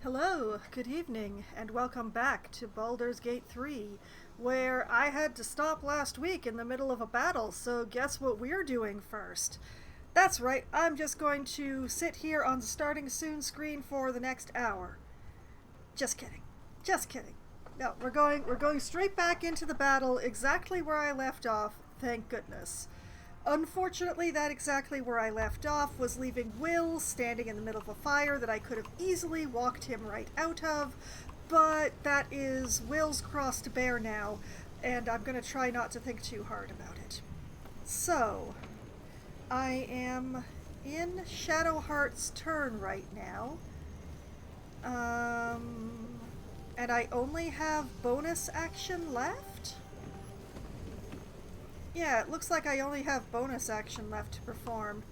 Hello, good evening, and welcome back to Baldur's Gate 3, where I had to stop last week in the middle of a battle, so guess what we're doing first? That's right, I'm just going to sit here on the starting soon screen for the next hour. Just kidding. Just kidding. No, we're going straight back into the battle exactly where I left off, thank goodness. Unfortunately, that exactly where I left off was leaving Will standing in the middle of a fire that I could have easily walked him right out of, but that is Will's cross to bear now, and I'm going to try not to think too hard about it. So, I am in Shadowheart's turn right now, and I only have bonus action left? Yeah, it looks like I only have bonus action left to perform.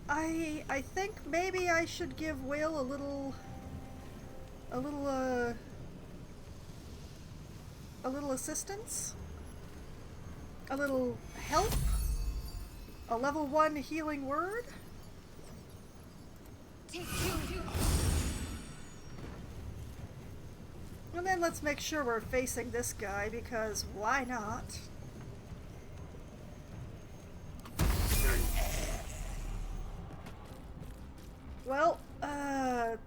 I think maybe I should give Will a little assistance? A little help? A level 1 healing word? And then let's make sure we're facing this guy, because why not? Well, that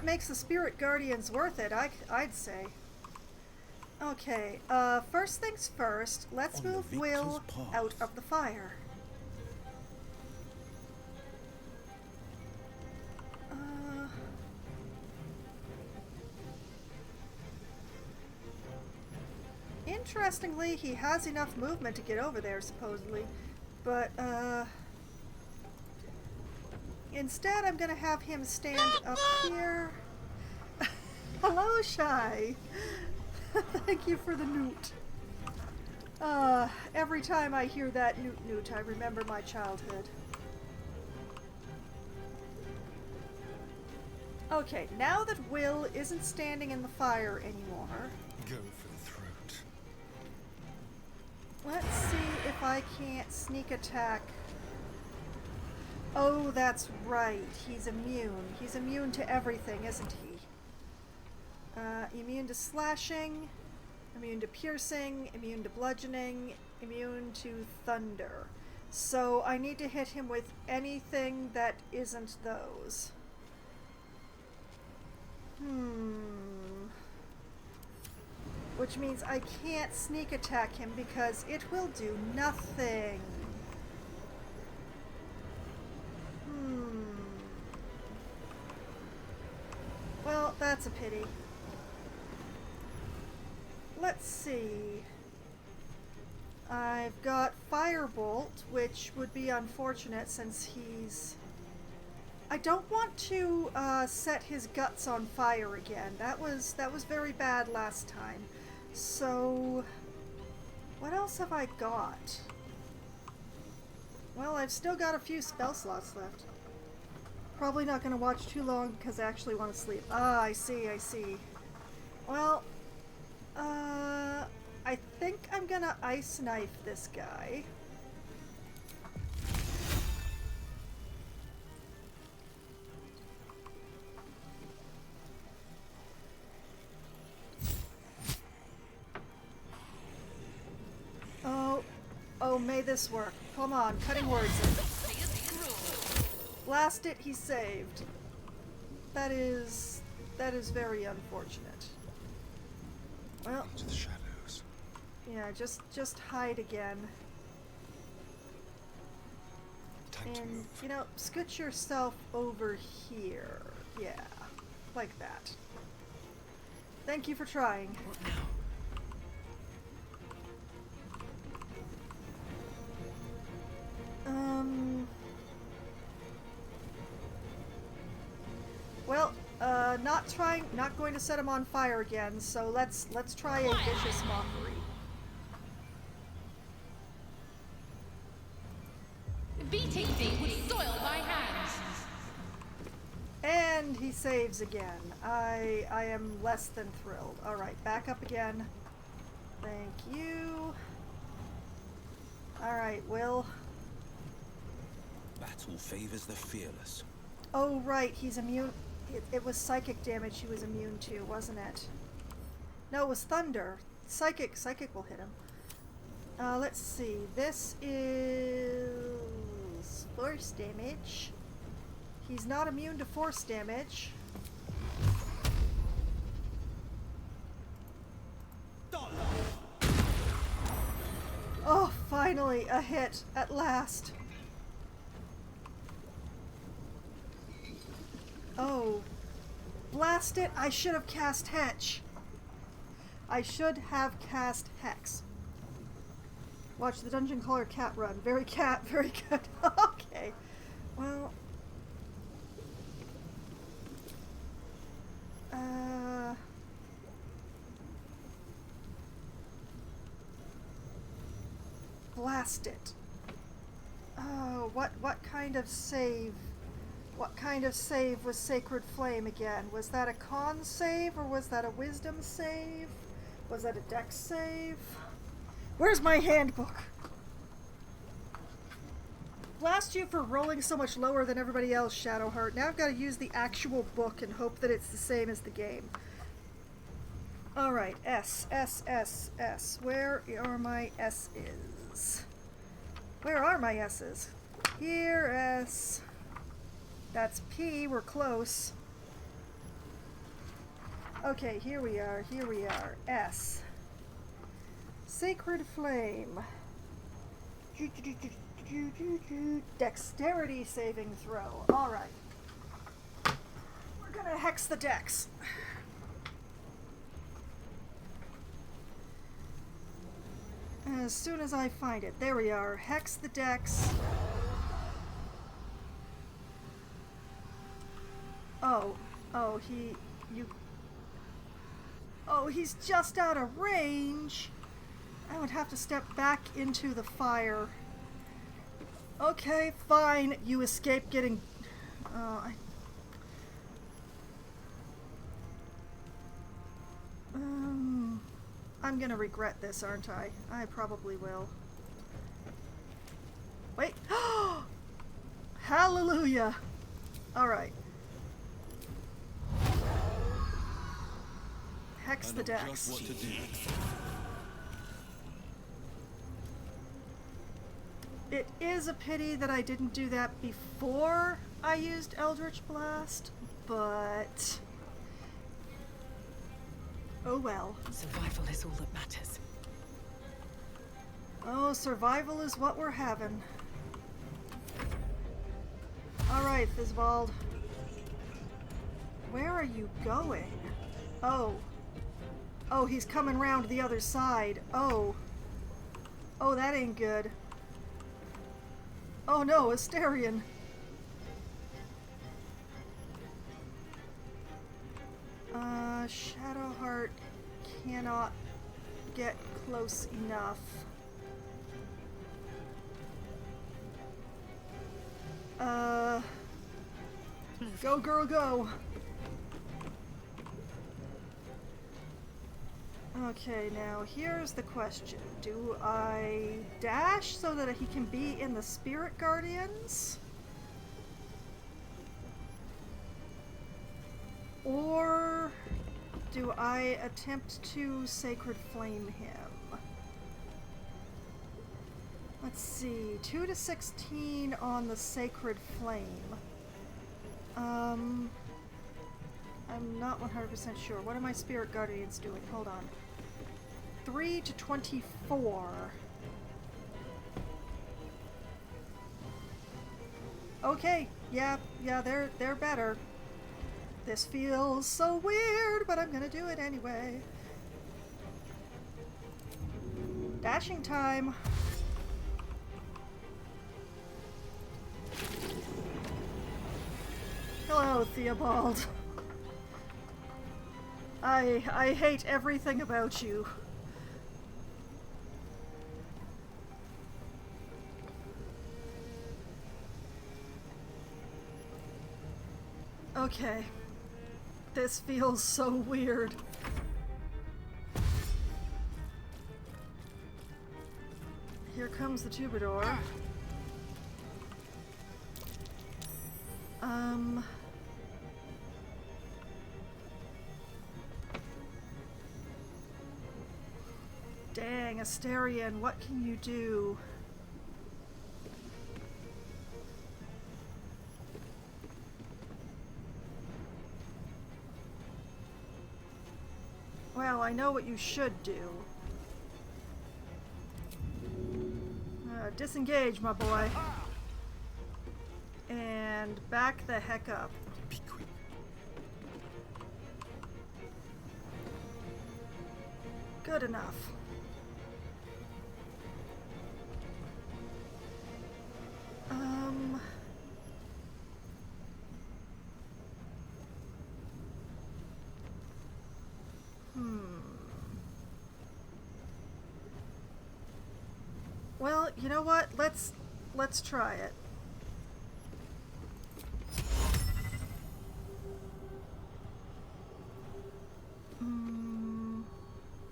makes the Spirit Guardians worth it, I'd say. Okay, first things first, let's move Will out of the fire. Interestingly, he has enough movement to get over there, supposedly, but, instead, I'm gonna have him stand up here. Hello, Shy! Thank you for the newt. Every time I hear that newt, I remember my childhood. Okay, now that Will isn't standing in the fire anymore, Go for the throat. let's see if I can't sneak attack. Oh, that's right. He's immune. He's immune to everything, isn't he? Immune to slashing, immune to piercing, immune to bludgeoning, immune to thunder. So I need to hit him with anything that isn't those. Which means I can't sneak attack him because it will do nothing. Well, that's a pity. Let's see. I've got Firebolt, which would be unfortunate since he's... I don't want to set his guts on fire again. That was very bad last time. So, what else have I got? Well, I've still got a few spell slots left. Probably not going to watch too long because I actually want to sleep. Ah, I see. Well, I think I'm going to ice knife this guy. Oh, may this work. Come on, cutting words in. Blast it, he's saved. That is very unfortunate. Well, into the shadows. Yeah, just hide again. Time to And, move. you know, scoot yourself over here. Yeah, like that. Thank you for trying. What now? Well, not going to set him on fire again, so let's try a vicious mockery. Beating thee would soil my hands. And he saves again. I am less than thrilled. Alright, back up again. Thank you. Alright, Will. Battle favors the fearless. Oh, right, he's immune. It was psychic damage she was immune to, wasn't it? No, it was thunder. Psychic will hit him. Let's see. This is force damage. He's not immune to force damage. Oh, finally, a hit at last. Oh, blast it. I should have cast Hex. I should have cast Hex. Watch the dungeon caller cat run. Very good. Okay. Well. Blast it. Oh, what kind of save? What kind of save was Sacred Flame again? Was that a con save or was that a wisdom save? Was that a dex save? Where's my handbook? Blast you for rolling so much lower than everybody else, Shadowheart. Now I've got to use the actual book and hope that it's the same as the game. Alright, S. Where are my S's? Where are my S's? Here, S. That's P, we're close. Okay, here we are. S. Sacred Flame. Dexterity saving throw. Alright. We're gonna hex the dex. As soon as I find it. There we are. Hex the dex. Oh, he's just out of range. I would have to step back into the fire. Okay, fine. You escape getting... I'm gonna regret this, aren't I? I probably will. Wait. Hallelujah. Alright. Hex the dex. Just what to do. It is a pity that I didn't do that before I used Eldritch Blast, but... oh well. Survival is all that matters. Oh, survival is what we're having. Alright, Fizzbald. Where are you going? Oh. Oh, he's coming round the other side. Oh. Oh, that ain't good. Oh no, Asterion. Shadowheart cannot get close enough. Go girl, go! Okay, now here's the question. Do I dash so that he can be in the Spirit Guardians? Or do I attempt to Sacred Flame him? Let's see, 2 to 16 on the Sacred Flame. I'm not 100% sure. What are my Spirit Guardians doing? Hold on. 3 to 24. Okay, yeah, they're better. This feels so weird, but I'm gonna do it anyway. Dashing time. Hello, Theobald. I hate everything about you. Okay. This feels so weird. Here comes the Troubadour. Dang, Asterion, what can you do? Well, I know what you should do. Disengage, my boy. And back the heck up. Be quick. Good enough. Well, you know what? Let's try it.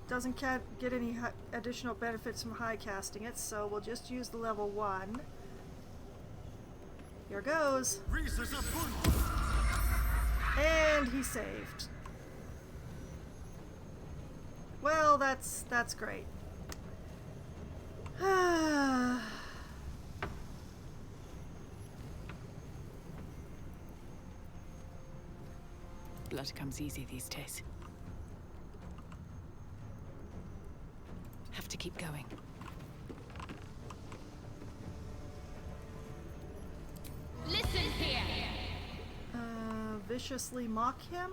Doesn't get any additional benefits from high casting it, so we'll just use the level 1. Here goes. And he saved. Well, that's great. Blood comes easy these days. Have to keep going. Listen here. Viciously mock him?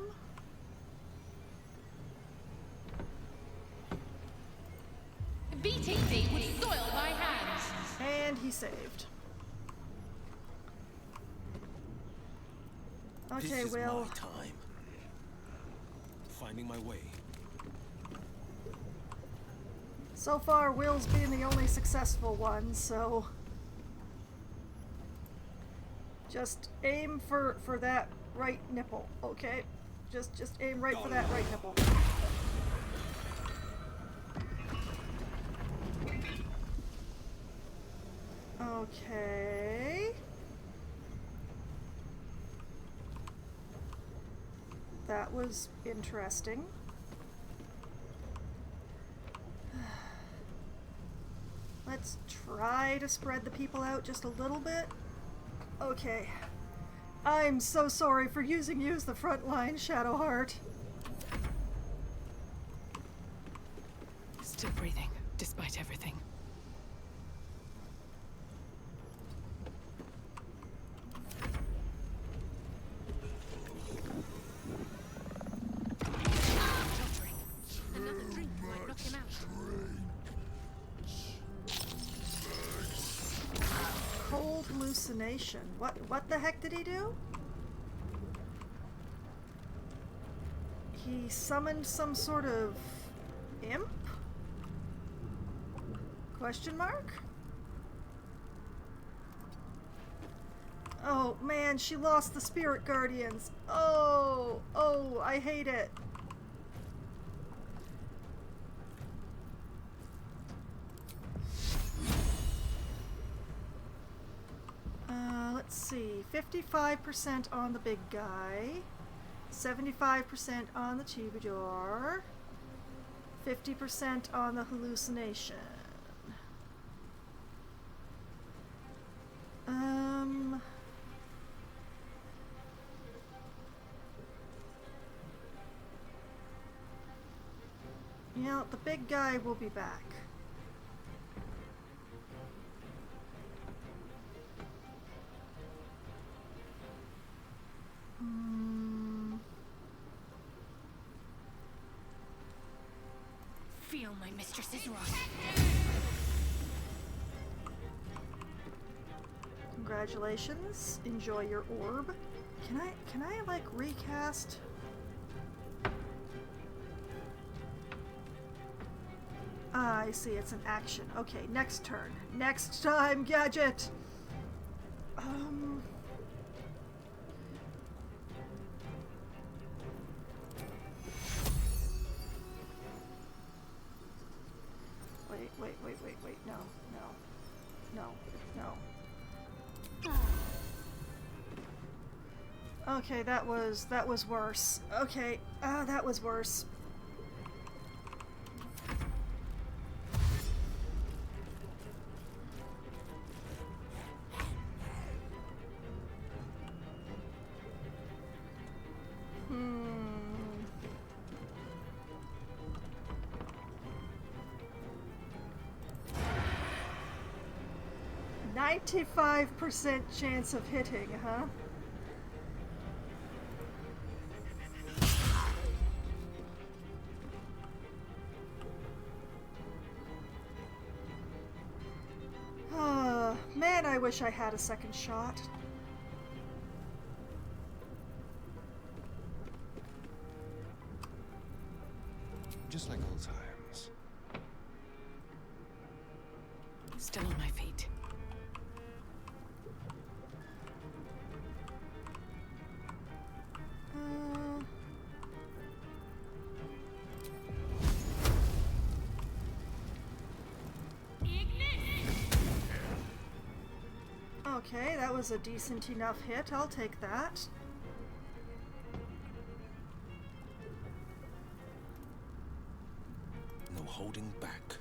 Beating thee would soil my hands. And he saved. Okay, This is Will. my time. Finding my way. So far, Will's been the only successful one, so just aim for that right nipple, okay? Just aim right for that right nipple. Okay. That was interesting. Let's try to spread the people out just a little bit. Okay. I'm so sorry for using you as the front line, Shadowheart. Still breathing, despite everything. Tottering. Another drink might knock him out. Cold hallucination. What the heck did he do? He summoned some sort of imp? Question mark? Oh man, she lost the spirit guardians. Oh, I hate it. Let's see, 55% on the big guy, 75% on the troubadour, 50% on the hallucination. Yeah, the big guy will be back. Feel my mistress's wrath. Congratulations. Enjoy your orb. Can I like recast? Ah, I see, it's an action. Okay, next turn. Next time, gadget! Wait, no. Okay, that was worse. Okay, that was worse. 95% chance of hitting, huh? Man, I wish I had a second shot. Just like old times. Still on my feet. Okay, that was a decent enough hit. I'll take that. No holding back.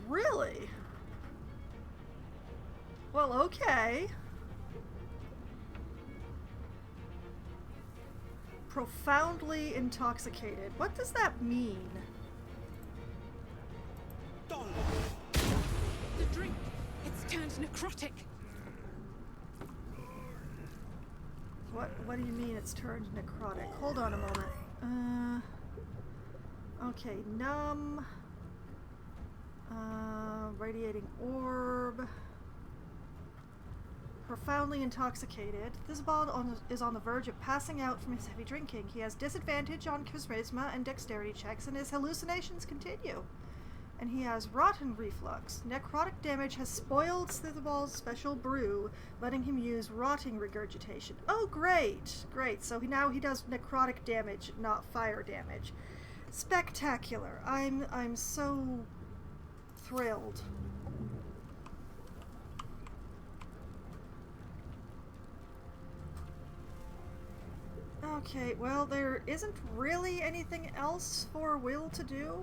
Really? Well, okay. Profoundly intoxicated. What does that mean? The drink! It's turned necrotic! What do you mean it's turned necrotic? Hold on a moment. Okay, numb. Radiating orb. Profoundly intoxicated. Thisbald is on the verge of passing out from his heavy drinking. He has disadvantage on charisma and dexterity checks, and his hallucinations continue. And he has rotten reflux. Necrotic damage has spoiled Thisbald's special brew, letting him use rotting regurgitation. Oh, great! Great. So now he does necrotic damage, not fire damage. Spectacular. I'm so thrilled. Okay, well, there isn't really anything else for Will to do,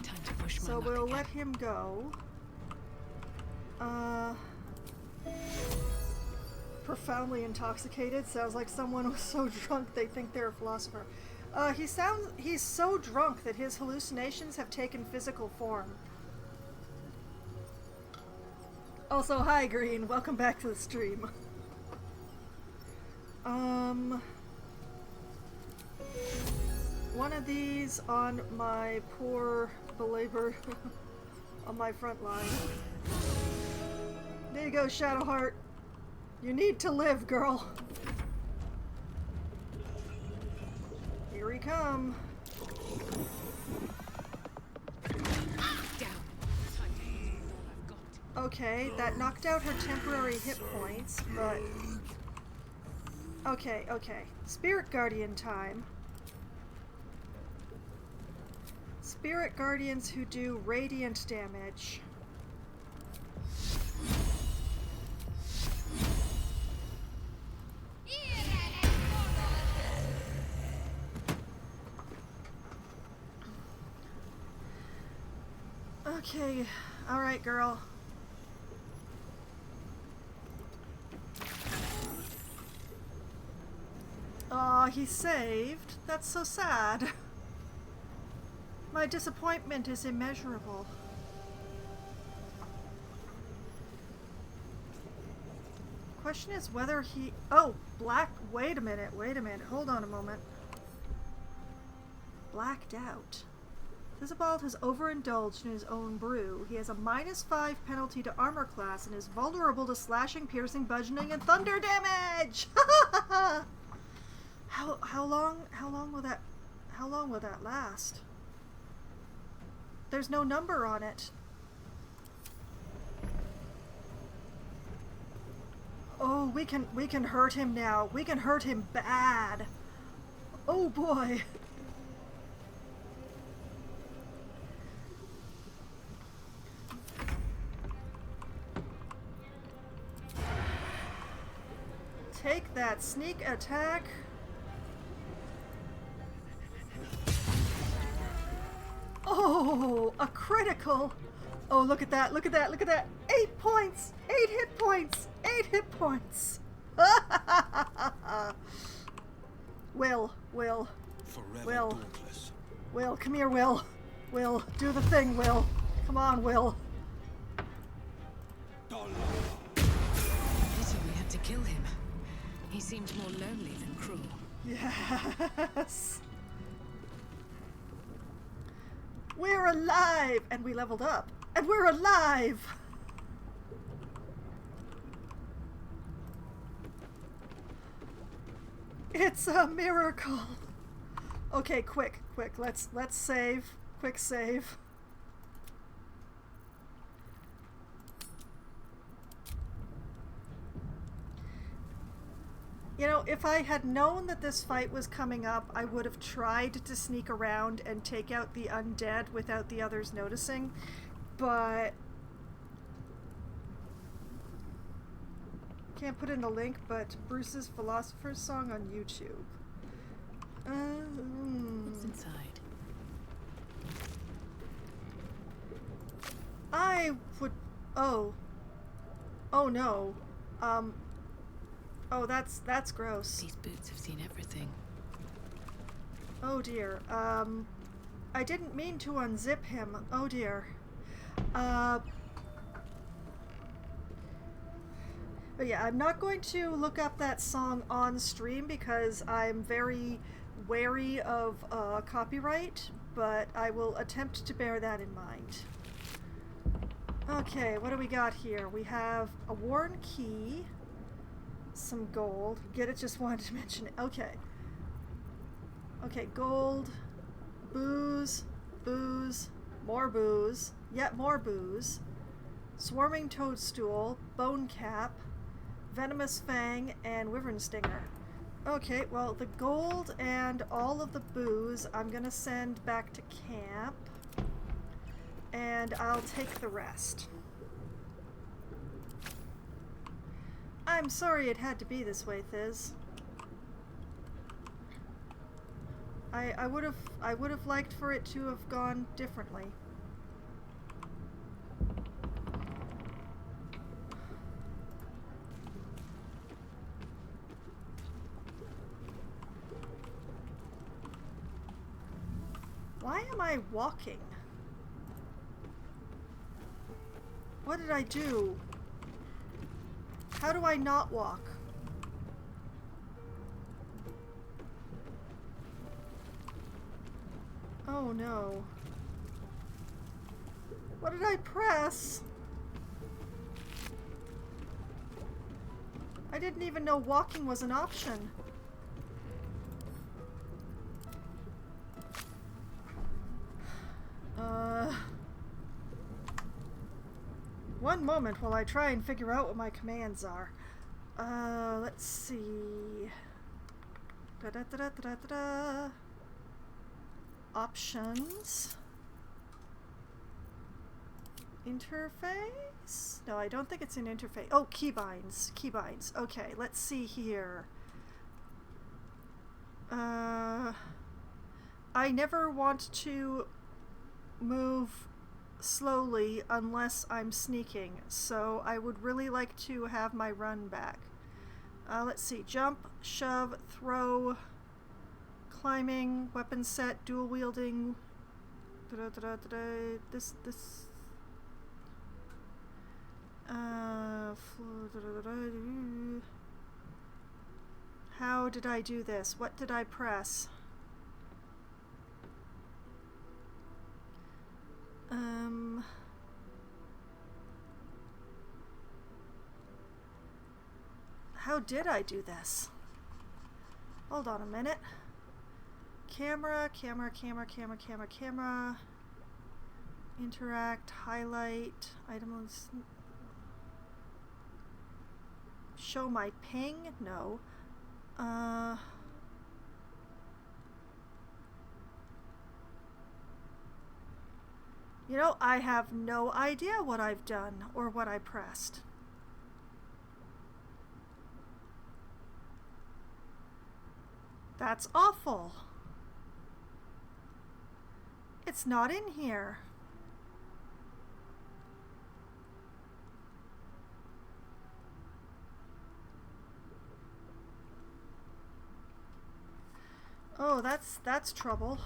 Time to push my so luck we'll again. let him go. Profoundly intoxicated sounds like someone was so drunk they think they're a philosopher. He's so drunk that his hallucinations have taken physical form. Also, hi Green, welcome back to the stream. One of these on my poor belabor on my front line. There you go, Shadowheart. You need to live, girl. Here we come. Down. Time to use all I've got. Okay, that knocked out her temporary hit points, but... Okay. Spirit Guardian time. Spirit Guardians who do radiant damage. Okay, alright, girl. Aw, he saved. That's so sad. My disappointment is immeasurable. Question is whether he... Oh, black... Wait a minute. Hold on a moment. Blacked out. Thisbald has overindulged in his own brew. He has a -5 penalty to armor class and is vulnerable to slashing, piercing, bludgeoning, and thunder damage! How long will that last? There's no number on it. Oh, we can hurt him now. We can hurt him bad. Oh boy. Take that sneak attack. Oh, a critical. Oh, look at that. 8 points. 8 hit points. 8 hit points. Will, Forever Will. dauntless. Will, come here, Will. Will, do the thing, Will. Come on, Will. Pity we had to kill him. He seemed more lonely than cruel. Yes. We're alive! And we leveled up. And we're alive! It's a miracle. Okay, quick. Let's save. Quick save. You know, if I had known that this fight was coming up, I would have tried to sneak around and take out the undead without the others noticing, but can't put in the link, but Bruce's Philosopher's Song on YouTube. What's inside? I would... Oh no. Oh, that's gross. These boots have seen everything. Oh dear. I didn't mean to unzip him. Oh dear. But yeah, I'm not going to look up that song on stream because I'm very wary of copyright, but I will attempt to bear that in mind. Okay, what do we got here? We have a worn key, some gold. Get it? Just wanted to mention it. Okay. Okay, gold, booze, more booze, yet more booze, swarming toadstool, bone cap, venomous fang, and wyvern stinger. Okay, well, the gold and all of the booze I'm gonna send back to camp, and I'll take the rest. I'm sorry it had to be this way, Thiz. I would have liked for it to have gone differently. Why am I walking? What did I do? How do I not walk? Oh no. What did I press? I didn't even know walking was an option. One moment while I try and figure out what my commands are. Let's see. Da-da-da-da-da-da-da. Options. Interface? No, I don't think it's an interface. Oh, keybinds. Keybinds. Okay, let's see here. I never want to move slowly unless I'm sneaking, so I would really like to have my run back. Let's see. Jump, shove, throw, climbing, weapon set, dual wielding. This. How did I do this? What did I press? How did I do this? Hold on a minute. Camera. Interact, highlight, items. Show my ping? No. You know, I have no idea what I've done or what I pressed. That's awful. It's not in here. Oh, that's trouble.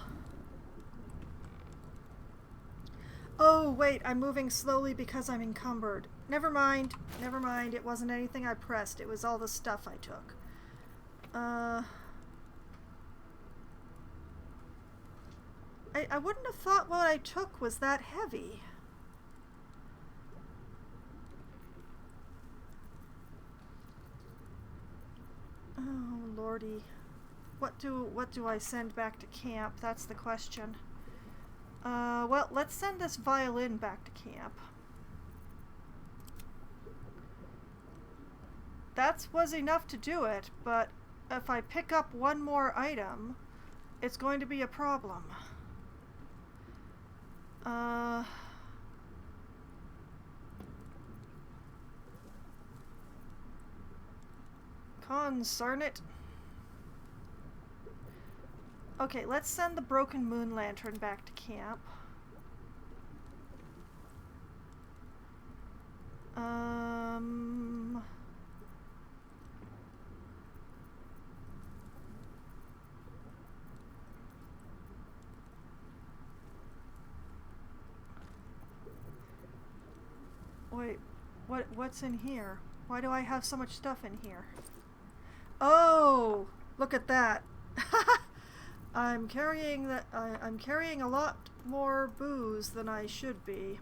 Oh, wait, I'm moving slowly because I'm encumbered. Never mind. Never mind. It wasn't anything I pressed. It was all the stuff I took. I wouldn't have thought what I took was that heavy. Oh, lordy. What do I send back to camp? That's the question. Well, let's send this violin back to camp. That was enough to do it, but if I pick up one more item, it's going to be a problem. Concern it. Okay, let's send the broken moon lantern back to camp. Wait, what's in here? Why do I have so much stuff in here? Oh, look at that. I'm carrying a lot more booze than I should be.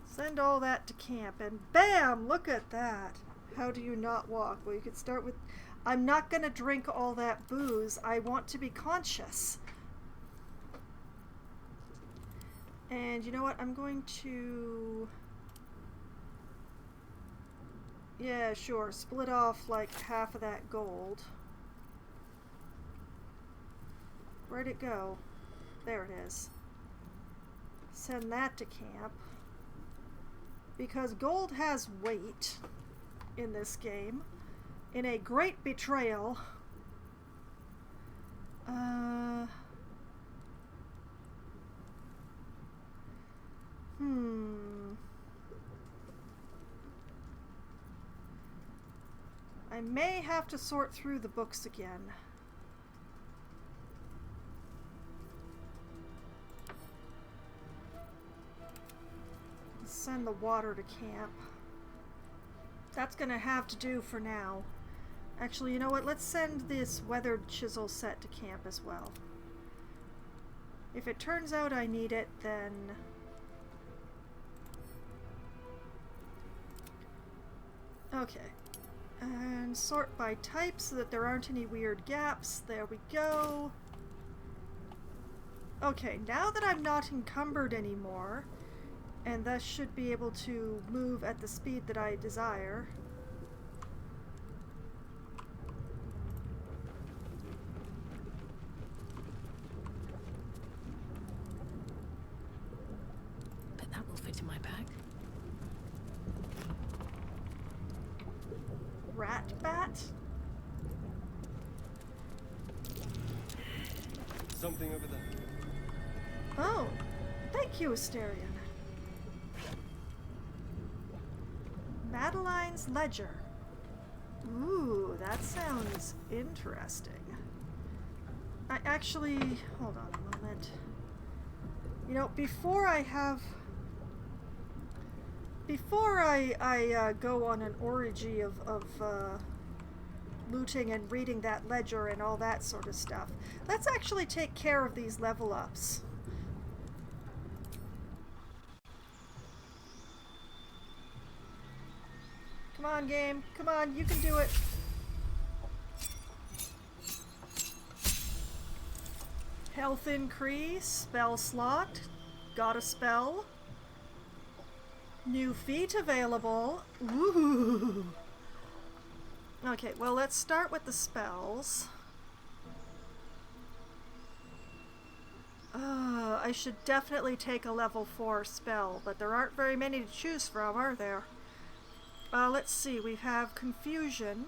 Send all that to camp and bam, look at that. How do you not walk? Well, you could start with, I'm not going to drink all that booze. I want to be conscious. And you know what? I'm going to, yeah, sure, split off like half of that gold. Where'd it go? There it is. Send that to camp. Because gold has weight in this game. In a great betrayal. I may have to sort through the books again. Send the water to camp. That's gonna have to do for now. Actually, you know what? Let's send this weathered chisel set to camp as well. If it turns out I need it, then... Okay. And sort by type so that there aren't any weird gaps. There we go. Okay, now that I'm not encumbered anymore, and thus should be able to move at the speed that I desire. Bet that will fit in my bag. Rat bat? Something over there. Oh, thank you, Asterion. Madeline's Ledger. Ooh, that sounds interesting. I actually... hold on a moment. You know, before I go on an orgy of looting and reading that ledger and all that sort of stuff, let's actually take care of these level ups. Come on, game. Come on, you can do it. Health increase, spell slot, got a spell. New feat available. Ooh. Okay, well, let's start with the spells. I should definitely take a level 4 spell, but there aren't very many to choose from, are there? Let's see, we have Confusion,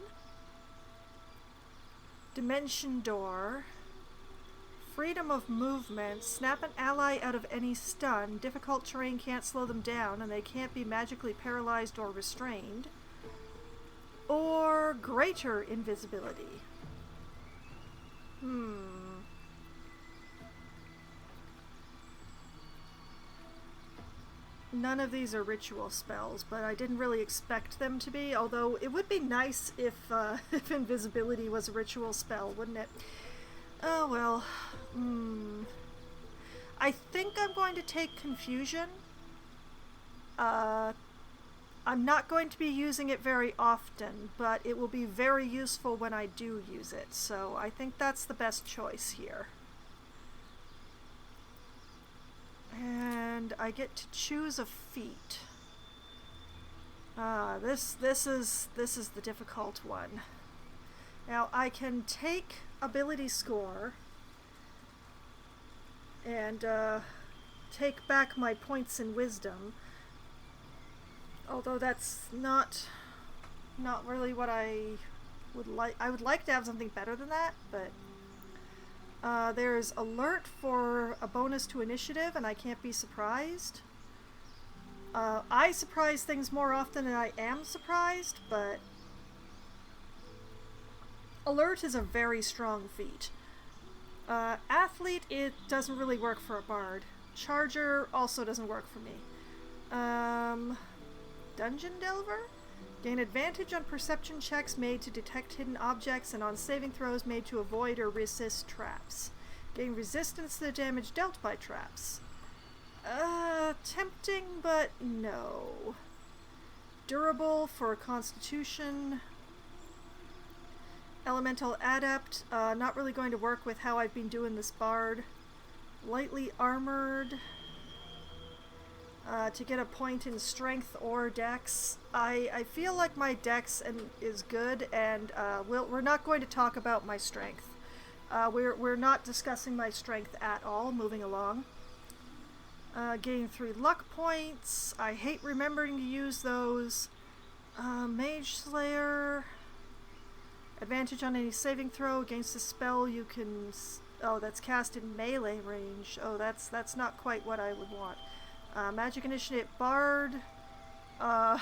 Dimension Door, Freedom of Movement, snap an ally out of any stun, difficult terrain can't slow them down, and they can't be magically paralyzed or restrained, or Greater Invisibility. None of these are ritual spells, but I didn't really expect them to be, although it would be nice if, if invisibility was a ritual spell, wouldn't it? Oh well. I think I'm going to take confusion. I'm not going to be using it very often, but it will be very useful when I do use it, so I think that's the best choice here. And I get to choose a feat. This is the difficult one. Now I can take ability score and take back my points in wisdom. Although that's not really what I would like. I would like to have something better than that, but there's alert for a bonus to initiative, and I can't be surprised. I surprise things more often than I am surprised, but alert is a very strong feat. Athlete, it doesn't really work for a bard. Charger also doesn't work for me. Dungeon Delver? Gain advantage on perception checks made to detect hidden objects and on saving throws made to avoid or resist traps. Gain resistance to the damage dealt by traps. Tempting, but no. Durable for Constitution. Elemental Adept, not really going to work with how I've been doing this bard. Lightly Armored. To get a point in strength or dex. I feel like my dex is good, and we're not going to talk about my strength. We're not discussing my strength at all. Moving along. Gain 3 luck points. I hate remembering to use those. Mage Slayer. Advantage on any saving throw against a spell you can. Oh, that's cast in melee range. Oh, that's not quite what I would want. Magic Initiate Bard. No,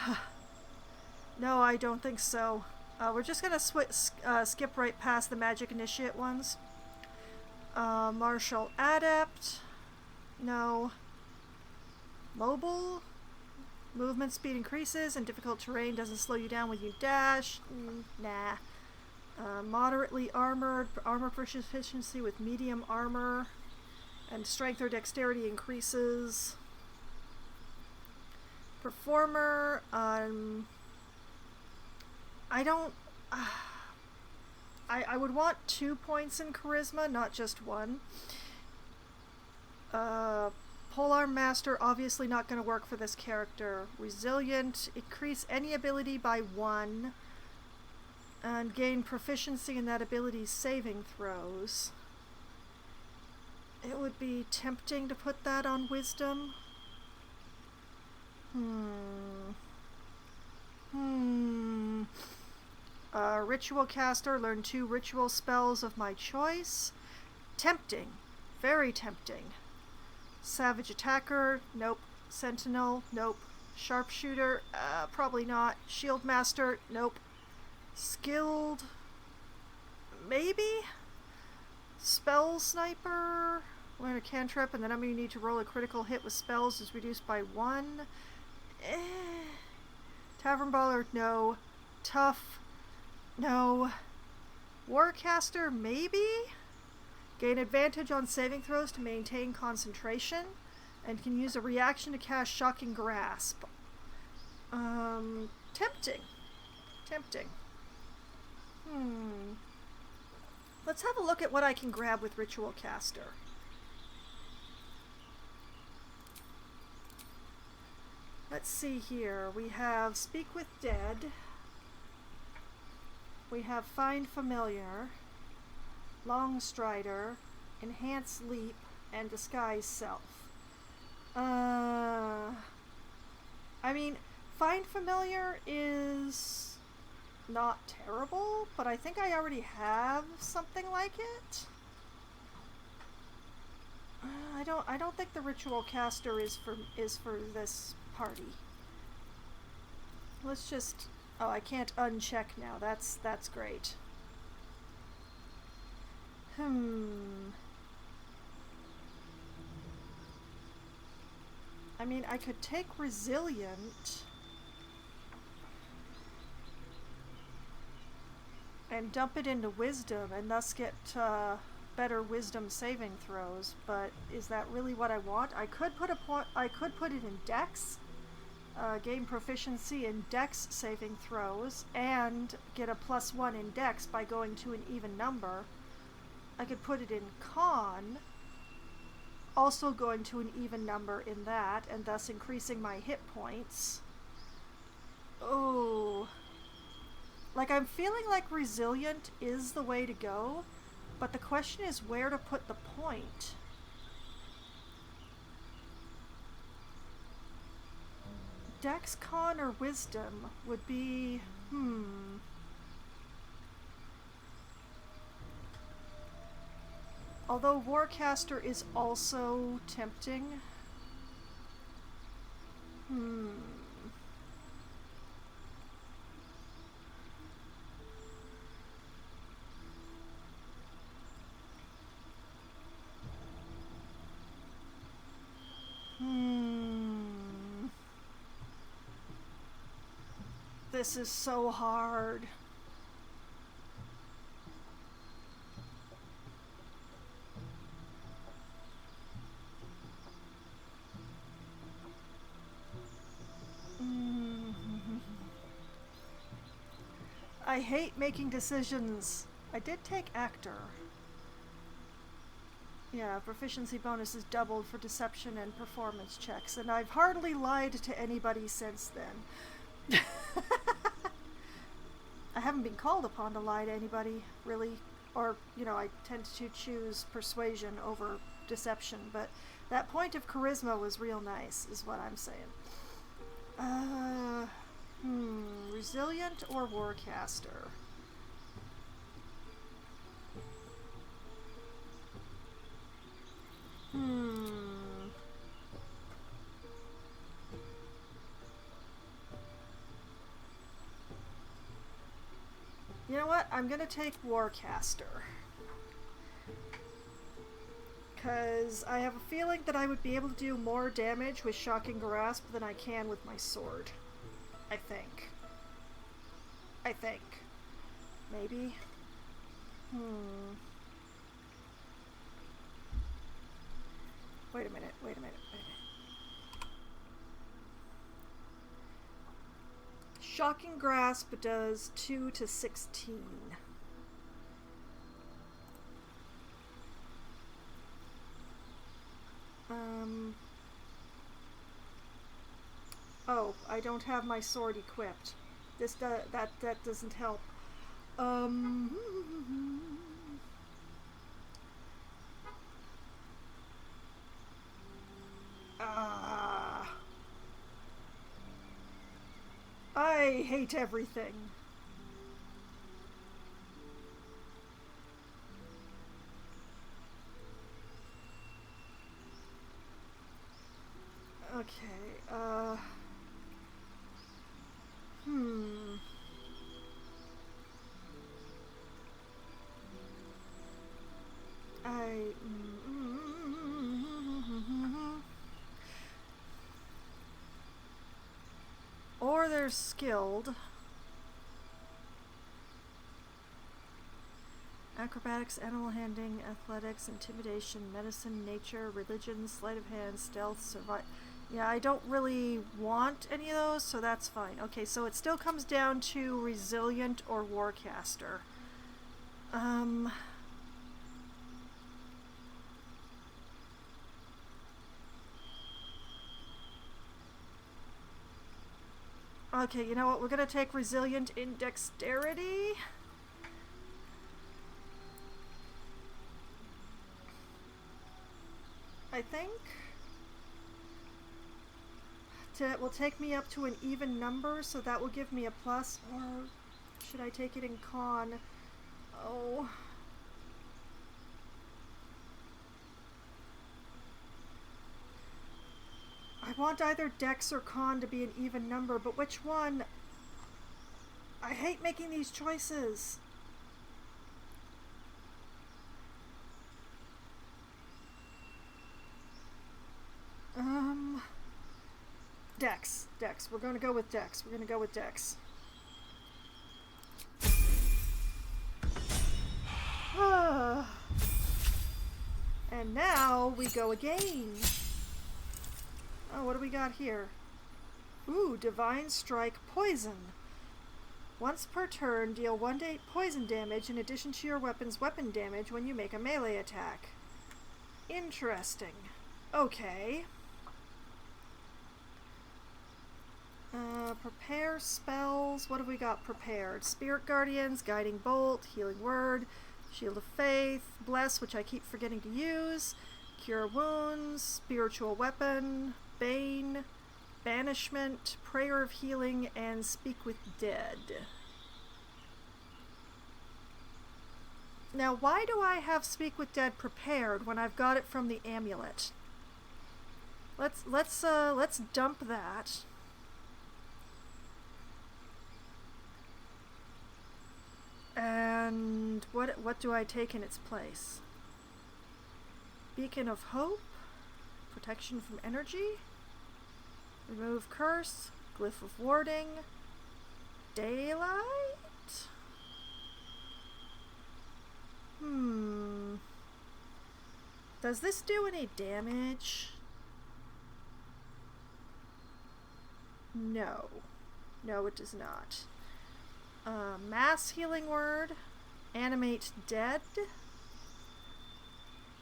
I don't think so. We're just gonna skip right past the Magic Initiate ones. Martial Adept. No. Mobile. Movement speed increases and difficult terrain doesn't slow you down when you dash. Nah. Moderately armored. Armor proficiency with medium armor. And strength or dexterity increases. Performer, I don't. I would want 2 points in charisma, not just 1. Polearm Master, obviously not going to work for this character. Resilient, increase any ability by 1, and gain proficiency in that ability's saving throws. It would be tempting to put that on Wisdom. Ritual Caster, learn 2 ritual spells of my choice. Tempting. Very tempting. Savage Attacker, nope. Sentinel, nope. Sharpshooter, probably not. Shield Master, nope. Skilled, maybe? Spell Sniper, learn a cantrip, and the number you need to roll a critical hit with spells is reduced by 1. Tavern Brawler, no. Tough, no. Warcaster, maybe? Gain advantage on saving throws to maintain concentration, and can use a reaction to cast Shocking Grasp. Tempting. Tempting. Let's have a look at what I can grab with Ritual Caster. Let's see here. We have Speak with Dead. We have Find Familiar, Long Strider, Enhance Leap, and Disguise Self. I mean, Find Familiar is not terrible, but I think I already have something like it. I don't think the Ritual Caster is for this party. Let's just. Oh, I can't uncheck now. That's great. Hmm. I mean, I could take resilient and dump it into wisdom and thus get better wisdom saving throws, but is that really what I want? I could put it in dex, gain proficiency in dex saving throws and get a +1 in dex by going to an even number. I could put it in con, also going to an even number in that and thus increasing my hit points. Oh, like, I'm feeling like resilient is the way to go, but the question is where to put the point. Dex, con, or wisdom would be, Although Warcaster is also tempting. This is so hard. I hate making decisions. I did take actor. Yeah, proficiency bonus is doubled for deception and performance checks, and I've hardly lied to anybody since then. I haven't been called upon to lie to anybody, really. Or, I tend to choose persuasion over deception, but that point of charisma was real nice, is what I'm saying. Resilient or Warcaster? You know what? I'm gonna take Warcaster. Because I have a feeling that I would be able to do more damage with Shocking Grasp than I can with my sword. I think. Maybe. Wait a minute. Shocking Grasp does 2 to 16. Oh, I don't have my sword equipped. That doesn't help. I hate everything. Okay, Or they're skilled. Acrobatics, animal handling, athletics, intimidation, medicine, nature, religion, sleight of hand, stealth, survival. Yeah, I don't really want any of those, so that's fine. Okay, so it still comes down to resilient or Warcaster. Okay, you know what? We're gonna take resilient in dexterity. I think. It will take me up to an even number, so that will give me a plus. Or should I take it in con? Oh. I want either dex or con to be an even number, but which one? I hate making these choices. Dex. Dex. We're gonna go with Dex. We're gonna go with Dex. And now we go again. Oh, what do we got here? Ooh, Divine Strike Poison. Once per turn, deal 1d8 poison damage in addition to your weapon's weapon damage when you make a melee attack. Interesting. Okay. Prepare spells. What have we got prepared? Spirit Guardians, Guiding Bolt, Healing Word, Shield of Faith, Bless, which I keep forgetting to use, Cure Wounds, Spiritual Weapon, Bane, Banishment, Prayer of Healing, and Speak with Dead. Now, why do I have Speak with Dead prepared when I've got it from the amulet? Let's dump that. And what do I take in its place? Beacon of Hope, Protection from Energy, Remove Curse, Glyph of Warding, Daylight? Does this do any damage? No. No, it does not. Mass Healing Word, Animate Dead,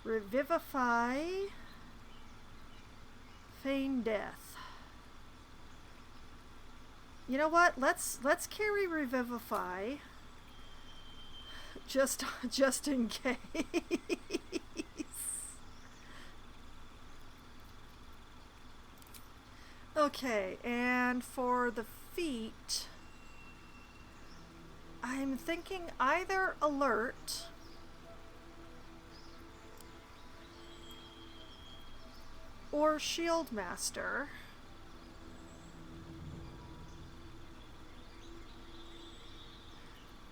Revivify, Feign Death. You know what? Let's carry Revivify, just in case. Okay, and for the feat, I'm thinking either Alert or Shield Master.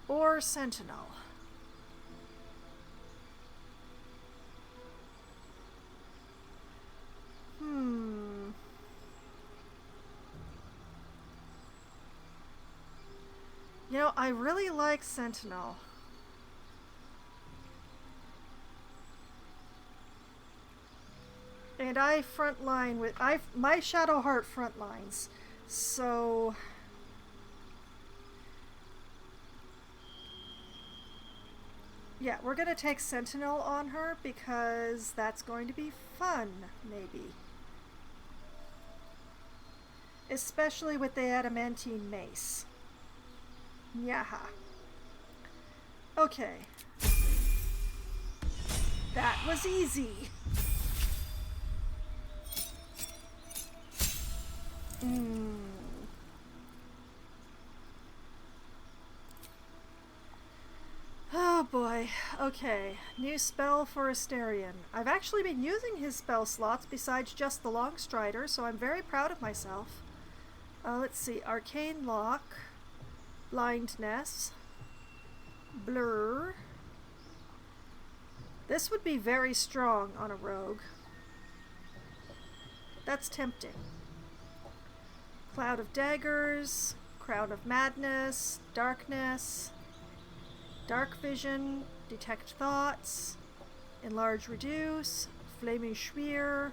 Or Sentinel. You know, I really like Sentinel. And I frontline with my Shadowheart frontlines. So yeah, we're gonna take Sentinel on her because that's going to be fun, maybe. Especially with the adamantine mace. Yaha. Okay. That was easy. Oh boy. Okay. New spell for Asterion. I've actually been using his spell slots besides just the Long Strider, so I'm very proud of myself. Let's see. Arcane Lock. Blindness. Blur. This would be very strong on a rogue. That's tempting. Cloud of Daggers. Crown of Madness. Darkness. Dark Vision. Detect Thoughts. Enlarge Reduce. Flaming Spear.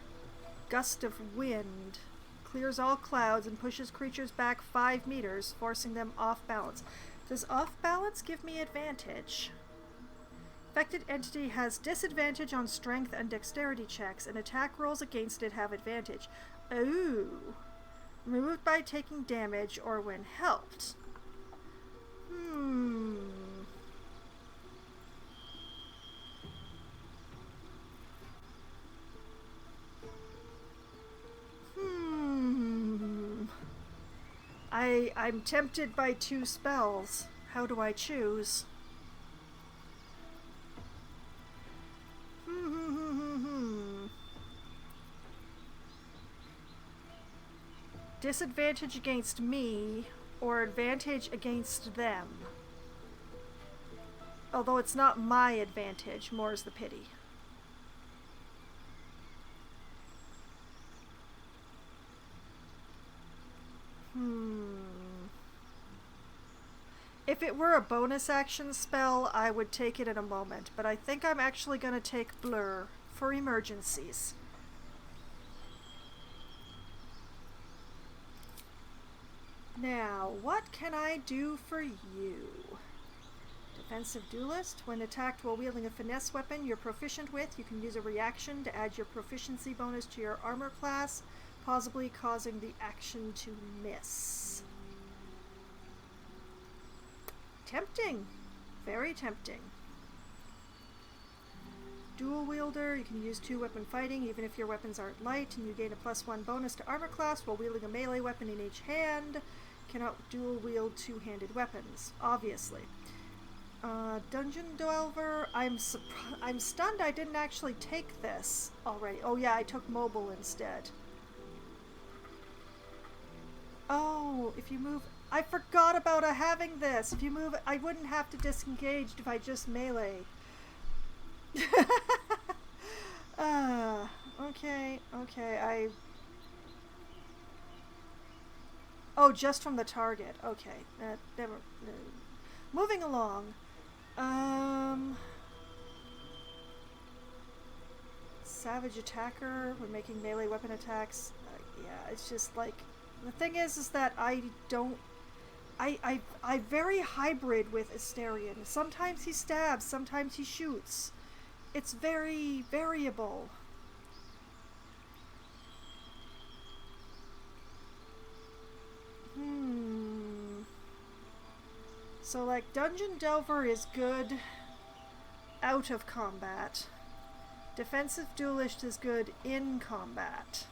Gust of Wind. Clears all clouds and pushes creatures back 5 meters, forcing them off balance. Does off balance give me advantage? Affected entity has disadvantage on strength and dexterity checks, and attack rolls against it have advantage. Ooh. Removed by taking damage or when helped. I'm tempted by 2 spells. How do I choose? Disadvantage against me or advantage against them. Although it's not my advantage, more's the pity. it were a bonus action spell, I would take it in a moment, but I think I'm actually going to take Blur for emergencies. Now, what can I do for you? Defensive Duelist. When attacked while wielding a finesse weapon you're proficient with, you can use a reaction to add your proficiency bonus to your armor class, possibly causing the action to miss. Tempting. Very tempting. Dual wielder. You can use 2-weapon fighting even if your weapons aren't light, and you gain a +1 bonus to armor class while wielding a melee weapon in each hand. Cannot dual wield 2-handed weapons, obviously. Dungeon Delver. I'm stunned I didn't actually take this already. Oh yeah, I took mobile instead. Oh, if you move... I forgot about having this. If you move, I wouldn't have to disengage if I just melee. Okay, Oh, just from the target. Okay, never... Moving along. Savage Attacker when making melee weapon attacks. Yeah, it's just like... The thing is that I don't... I very hybrid with Asterion. Sometimes he stabs, sometimes he shoots. It's very variable. So, like, Dungeon Delver is good out of combat. Defensive Duelist is good in combat.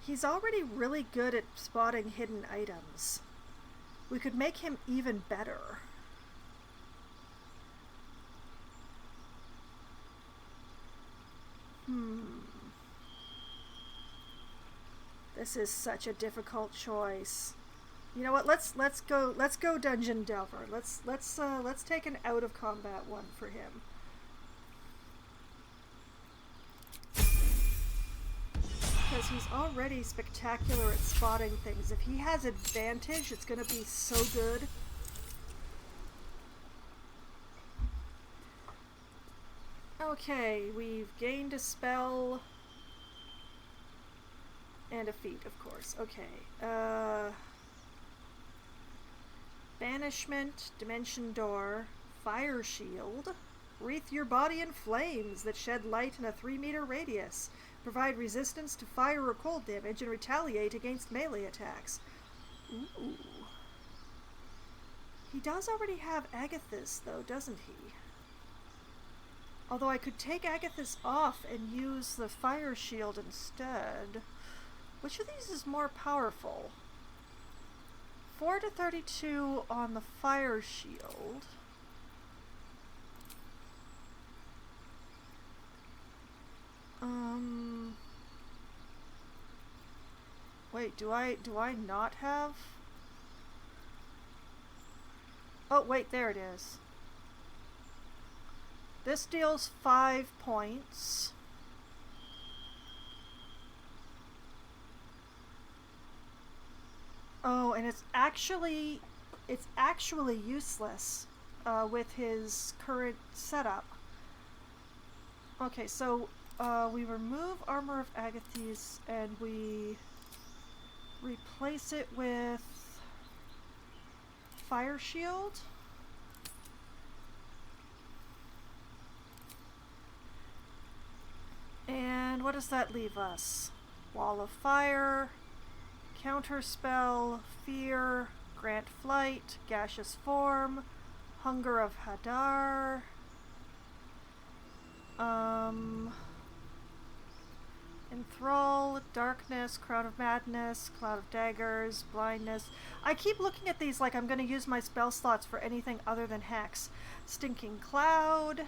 He's already really good at spotting hidden items. We could make him even better. This is such a difficult choice. You know what? Let's go Dungeon Delver. Let's take an out of combat one for him. Because he's already spectacular at spotting things. If he has advantage, it's gonna be so good. Okay, we've gained a spell and a feat, of course. Okay. Banishment, Dimension Door, Fire Shield. Wreath your body in flames that shed light in a 3-meter radius. Provide resistance to fire or cold damage and retaliate against melee attacks. Ooh. He does already have Agathis, though, doesn't he? Although I could take Agathis off and use the Fire Shield instead. Which of these is more powerful? 4 to 32 on the Fire Shield. Wait, do I not have? Oh, wait, there it is. This deals 5 points. Oh, and it's actually useless with his current setup. Okay, so we remove Armor of Agathis and we replace it with Fire Shield. And what does that leave us? Wall of Fire, Counterspell, Fear, Grant Flight, Gaseous Form, Hunger of Hadar, Enthrall, Darkness, Crown of Madness, Cloud of Daggers, Blindness. I keep looking at these like I'm going to use my spell slots for anything other than Hex. Stinking Cloud,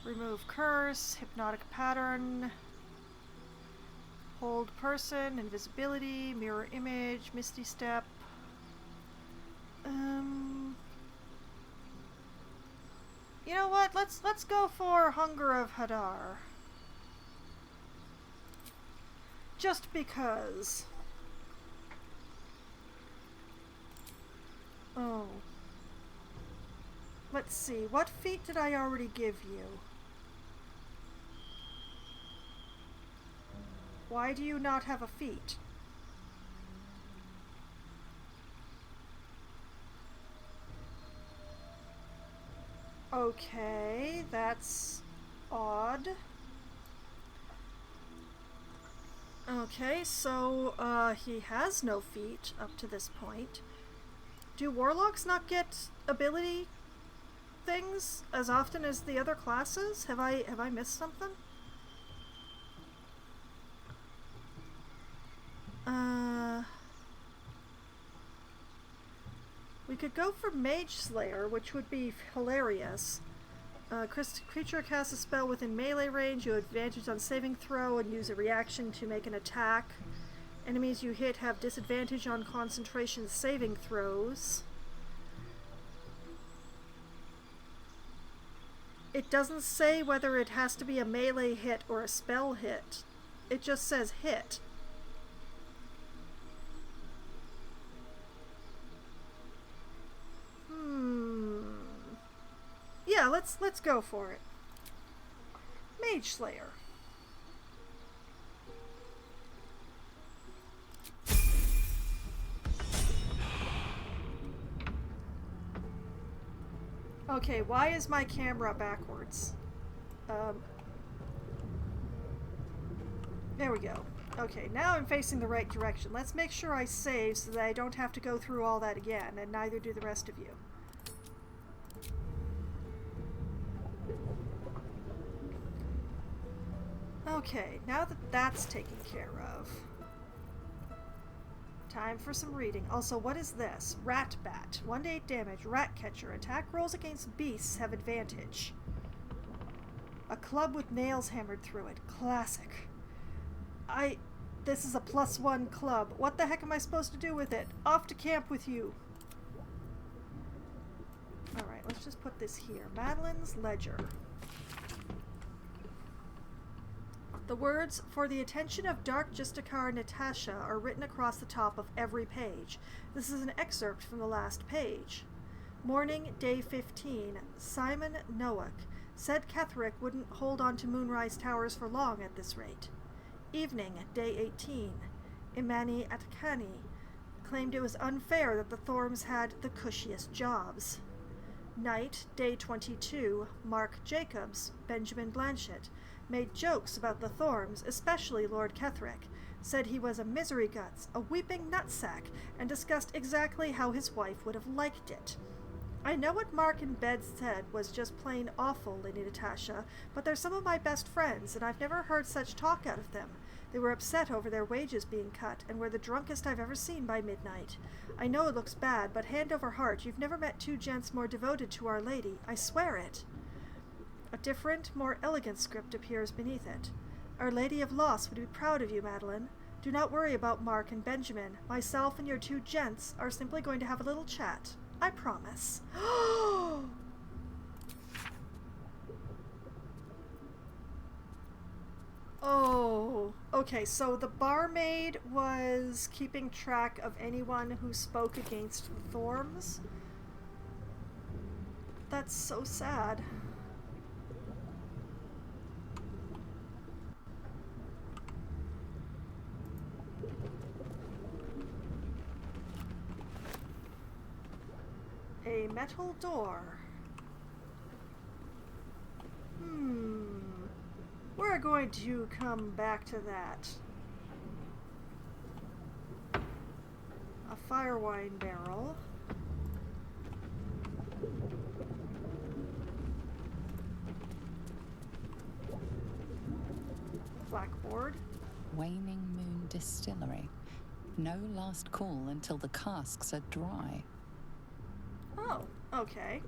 Remove Curse, Hypnotic Pattern, Hold Person, Invisibility, Mirror Image, Misty Step. You know what? Let's go for Hunger of Hadar. Just because. Oh. Let's see. What feat did I already give you? Why do you not have a feat? Okay, that's odd. Okay, so, he has no feat up to this point. Do warlocks not get ability things as often as the other classes? Have I missed something? We could go for Mage Slayer, which would be hilarious. Creature casts a spell within melee range. You have advantage on saving throw and use a reaction to make an attack. Enemies you hit have disadvantage on concentration saving throws. It doesn't say whether it has to be a melee hit or a spell hit. It just says hit. Yeah, let's go for it. Mage Slayer. Okay, why is my camera backwards? There we go. Okay, now I'm facing the right direction. Let's make sure I save so that I don't have to go through all that again, and neither do the rest of you. Okay, now that that's taken care of, time for some reading. Also, what is this? Rat Bat. 1d8 damage. Rat Catcher. Attack rolls against beasts have advantage. A club with nails hammered through it. Classic. This is a +1 club. What the heck am I supposed to do with it? Off to camp with you. Alright, let's just put this here. Madeline's Ledger. The words, "For the attention of Dark Justicar Natasha," are written across the top of every page. This is an excerpt from the last page. Morning, day 15. Simon Noack said Ketherick wouldn't hold on to Moonrise Towers for long at this rate. Evening, day 18. Imani Atakani claimed it was unfair that the Thorms had the cushiest jobs. Night, day 22. Mark Jacobs, Benjamin Blanchett, made jokes about the Thorms, especially Lord Ketherick, said he was a misery guts, a weeping nutsack, and discussed exactly how his wife would have liked it. I know what Mark in bed said was just plain awful, Lady Natasha, but they're some of my best friends, and I've never heard such talk out of them. They were upset over their wages being cut, and were the drunkest I've ever seen by midnight. I know it looks bad, but hand over heart, you've never met two gents more devoted to Our Lady. I swear it. A different, more elegant script appears beneath it. Our Lady of Loss would be proud of you, Madeline. Do not worry about Mark and Benjamin. Myself and your two gents are simply going to have a little chat. I promise. Oh, okay, so the barmaid was keeping track of anyone who spoke against the Thorms? That's so sad. A metal door. We're going to come back to that. A fire wine barrel. Blackboard. Waning Moon Distillery. No last call until the casks are dry. Oh, okay.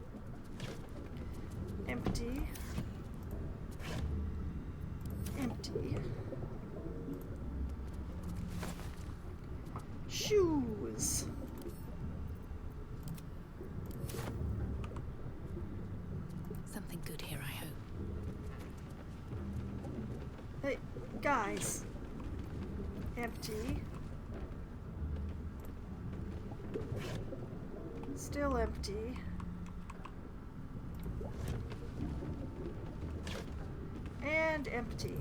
Empty. Empty. Shoes. Something Guys. Empty. Still empty. And empty.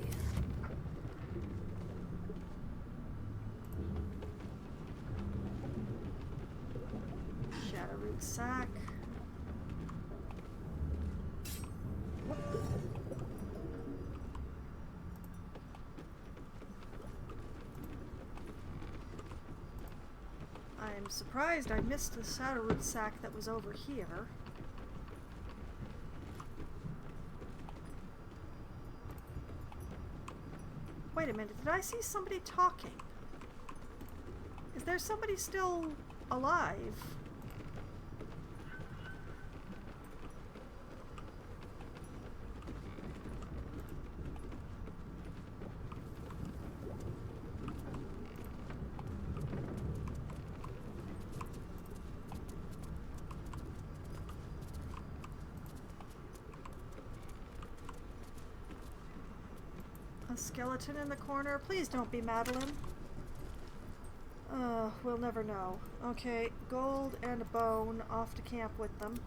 Shadowroot sack. I'm surprised I missed the shadowroot sack that was over here. Wait a minute, did I see somebody talking? Is there somebody still alive? A skeleton in the corner? Please don't be Madeline. We'll never know. Okay, gold and a bone, off to camp with them.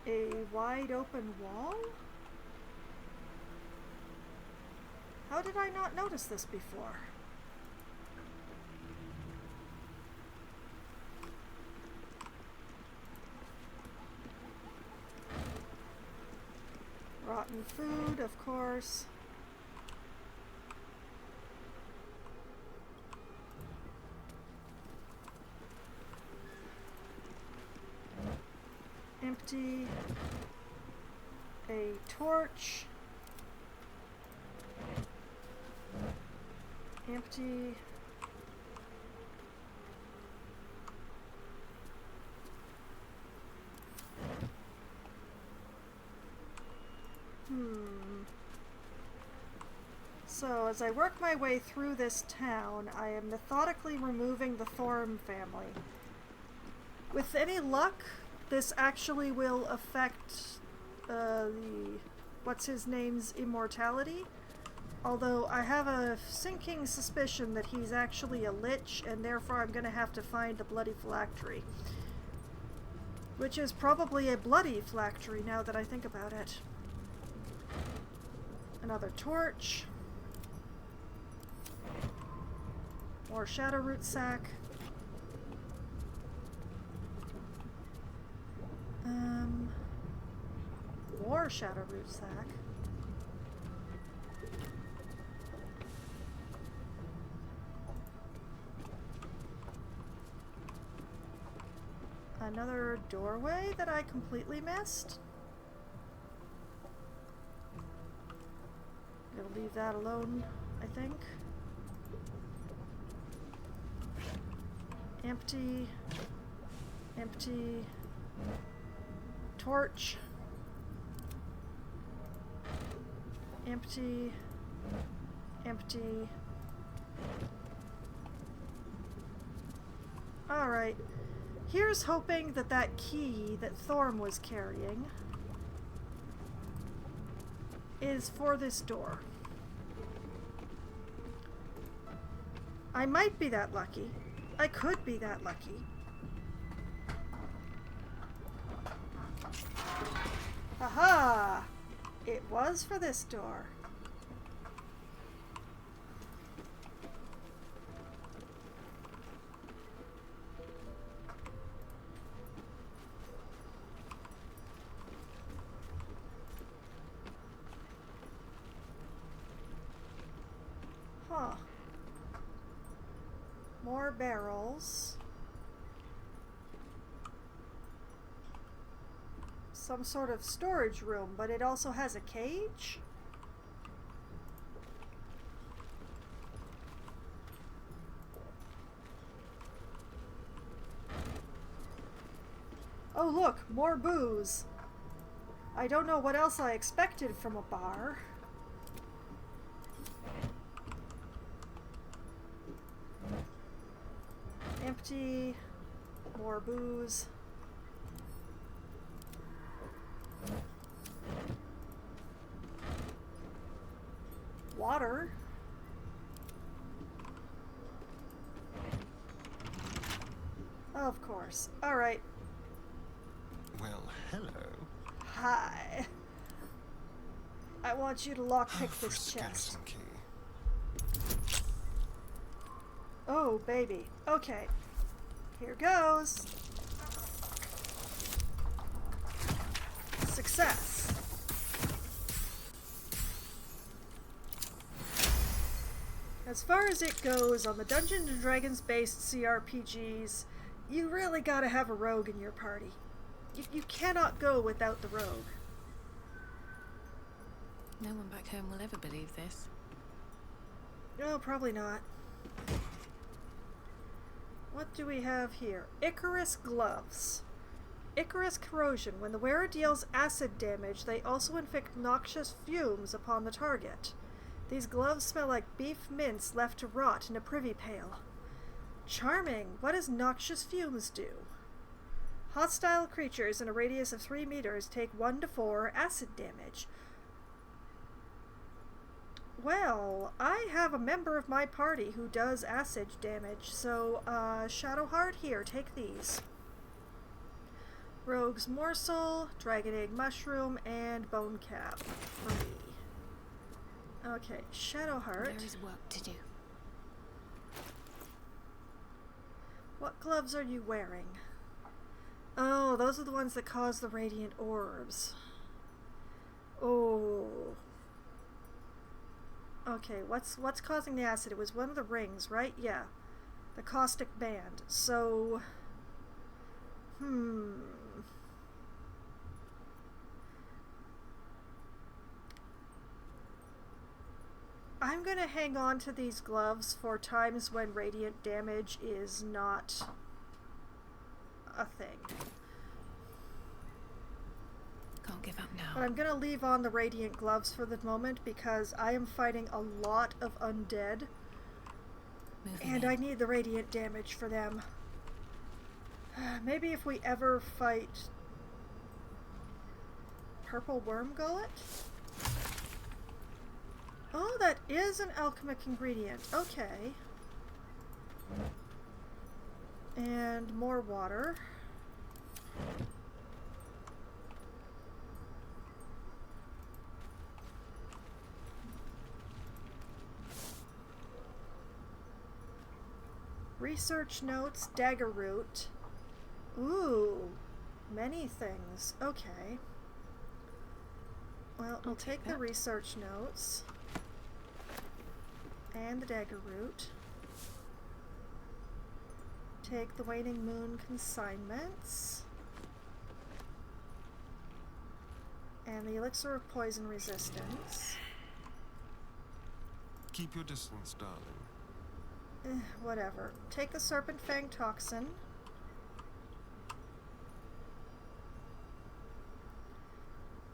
A wide open wall? How did I not notice this before? Rotten food, of course. Empty. A torch. Empty. So, as I work my way through this town, I am methodically removing the Thorm family. With any luck, this actually will affect the what's-his-name's immortality. Although I have a sinking suspicion that he's actually a lich, and therefore I'm going to have to find the bloody phylactery. Which is probably a bloody phylactery now that I think about it. Another torch. More shadowroot sack. More shadowroot sack. Another doorway that I completely missed. Gonna leave that alone, I think. Empty. Empty. Torch. Empty. Empty. Alright. Here's hoping that that key that Thorm was carrying is for this door. I might be that lucky. I could be that lucky. Aha! It was for this door. Huh. More barrels. Some sort of storage room, but it also has a cage? Oh look, more booze. I don't know what else I expected from a bar. Empty. More booze. Water. Of course. Alright. Well, hello. Hi. I want you to lockpick For a this chest. skeleton key. Oh, baby. Okay. Here goes. Success. As far as it goes on the Dungeons & Dragons based CRPGs, you really gotta have a rogue in your party. You cannot go without the rogue. No one back home will ever believe this. No, probably not. What do we have here? Icarus gloves. Icarus corrosion. When the wearer deals acid damage, they also inflict noxious fumes upon the target. These gloves smell like beef mince left to rot in a privy pail. Charming. What does noxious fumes do? Hostile creatures in a radius of 3 meters take 1 to 4 acid damage. Well, I have a member of my party who does acid damage, so, Shadowheart, here, take these. Rogue's Morsel, Dragon Egg Mushroom, and Bone Cap for me. Okay, Shadowheart. There is work to do. What gloves are you wearing? Oh, those are the ones that cause the radiant orbs. Oh. Okay, what's causing the acid? It was one of the rings, right? Yeah. The caustic band. So... I'm gonna hang on to these gloves for times when radiant damage is not a thing. Can't give up now. But I'm gonna leave on the radiant gloves for the moment because I am fighting a lot of undead. Moving And in. I need the radiant damage for them. Maybe if we ever fight Purple Worm Gullet? Oh, that is an alchemic ingredient. Okay. And more water. Research notes, dagger root. Ooh, many things. Okay. Well, we'll take the that. research notes. And the dagger root. Take the waning moon consignments. And the elixir of poison resistance. Keep your distance, darling. Whatever. Take the serpent fang toxin.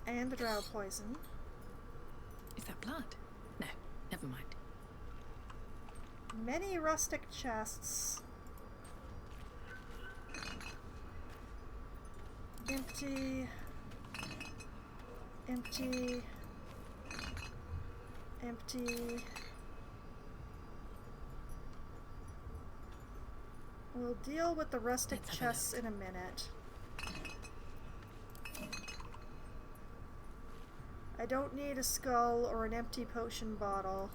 And the drow poison. Is that blood? No, never mind. Many rustic chests. Empty. Empty. Empty. We'll deal with the rustic Let's have a chests look. in a minute. I don't need a skull or an empty potion bottle.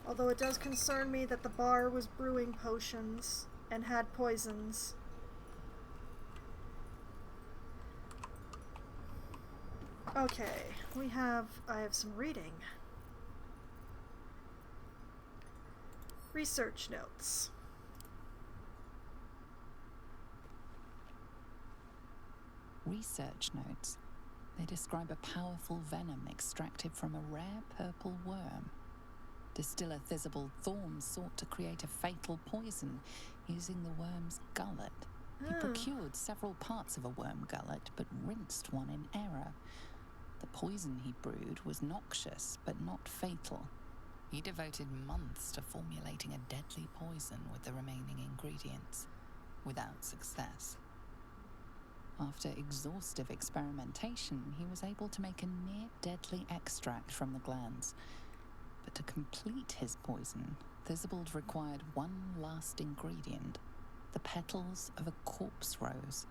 Although it does concern me that the bar was brewing potions and had poisons. Okay, I have some reading. Research notes. Research notes. They describe a powerful venom extracted from a rare purple worm. Distiller Thizabal Thorm sought to create a fatal poison using the worm's gullet. He procured several parts of a worm gullet, but rinsed one in error. The poison he brewed was noxious, but not fatal. He devoted months to formulating a deadly poison with the remaining ingredients, without success. After exhaustive experimentation, he was able to make a near-deadly extract from the glands. But to complete his poison, Thizibald required one last ingredient, the petals of a corpse rose.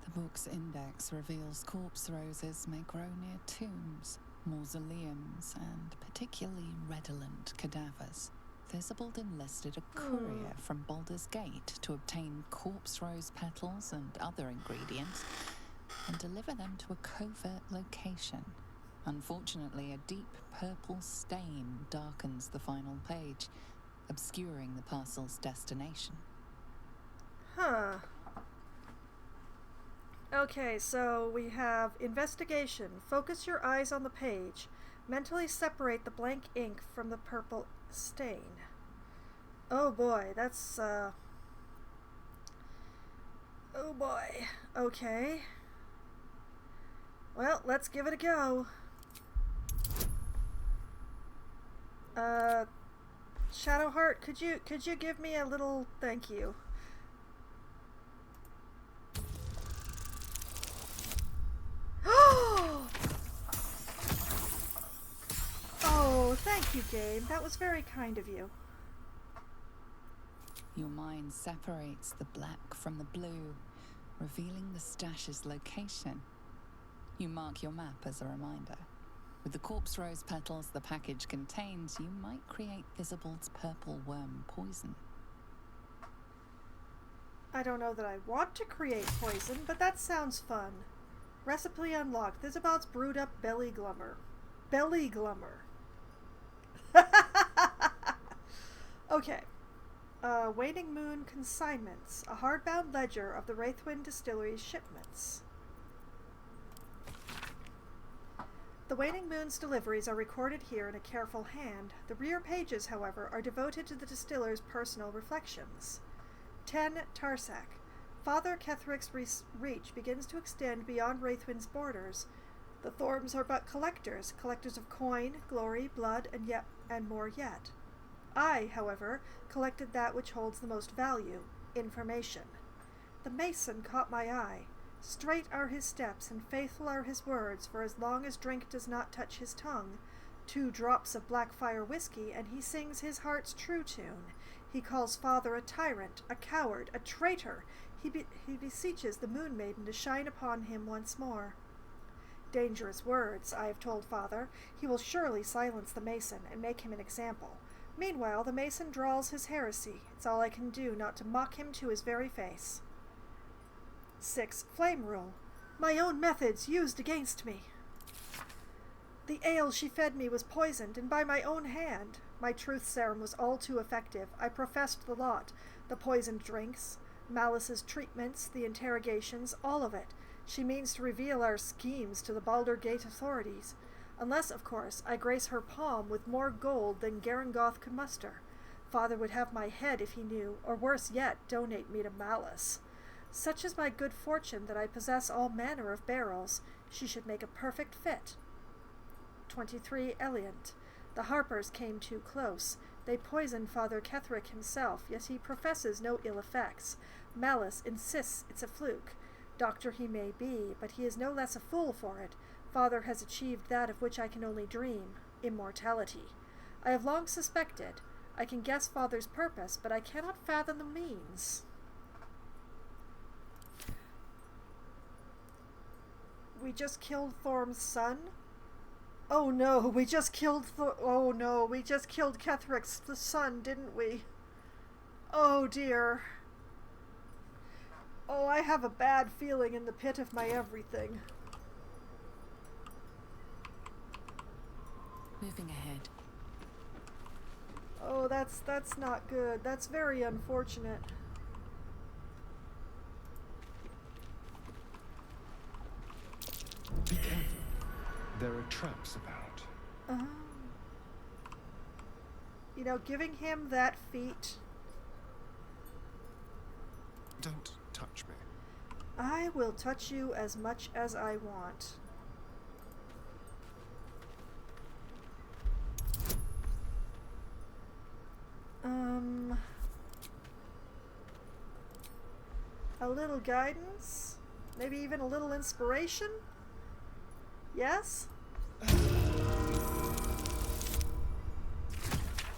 The book's index reveals corpse roses may grow near tombs, mausoleums, and particularly redolent cadavers. Thizibald enlisted a courier from Baldur's Gate to obtain corpse rose petals and other ingredients and deliver them to a covert location. Unfortunately, a deep purple stain darkens the final page, obscuring the parcel's destination. Huh. Okay, so we have investigation. Focus your eyes on the page. Mentally separate the blank ink from the purple stain. Oh boy, that's, oh boy. Okay. Well, let's give it a go. Shadowheart, could you give me a little thank you? Oh, thank you, game. That was very kind of you. Your mind separates the black from the blue, revealing the stash's location. You mark your map as a reminder. With the corpse rose petals the package contains, you might create Thizibald's purple worm poison. I don't know that I want to create poison, but that sounds fun. Recipe unlocked. Thizibald's brewed up belly glummer. Belly glummer. Okay. Waning Moon Consignments. A hardbound ledger of the Wraithwind Distillery's shipments. The Waning Moon's deliveries are recorded here in a careful hand. The rear pages, however, are devoted to the distiller's personal reflections. 10 Tarsak. Father Ketheric's reach begins to extend beyond Wraithwind's borders. The Thorms are but collectors of coin, glory, blood, and more yet. I, however, collected that which holds the most value, information. The mason caught my eye. Straight are his steps, and faithful are his words, for as long as drink does not touch his tongue. 2 drops of Blackfire whiskey, and he sings his heart's true tune. He calls Father a tyrant, a coward, a traitor. He beseeches the Moon Maiden to shine upon him once more. Dangerous words, I have told Father. He will surely silence the mason and make him an example. Meanwhile, the mason drawls his heresy. It's all I can do not to mock him to his very face. 6 Flame Rule. My own methods used against me. The ale she fed me was poisoned, and by my own hand. My truth serum was all too effective. I professed the lot. The poisoned drinks, Malice's treatments, the interrogations, all of it. She means to reveal our schemes to the Baldur Gate authorities. Unless, of course, I grace her palm with more gold than Garangoth could muster. Father would have my head if he knew, or worse yet, donate me to Malice. Such is my good fortune that I possess all manner of barrels. She should make a perfect fit. 23 Eliant. The Harpers came too close. They poisoned Father Ketheric himself, yet he professes no ill effects. Malice insists it's a fluke. Doctor he may be, but he is no less a fool for it. Father has achieved that of which I can only dream, immortality. I have long suspected. I can guess Father's purpose, but I cannot fathom the means. We just killed Thorm's son? Oh no, we just killed Ketheric's son, didn't we? Oh dear. Oh, I have a bad feeling in the pit of my everything. Moving ahead. Oh, that's not good. That's very unfortunate. Be careful. There are traps about. You know, giving him that feat. Don't touch me. I will touch you as much as I want. A little guidance? Maybe even a little inspiration? Yes?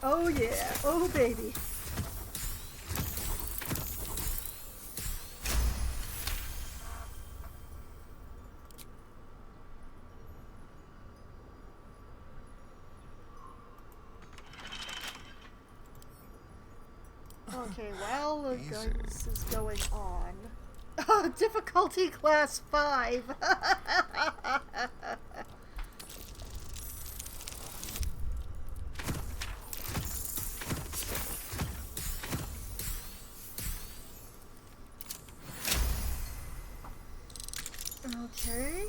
Oh yeah, oh baby. Okay, while the Easy. guidance is going on. Difficulty class 5. Okay.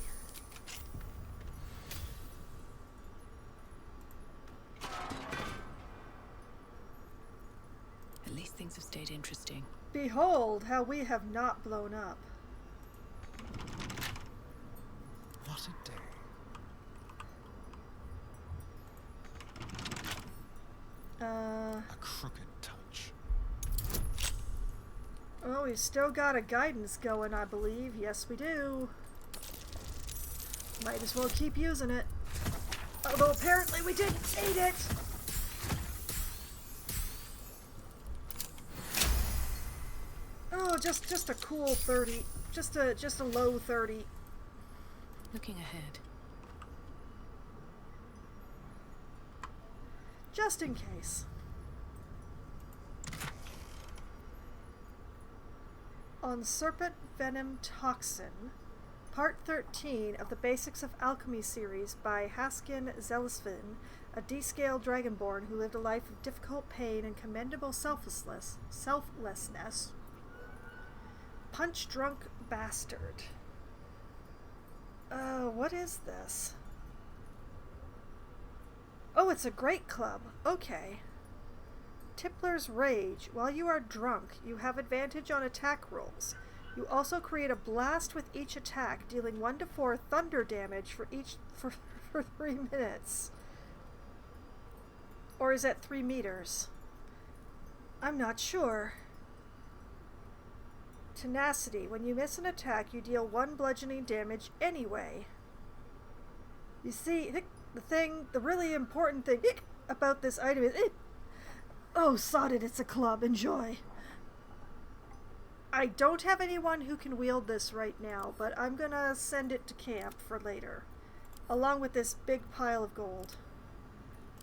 At least things have stayed interesting. Behold how we have not blown up. What a day. A crooked touch. Oh, we still got a guidance going, I believe. Yes, we do. Might as well keep using it. Although apparently we didn't need it. Oh, just a cool 30. Just a low 30. Looking ahead. Just in case. On Serpent Venom Toxin, Part 13 of the Basics of Alchemy series by Haskin Zelisvin, a D-scale dragonborn who lived a life of difficult pain and commendable selflessness. Punch-drunk bastard. What is this? Oh, it's a great club. Okay. Tippler's Rage. While you are drunk, you have advantage on attack rolls. You also create a blast with each attack, dealing 1 to 4 thunder damage for 3 minutes. Or is that 3 meters? I'm not sure. Tenacity. When you miss an attack, you deal 1 bludgeoning damage anyway. You see, the really important thing about this item is... Oh, sod it, it's a club. Enjoy. I don't have anyone who can wield this right now, but I'm gonna send it to camp for later. Along with this big pile of gold.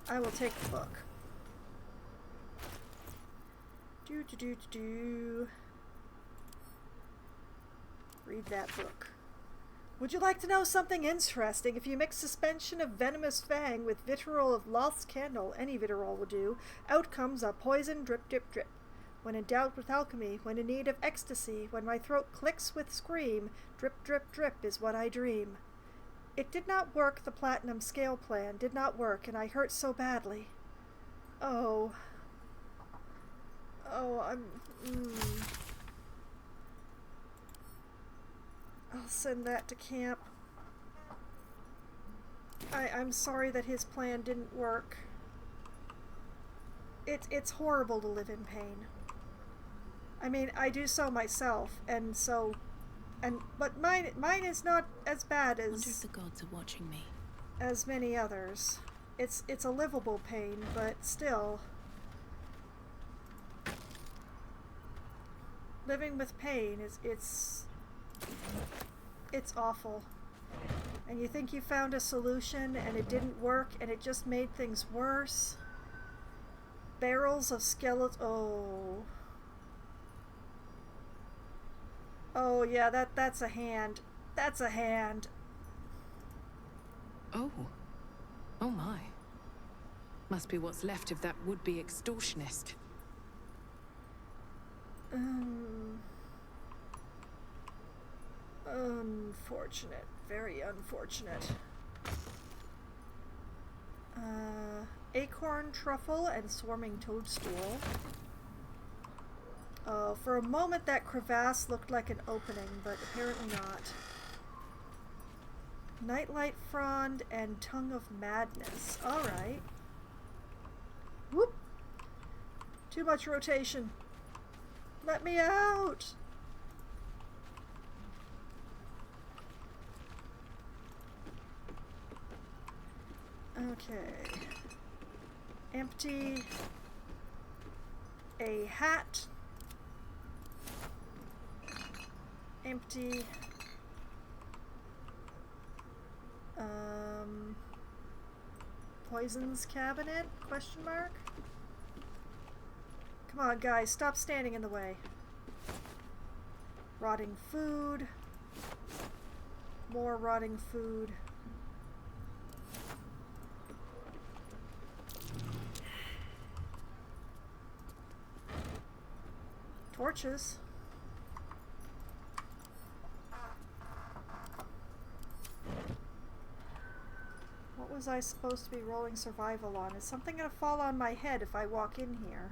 I will take the book. Read that book. Would you like to know something interesting? If you mix suspension of venomous fang with vitriol of Loth's candle, any vitriol will do, out comes a poison drip drip drip. When in doubt with alchemy, when in need of ecstasy, when my throat clicks with scream, drip drip drip is what I dream. It did not work, the platinum scale plan did not work, and I hurt so badly. Oh. Oh, I'll send that to camp. I'm sorry that his plan didn't work. It's horrible to live in pain. I mean, I do so myself, but mine is not as bad I wonder if as the gods are watching me. as many others. It's a livable pain, but still. Living with pain it's awful. And you think you found a solution and it didn't work and it just made things worse. Barrels of skeletons. Oh yeah, that's a hand. That's a hand. Oh. Oh my. Must be what's left of that would-be extortionist. Unfortunate. Very unfortunate. Acorn truffle and swarming toadstool. Oh, for a moment that crevasse looked like an opening, but apparently not. Nightlight frond and tongue of madness. Alright. Whoop! Too much rotation. Let me out! Okay. Empty. A hat. Empty. Poisons cabinet? Question mark? Come on, guys, stop standing in the way. Rotting food. More rotting food. Torches. What was I supposed to be rolling survival on? Is something gonna fall on my head if I walk in here?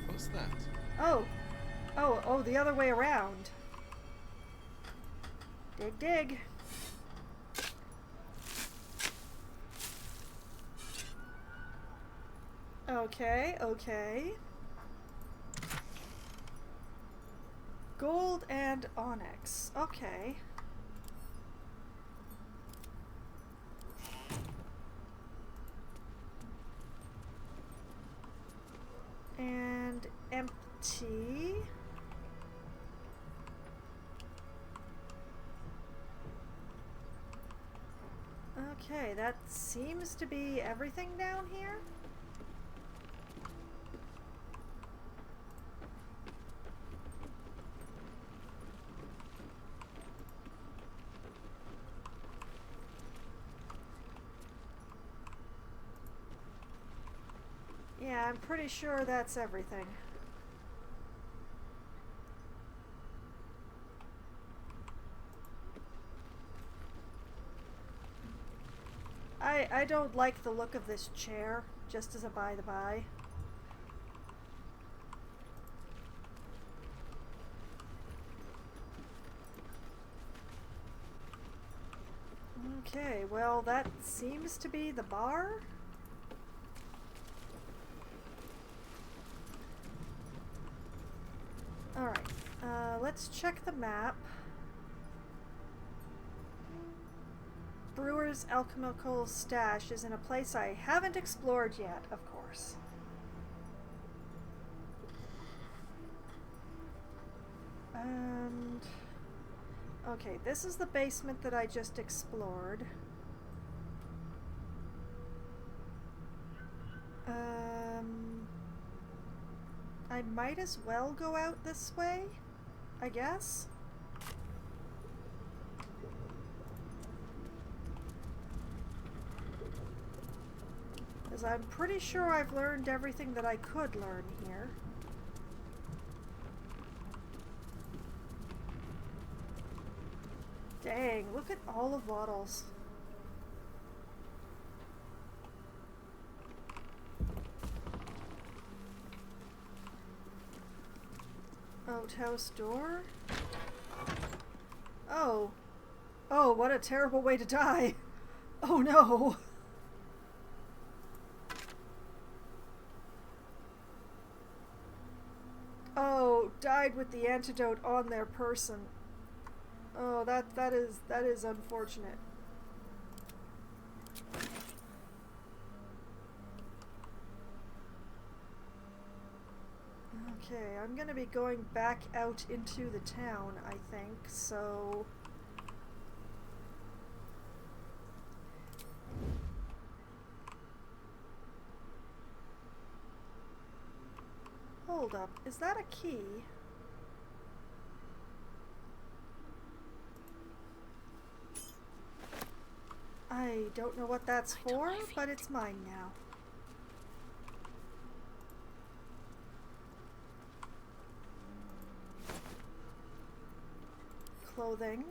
What's that? Oh! Oh, the other way around. Dig, dig. Okay, okay. Gold and onyx. Okay. And empty. Okay, that seems to be everything down here. Yeah, I'm pretty sure that's everything. I don't like the look of this chair, just as a by-the-by. Okay, well, that seems to be the bar. Alright, let's check the map. Brewer's alchemical stash is in a place I haven't explored yet, of course. And... okay, this is the basement that I just explored. I might as well go out this way, I guess. Because I'm pretty sure I've learned everything that I could learn here. Dang, look at all the bottles. Outhouse door? Oh. Oh, what a terrible way to die. Oh no. Oh, died with the antidote on their person. Oh, that is unfortunate. Okay, I'm gonna be going back out into the town, I think, so... hold up, is that a key? I don't know what that's for, but it's mine now. Clothing.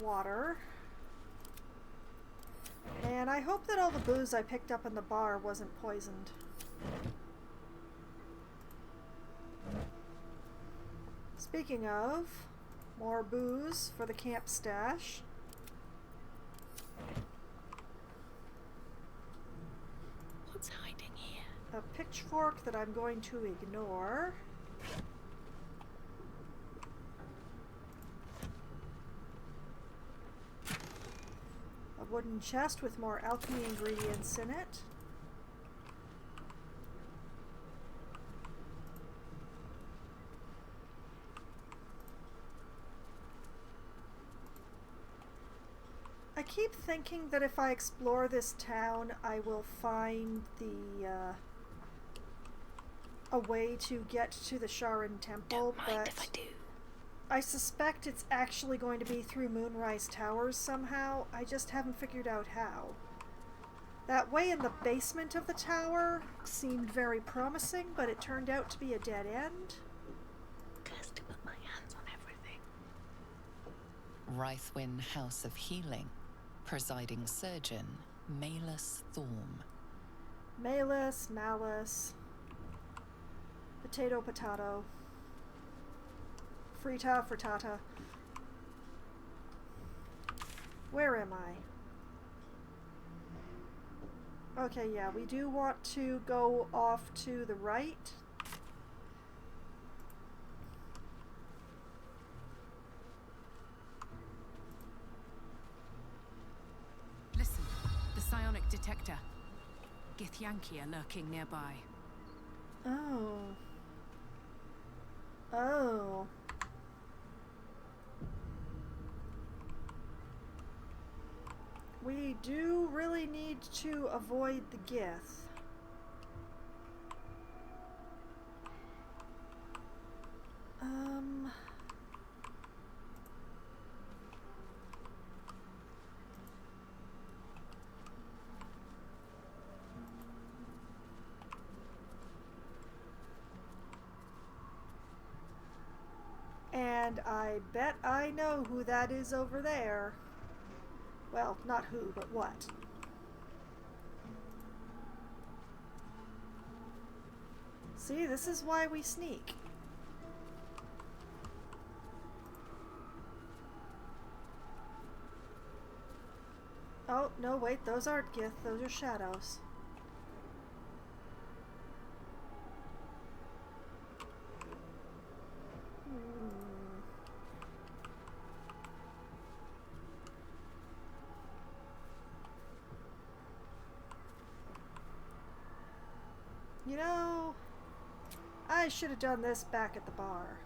Water. And I hope that all the booze I picked up in the bar wasn't poisoned. Speaking of, more booze for the camp stash. What's hiding here? pitchfork that I'm going to ignore. A wooden chest with more alchemy ingredients in it. I keep thinking that if I explore this town, I will find a way to get to the Sharon Temple, Don't mind but if I do. I suspect it's actually going to be through Moonrise Towers somehow. I just haven't figured out how. That way in the basement of the tower seemed very promising, but it turned out to be a dead end. Cursed to put my hands on everything. Rythwin House of Healing. Presiding surgeon, Malus Thorm. Malus, Malice. Potato, potato. Frita, frittata. Where am I? Okay, yeah, we do want to go off to the right. Listen, the psionic detector. Githyanki are lurking nearby. Oh. Oh. We do really need to avoid the Gith. And I bet I know who that is over there. Well, not who, but what. See, this is why we sneak. Oh, no, wait, those aren't Gith, those are shadows. You know, I should have done this back at the bar.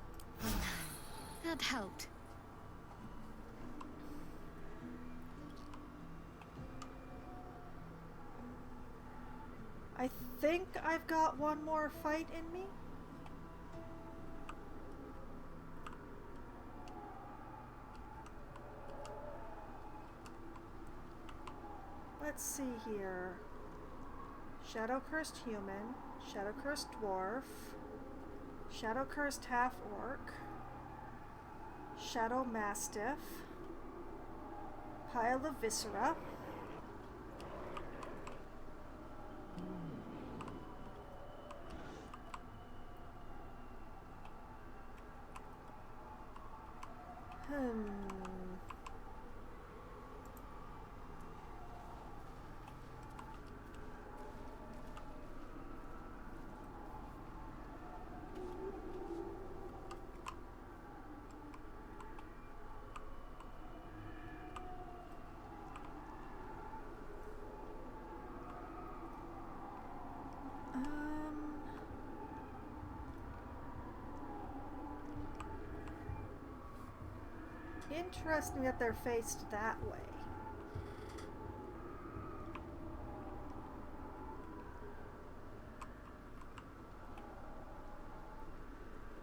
That helped. I think I've got one more fight in me. Let's see here. Shadow Cursed Human, Shadow Cursed Dwarf, Shadow Cursed Half-Orc, Shadow Mastiff, Pile of Viscera, Interesting that they're faced that way.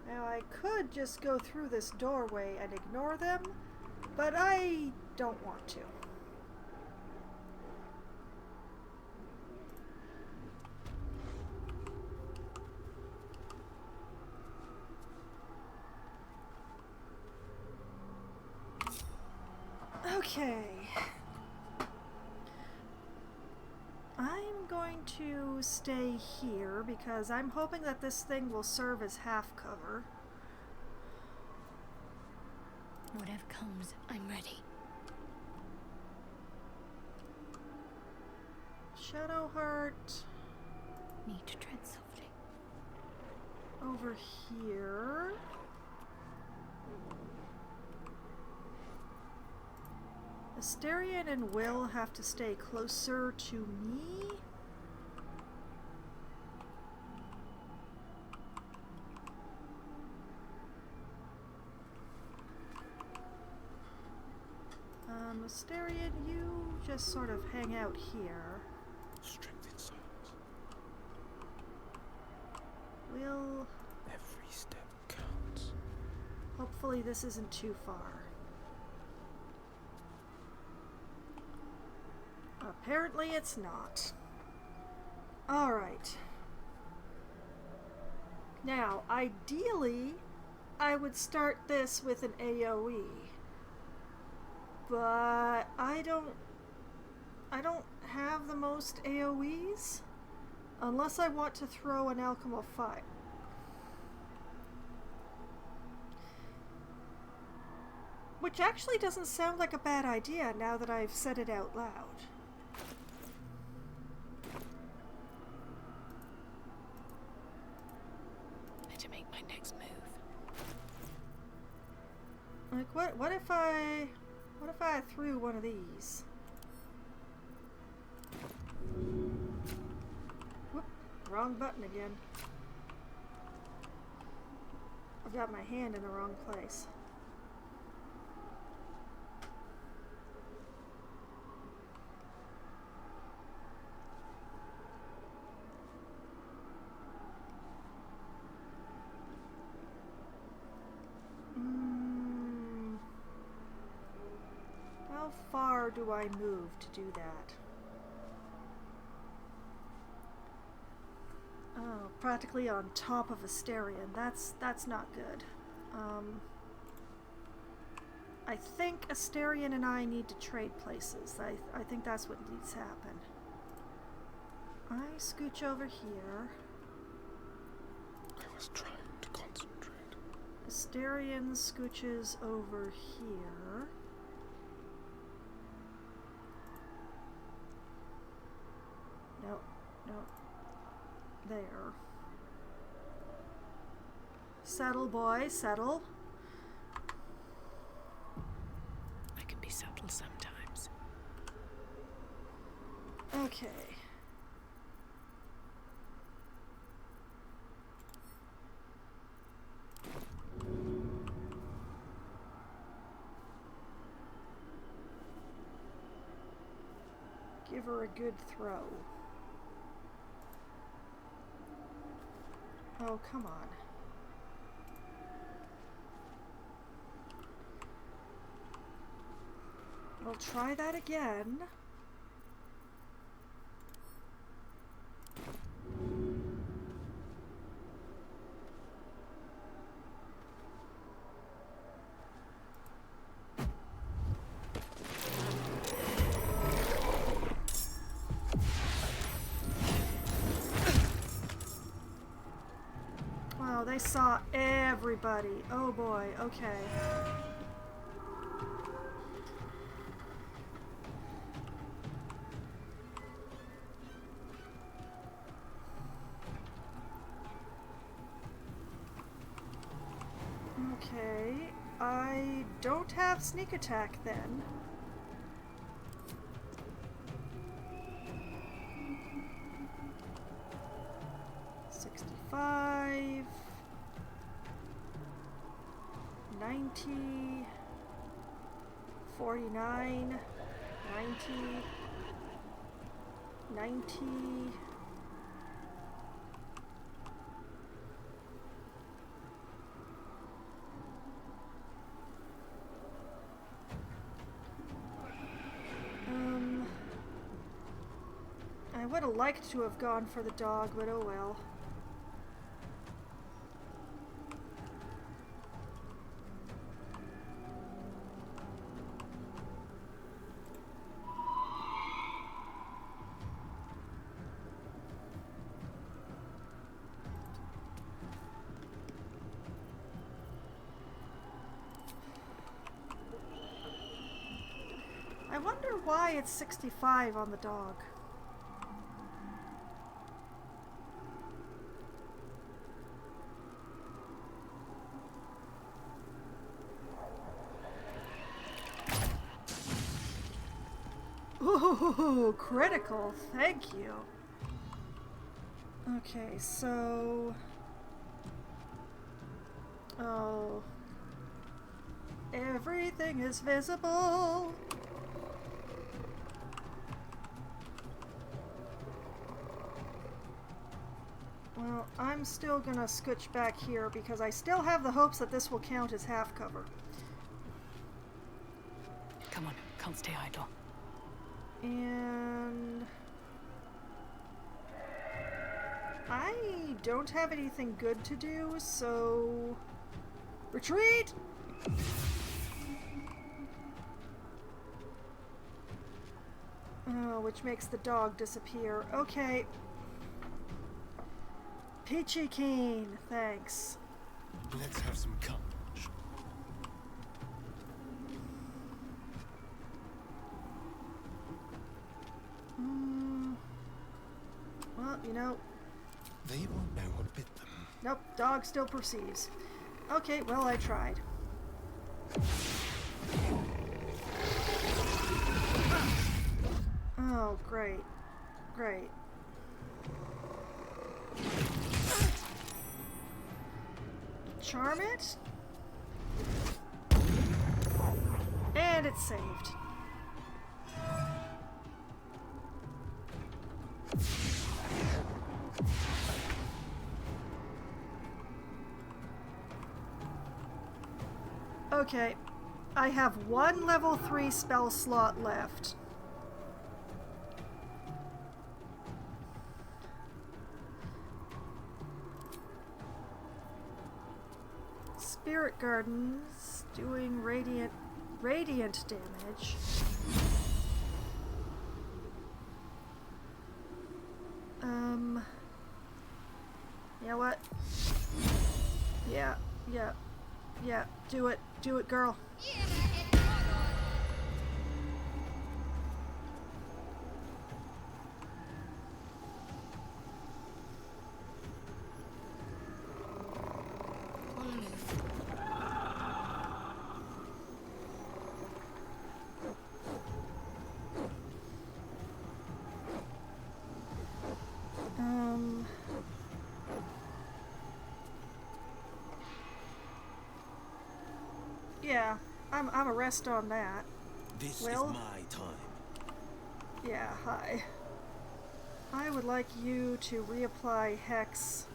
Now I could just go through this doorway and ignore them, but I don't want to. Okay. I'm going to stay here because I'm hoping that this thing will serve as half cover. Whatever comes, I'm ready. Shadowheart. Need to tread softly. Over here. Asterion and Will have to stay closer to me. Asterion, you just sort of hang out here. Strength in silence. Will, Every step counts. hopefully this isn't too far. Apparently it's not. Alright. Now, ideally, I would start this with an AoE. But I don't have the most AoEs. Unless I want to throw an Alchemy of Fire. Which actually doesn't sound like a bad idea now that I've said it out loud. Better make my next move. Like what if I threw one of these? Whoop, wrong button again. I've got my hand in the wrong place. How far do I move to do that? Oh, practically on top of Asterion. That's not good. I think Asterion and I need to trade places. I think that's what needs to happen. I scooch over here. I was trying to concentrate. Asterion scooches over here. No. There. Settle, boy, settle. I can be subtle sometimes. Okay. Give her a good throw. Oh, come on. We'll try that again. Wow, they saw everybody. Oh boy, okay. Okay, I don't have sneak attack then. $65, 90, 49, 90, 90. I would have liked to have gone for the dog, but oh well. I wonder why it's 65 on the dog. Ooh, critical. Thank you. Okay, so... Oh. Everything is visible. Well, I'm still gonna scooch back here because I still have the hopes that this will count as half cover. Come on, can't stay idle. And... I don't have anything good to do, so... Retreat! Oh, which makes the dog disappear. Okay. Peachy Keen, thanks. Let's have some courage. Well, you know... They won't know what bit them. Nope, dog still perceives. Okay, well, I tried. Oh, great. Great. Charm it. And it's saved. Okay, I have one level 3 spell slot left. Spirit Gardens doing radiant damage. You know what? Yeah, do it, girl. On the move. Yeah, I'm a rest on that. This Will? is my time. Yeah, hi. I would like you to reapply Hex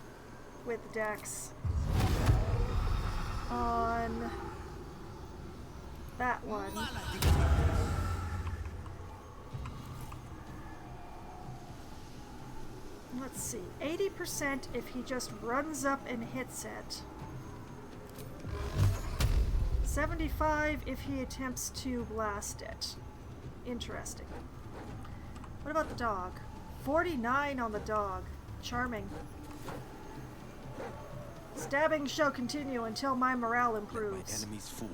with Dex on that one. Let's see, 80% if he just runs up and hits it. 75 if he attempts to blast it. Interesting. What about the dog? 49 on the dog. Charming. Stabbing shall continue until my morale My improves. enemies fall.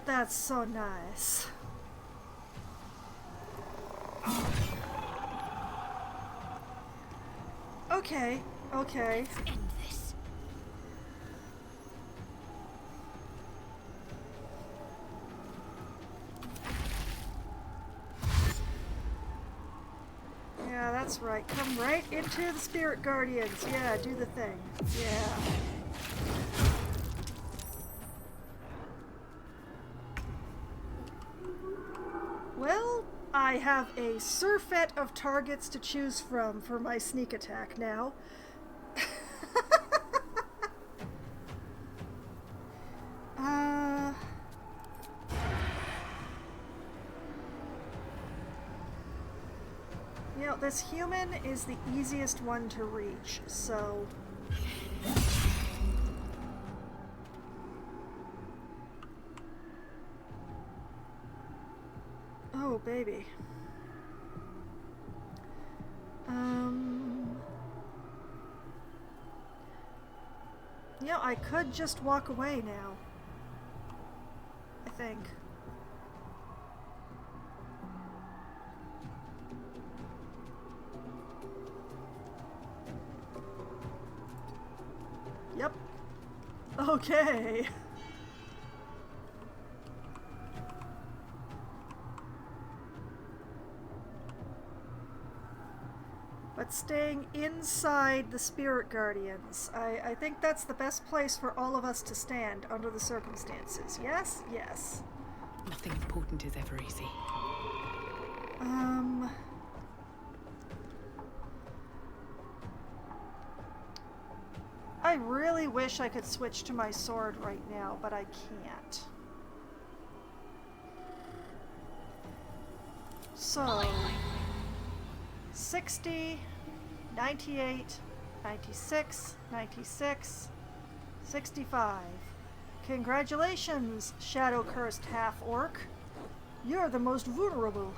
That's so nice. Okay, okay. End this. Yeah, that's right. Come right into the Spirit Guardians. Yeah, do the thing. Yeah. Well, I have a surfeit of targets to choose from for my sneak attack now. You know, this human is the easiest one to reach, so... Oh, baby. Yeah, I could just walk away now. I think. Yep. but staying inside the Spirit Guardians. I think that's the best place for all of us to stand under the circumstances. Yes? Yes. Nothing important is ever easy. I really wish I could switch to my sword right now, but I can't. So, 60, 98, 96, 96, 65. Congratulations, shadow-cursed half-orc. You're the most vulnerable.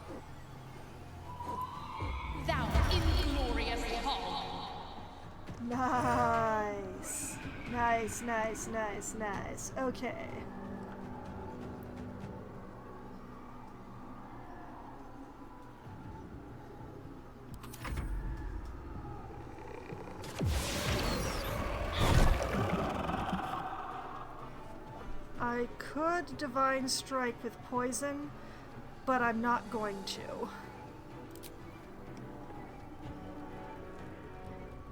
Thou inglorious hog! Nice. Nice, nice, nice, nice. Okay. I could Divine Strike with poison, but I'm not going to.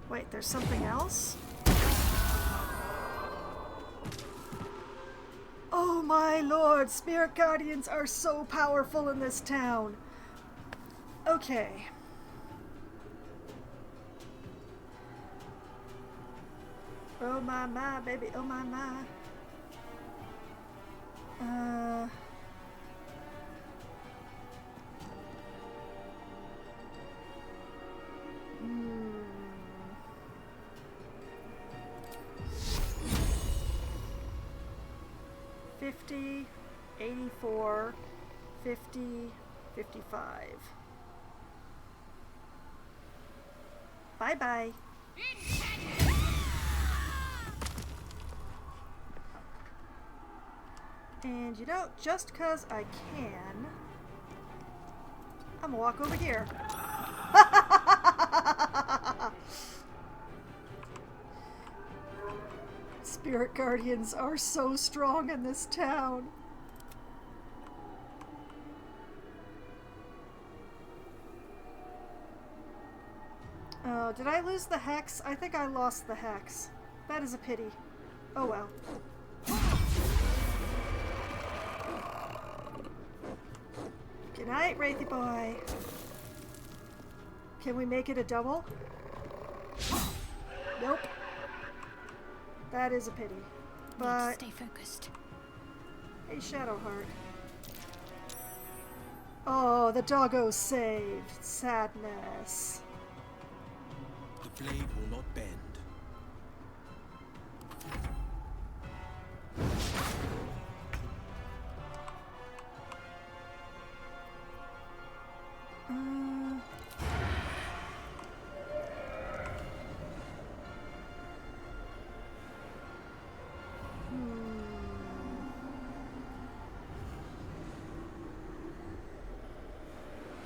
Wait, there's something else? Oh my lord, Spirit Guardians are so powerful in this town. Okay. Oh my, baby, oh my. — 50, 84, 50, 55. Bye-bye. And you know, just 'cause I can, I'm gonna walk over here. Spirit Guardians are so strong in this town. Oh, did I lose the hex? I think I lost the hex. That is a pity. Oh well. Good night, Wraithy boy. Can we make it a double? Nope. That is a pity. But stay focused. Hey, Shadowheart. Oh, the doggo saved. Sadness. The blade will not bend.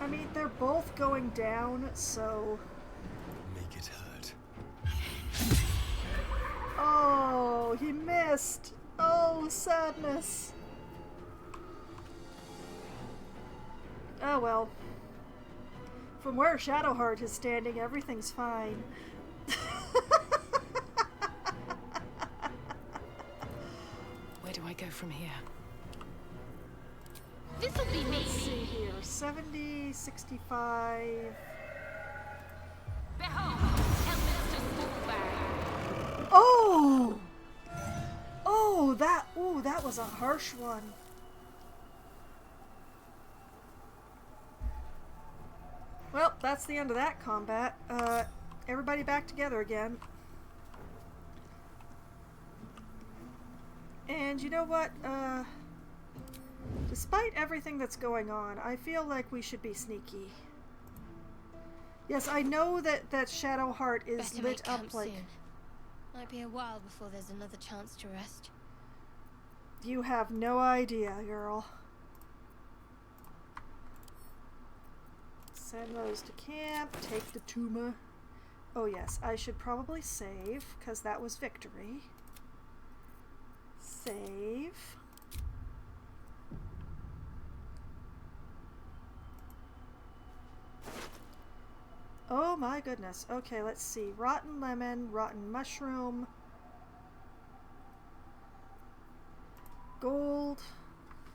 I mean, they're both going down, so... Make it hurt. Oh, he missed! Oh, sadness! Oh well. From where Shadowheart is standing, everything's fine. Where do I go from here? This'll be me! Let's see here. 70, 65... Behold, helmets to Smallbag! Oh! Oh, that was a harsh one. Well, that's the end of that combat. Everybody back together again. And you know what? Despite everything that's going on, I feel like we should be sneaky. Yes, I know that Shadowheart is Better lit make up camp like... soon. Might be a while before there's another chance to rest. You have no idea, girl. Send those to camp, take the tumor. Oh yes, I should probably save, because that was victory. Save. Oh my goodness. Okay, let's see. Rotten lemon, rotten mushroom, gold,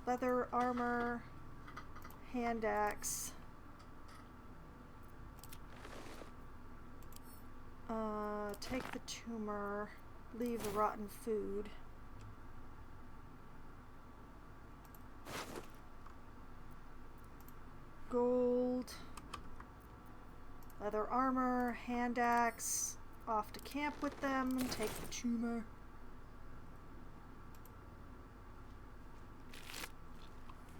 leather armor, hand axe. Take the tumor, leave the rotten food. Gold, leather armor, hand axe, off to camp with them, take the tumor.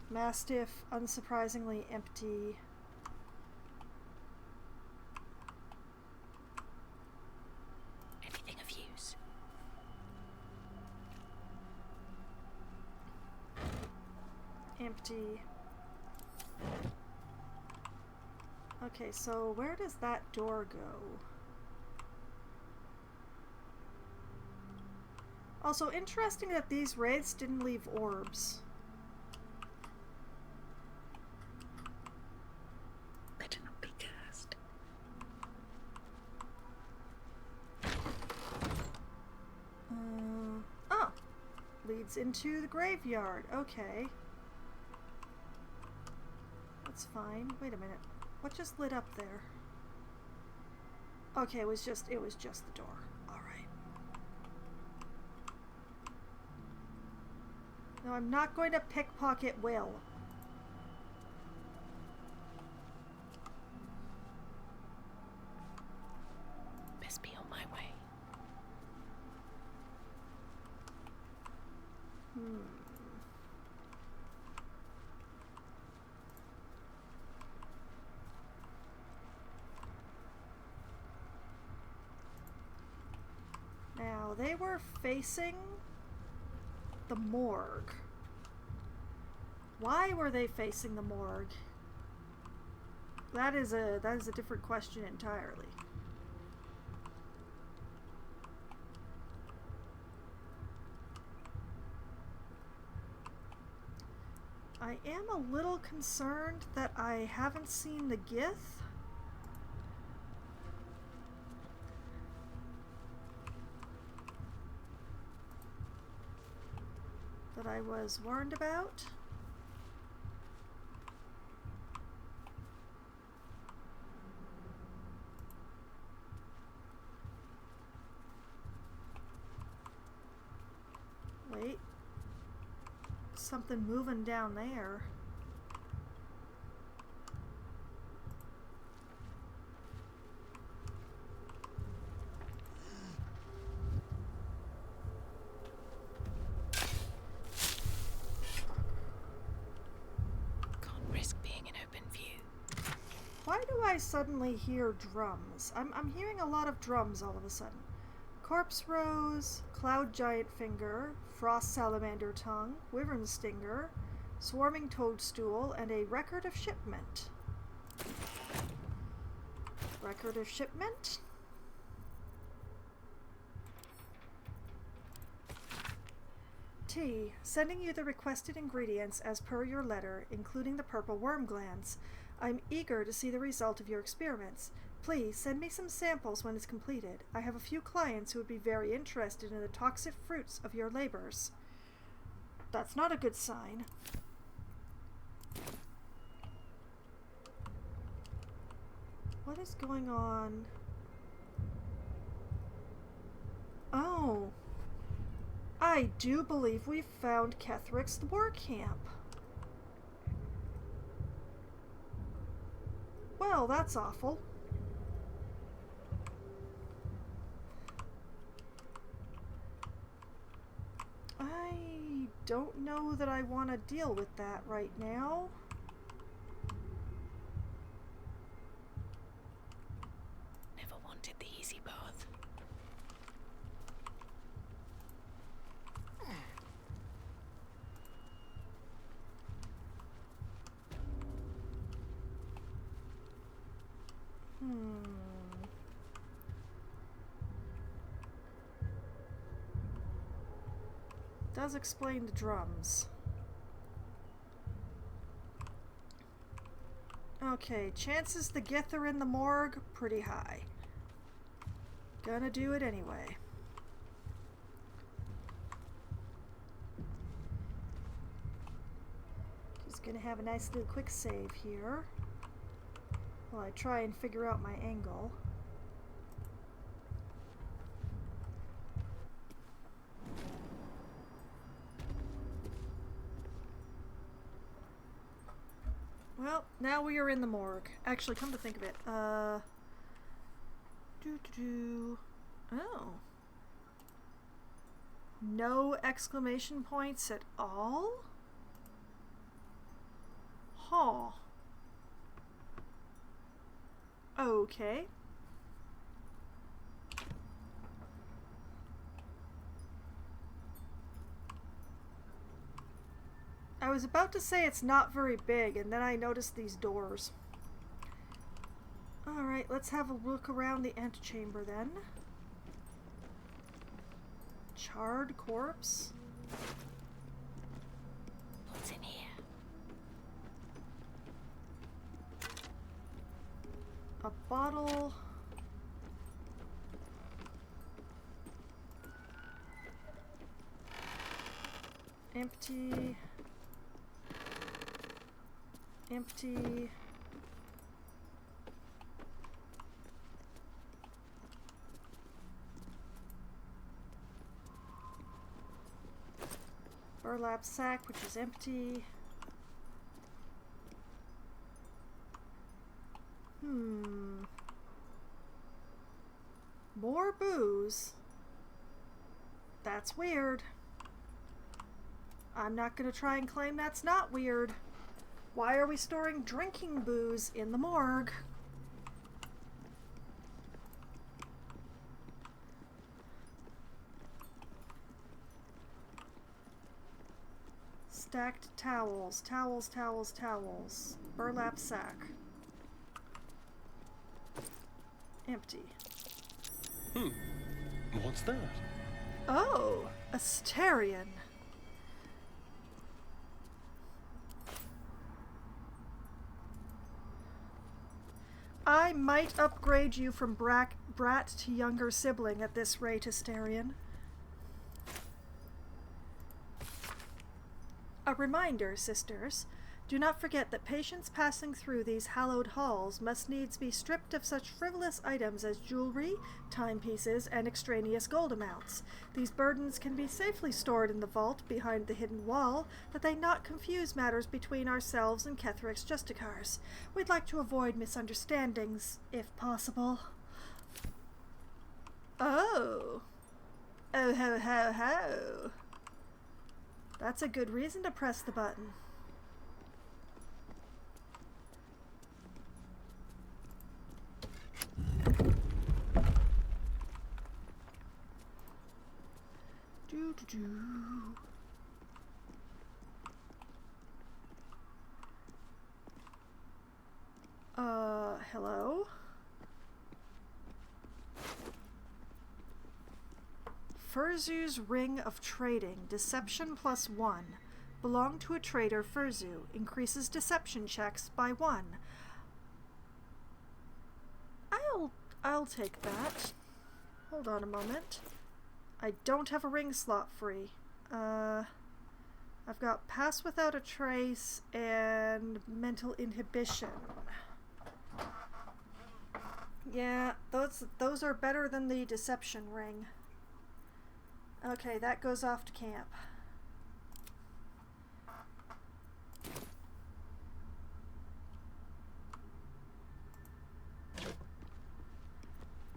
Mastiff, unsurprisingly empty. Anything of use? Empty. Okay, so where does that door go? Also, interesting that these wraiths didn't leave orbs. Better not be cursed. Oh! Leads into the graveyard. Okay. That's fine. Wait a minute. What just lit up there? Okay, it was just the door. Alright. No, I'm not going to pickpocket Will. Best be on my way. Now, they were facing the morgue. Why were they facing the morgue? That is a different question entirely. I am a little concerned that I haven't seen the Gith. That I was warned about. Wait. Something moving down there. Why do I suddenly hear drums? I'm hearing a lot of drums all of a sudden. Corpse Rose, Cloud Giant Finger, Frost Salamander Tongue, Wyvern Stinger, Swarming Toadstool, and a Record of Shipment. Record of Shipment? T. Sending you the requested ingredients as per your letter, including the purple worm glands. I'm eager to see the result of your experiments. Please send me some samples when it's completed. I have a few clients who would be very interested in the toxic fruits of your labors. That's not a good sign. What is going on? Oh. I do believe we've found Kethric's war camp. Well, that's awful. I don't know that I want to deal with that right now. Never wanted the easy path. Does explain the drums. Okay, chances the Gith are in the morgue, pretty high. Gonna do it anyway. Just gonna have a nice little quick save here while I try and figure out my angle. Well, now we are in the morgue. Actually, come to think of it, Oh. No exclamation points at all? Huh. Okay. I was about to say it's not very big, and then I noticed these doors. Alright, let's have a look around the antechamber then. Charred corpse? What's in here? A bottle. Empty. Empty. Burlap sack, which is empty. More booze. That's weird. I'm not gonna try and claim that's not weird. Why are we storing drinking booze in the morgue? Stacked towels, towels, towels, towels. Burlap sack. Empty. What's that? Oh, a Asterion. I might upgrade you from brat to younger sibling at this rate, Asterion. A reminder, sisters, do not forget that patients passing through these hallowed halls must needs be stripped of such frivolous items as jewelry, timepieces, and extraneous gold amounts. These burdens can be safely stored in the vault behind the hidden wall, that they not confuse matters between ourselves and Ketheric's Justicars. We'd like to avoid misunderstandings, if possible. Oh. Oh ho ho ho. That's a good reason to press the button. Hello? Furzu's Ring of Trading, Deception +1. Belong to a trader, Furzu. Increases deception checks by 1. I'll take that. Hold on a moment. I don't have a ring slot free. I've got Pass Without a Trace and Mental Inhibition. Yeah, those are better than the Deception ring. Okay, that goes off to camp.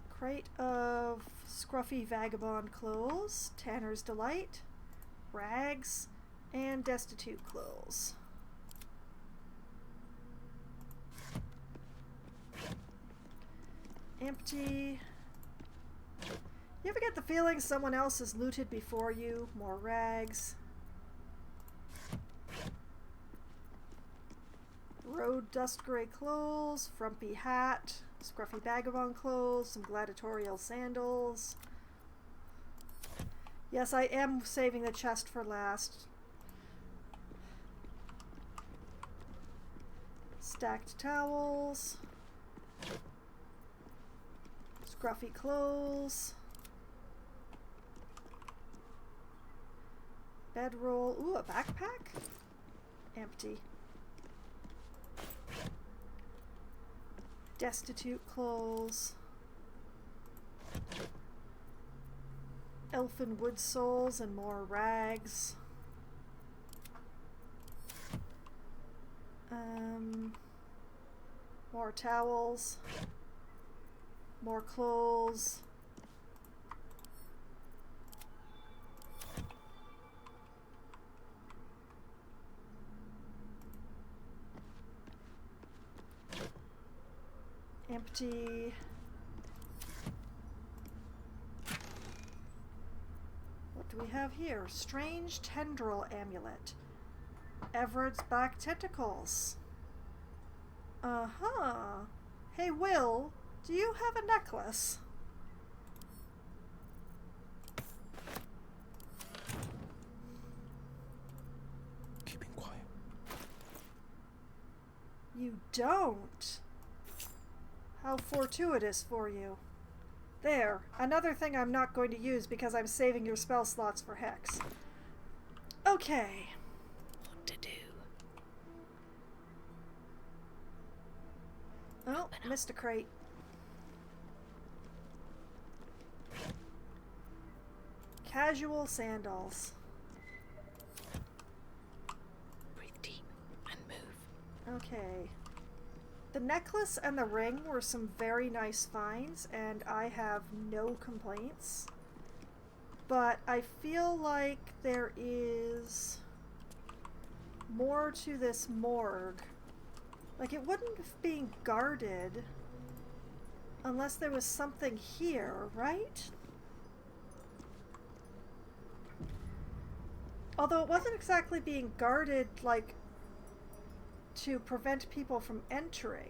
Crate of scruffy vagabond clothes, Tanner's Delight, rags, and destitute clothes. Empty. You ever get the feeling someone else has looted before you? More rags. Road dust gray clothes, frumpy hat, scruffy vagabond clothes, some gladiatorial sandals. Yes, I am saving the chest for last. Stacked towels. Scruffy clothes. Bedroll. Ooh, a backpack? Empty. Destitute clothes. Elfin wood soles and more rags. More towels. More clothes. Empty. What do we have here? Strange tendril amulet. Everett's back tentacles. Uh-huh. Hey, Will, do you have a necklace? Keeping quiet. You don't? How fortuitous for you. There, another thing I'm not going to use because I'm saving your spell slots for Hex. Okay. What to do? Oh, missed a crate. Casual sandals. Breathe deep and move. Okay. The necklace and the ring were some very nice finds, and I have no complaints. But I feel like there is more to this morgue. Like, it wouldn't be being guarded unless there was something here, right? Although it wasn't exactly being guarded, like, to prevent people from entering.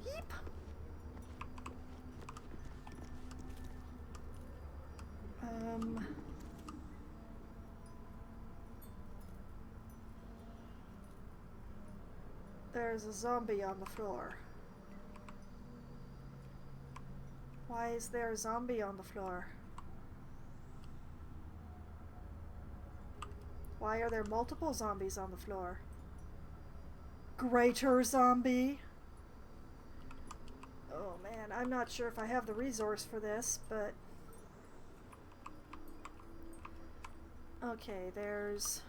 Yeep. There's a zombie on the floor. Why is there a zombie on the floor? Why are there multiple zombies on the floor? Greater zombie? Oh man, I'm not sure if I have the resource for this, but... Okay, there's...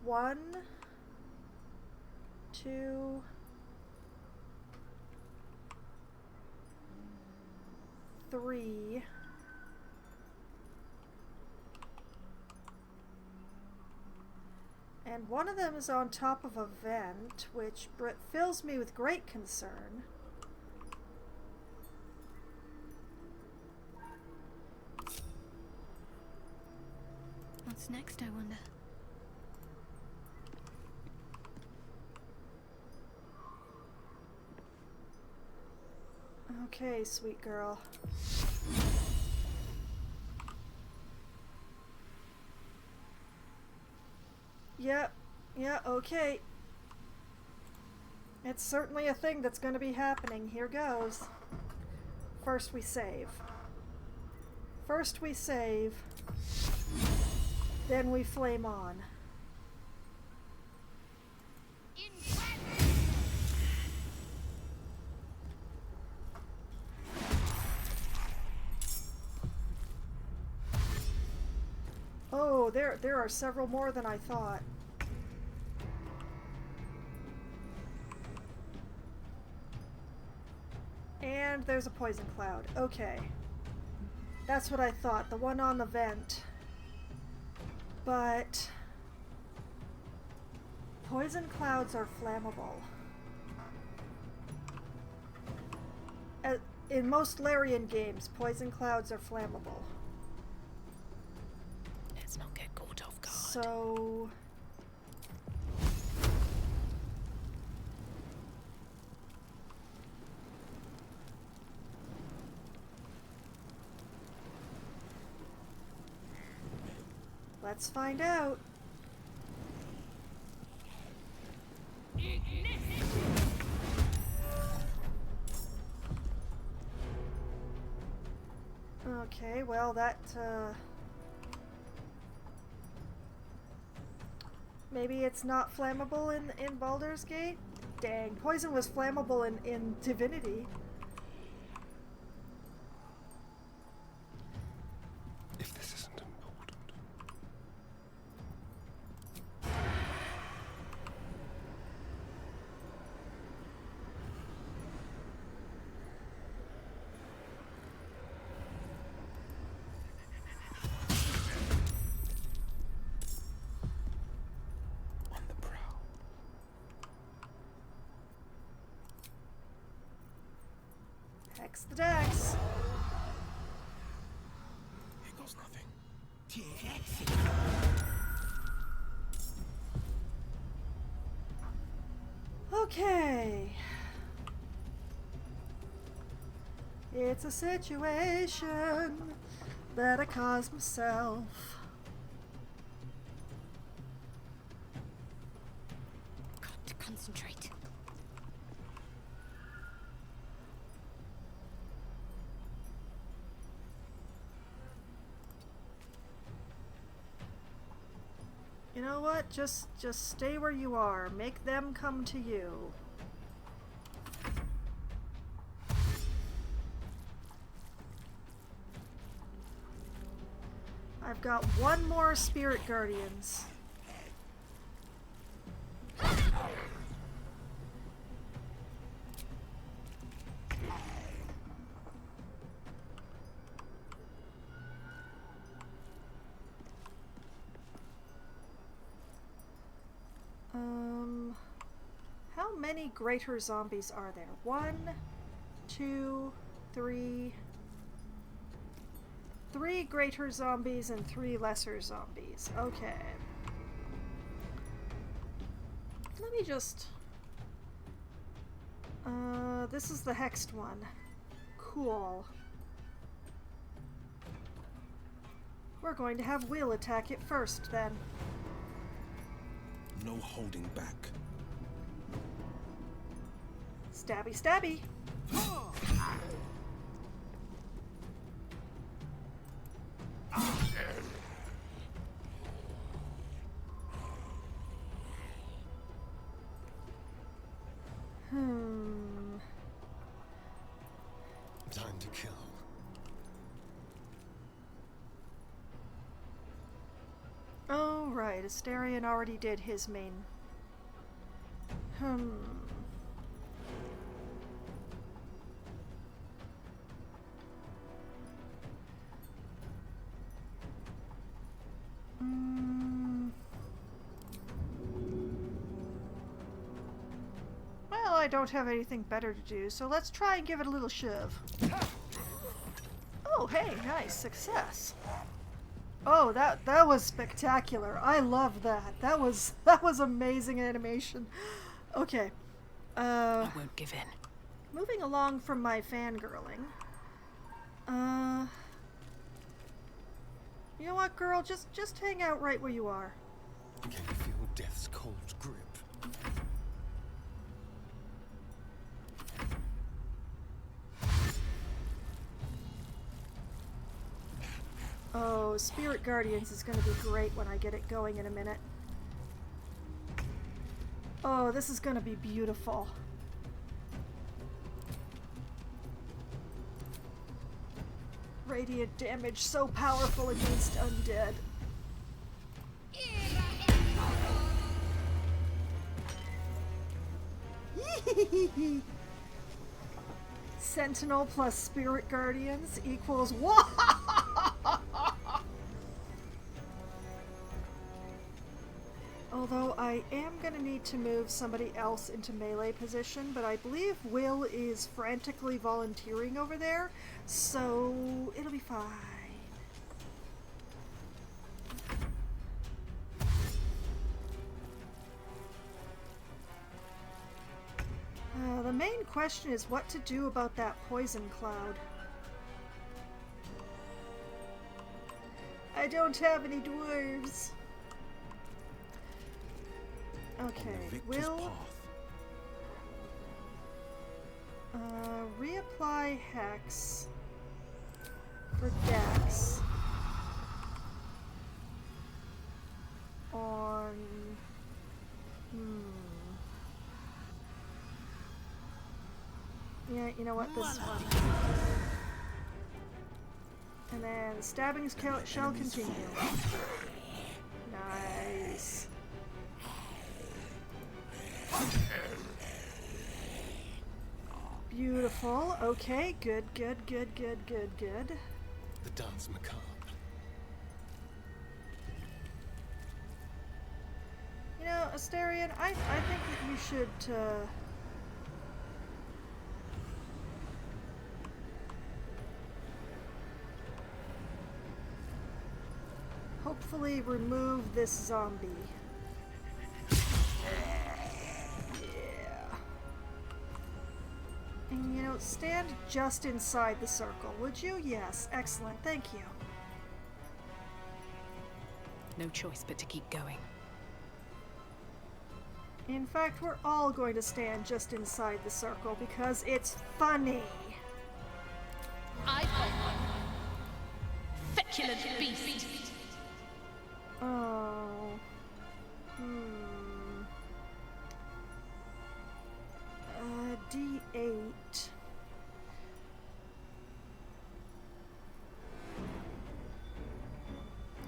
1... 2... 3... And one of them is on top of a vent, which fills me with great concern. What's next, I wonder? Okay, sweet girl. Yeah, okay. It's certainly a thing that's going to be happening. Here goes. First we save. First we save. Then we flame on. Oh, there are several more than I thought. And there's a poison cloud. Okay. That's what I thought. The one on the vent. But... poison clouds are flammable. In most Larian games, poison clouds are flammable. Let's not get caught off guard. So... Let's find out. Okay, well that, maybe it's not flammable in Baldur's Gate? Dang, poison was flammable in Divinity. If this isn't important. On the prowl. Hex the decks. Here goes nothing. Okay. It's a situation that I caused myself. Got to concentrate. You know what? Just stay where you are. Make them come to you. I've got one more Spirit Guardians. How many greater zombies are there? 1, 2, 3. 3 greater zombies and 3 lesser zombies. Okay. Let me just... this is the hexed one. Cool. We're going to have Will attack it first, then. No holding back. Stabby, stabby! Time to kill. Oh, right. Asterion already did his main. Well, I don't have anything better to do, so let's try and give it a little shove. Oh, hey, nice. Success. Oh, that was spectacular. I love that. That was amazing animation. Okay. I won't give in. Moving along from my fangirling. You know what, girl? Just hang out right where you are. Can you feel death's cold grip? Oh, Spirit Guardians is going to be great when I get it going in a minute. Oh, this is going to be beautiful. Radiant damage so powerful against undead. Sentinel plus Spirit Guardians equals what? Although I am going to need to move somebody else into melee position, but I believe Will is frantically volunteering over there, so it'll be fine. The main question is what to do about that poison cloud. I don't have any dwarves. Okay, Victor's we'll path. reapply Hex for Dex on yeah, you know what, this one. And then stabbing shall continue. Nice. Beautiful. Okay, good. The dance macabre. You know, Asterion, I think that you should, hopefully remove this zombie. And, you know, stand just inside the circle, would you? Yes, excellent, thank you. No choice but to keep going. In fact, we're all going to stand just inside the circle because it's funny. I follow. Feculent beast. Oh. D8.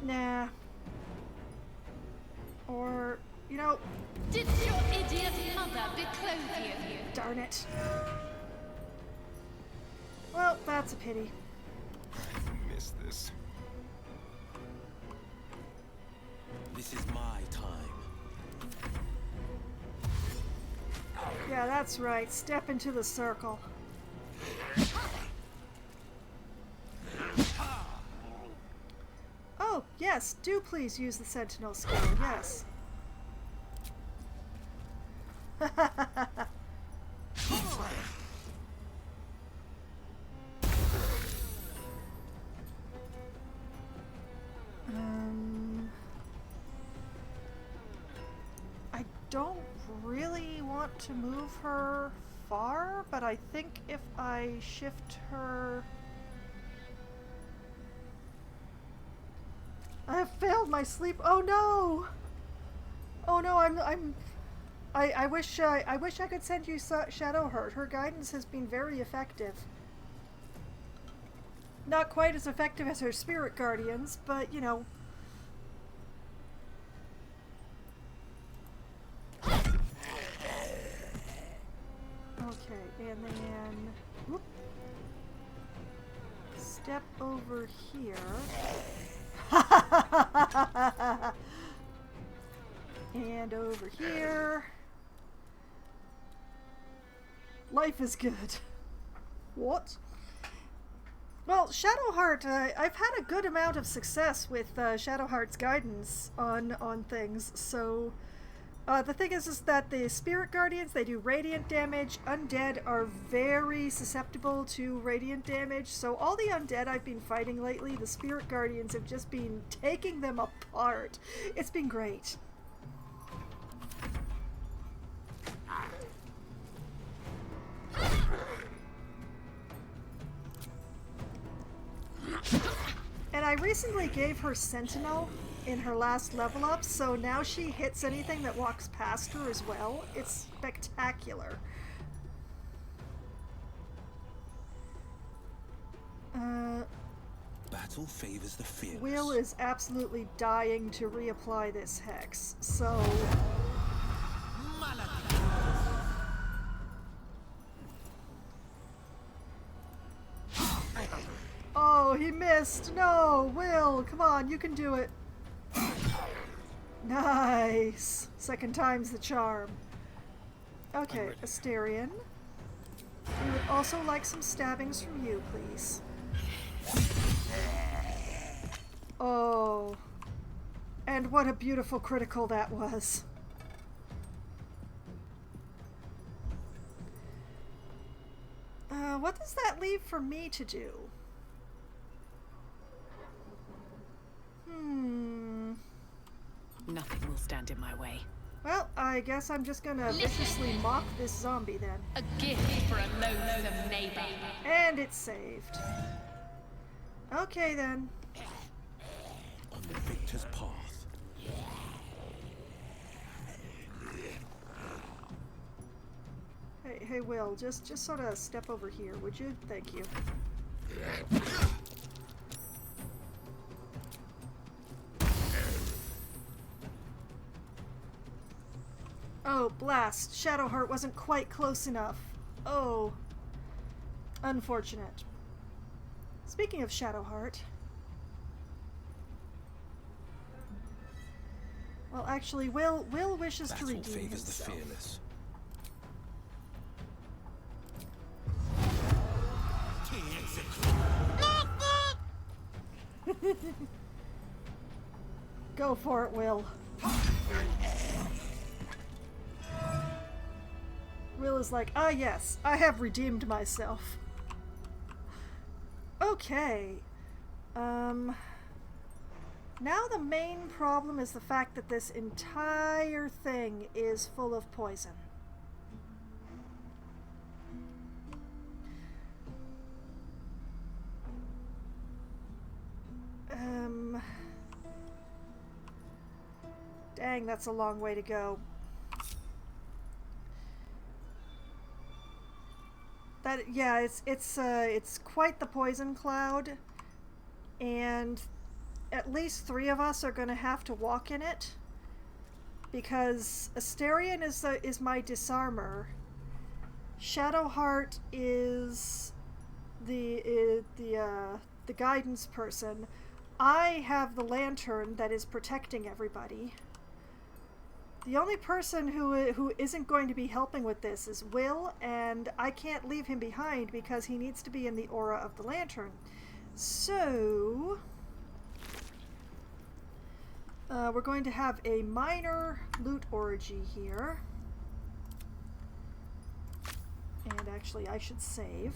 Nah. Or, you know, Did your idiot mother beclothe you? darn it. Well, that's a pity. I missed this. This is my time. Yeah, that's right. Step into the circle. Oh, yes. Do please use the Sentinel skill. Yes. I don't really want to move her far, but I think if I shift her... I have failed my sleep. Oh no! Oh no, I wish I could send you Shadowheart. Her guidance has been very effective. Not quite as effective as her spirit guardians, but you know. Okay, and then whoop, step over here. And over here. Life is good. What? Well, Shadowheart, I've had a good amount of success with Shadowheart's guidance on things, so the thing is that the Spirit Guardians, they do radiant damage. Undead are very susceptible to radiant damage, so all the undead I've been fighting lately, the Spirit Guardians have just been taking them apart. It's been great. And I recently gave her Sentinel in her last level up, so now she hits anything that walks past her as well. It's spectacular. Battle favors the fearless. Will is absolutely dying to reapply this hex, so... Oh, he missed! No! Will, come on, you can do it! Nice! Second time's the charm. Okay, Asterion. We would also like some stabbings from you, please. Oh. And what a beautiful critical that was. What does that leave for me to do? Nothing will stand in my way. Well, I guess I'm just gonna viciously mock this zombie then. A gift for a loathsome neighbor. And it's saved. Okay then. On the victor's path. Hey, Will, just sort of step over here, would you? Thank you. Oh, blast. Shadowheart wasn't quite close enough. Oh. Unfortunate. Speaking of Shadowheart... Well, actually, Will wishes to redeem favors the himself. fearless. Go for it, Will. Will is like, ah yes, I have redeemed myself. Okay. Now the main problem is the fact that this entire thing is full of poison. Dang, that's a long way to go. Yeah, it's quite the poison cloud, and at least 3 of us are going to have to walk in it, because Asterion is my disarmer. Shadowheart is the guidance person. I have the lantern that is protecting everybody. The only person who isn't going to be helping with this is Will, and I can't leave him behind because he needs to be in the aura of the lantern. So... we're going to have a minor loot orgy here. And actually, I should save.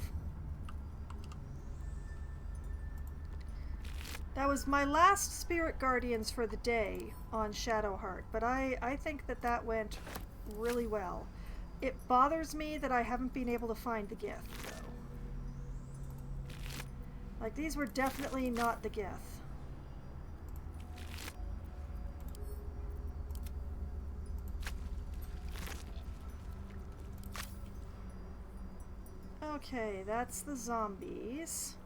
That was my last Spirit Guardians for the day on Shadowheart, but I think that went really well. It bothers me that I haven't been able to find the gift, though. Like, these were definitely not the gift. Okay, that's the zombies.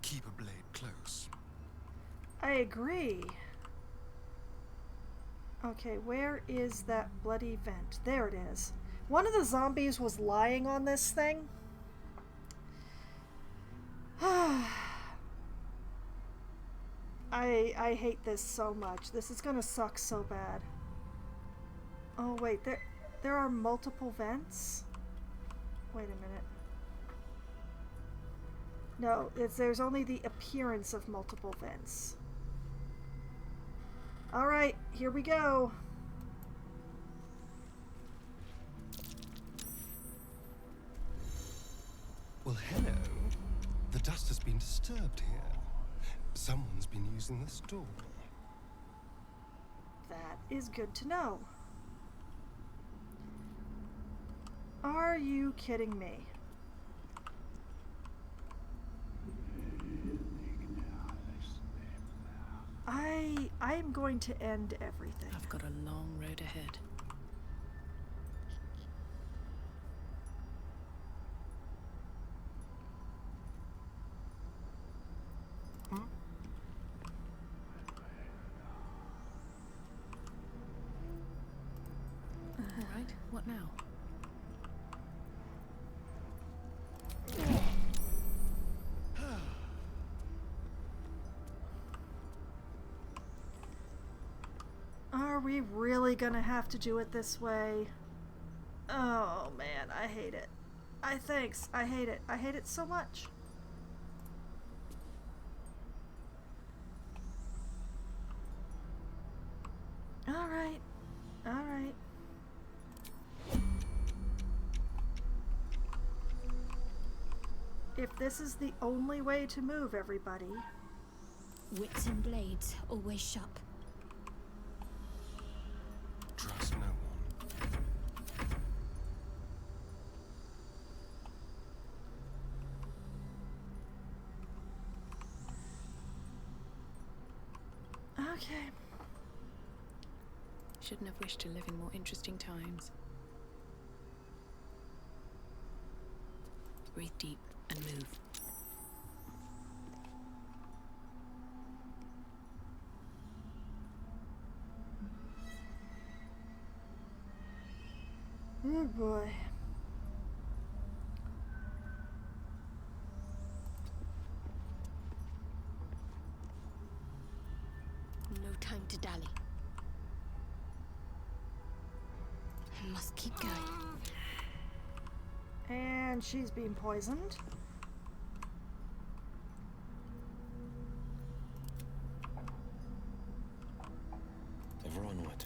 Keep a blade close. I agree. Okay, where is that bloody vent? There it is. One of the zombies was lying on this thing. I hate this so much. This is gonna suck so bad. Oh wait, there are multiple vents? Wait a minute. No, there's only the appearance of multiple vents. Alright, here we go. Well, hello. The dust has been disturbed here. Someone's been using this door. That is good to know. Are you kidding me? I'm going to end everything. I've got a long road ahead. All right, what now? Are we really gonna have to do it this way? Oh man, I hate it. I hate it. I hate it so much. Alright. Alright. If this is the only way to move everybody, Wits and blades always sharp. Trust no one. Okay. Shouldn't have wished to live in more interesting times. Breathe deep and move. Oh boy. No time to dally. I must keep going. And she's being poisoned. Ever onward.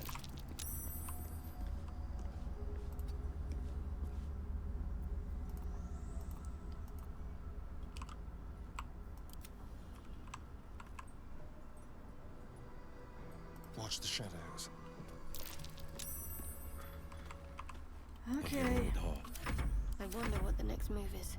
Watch the shadows. Okay. With heart. I wonder what the next move is.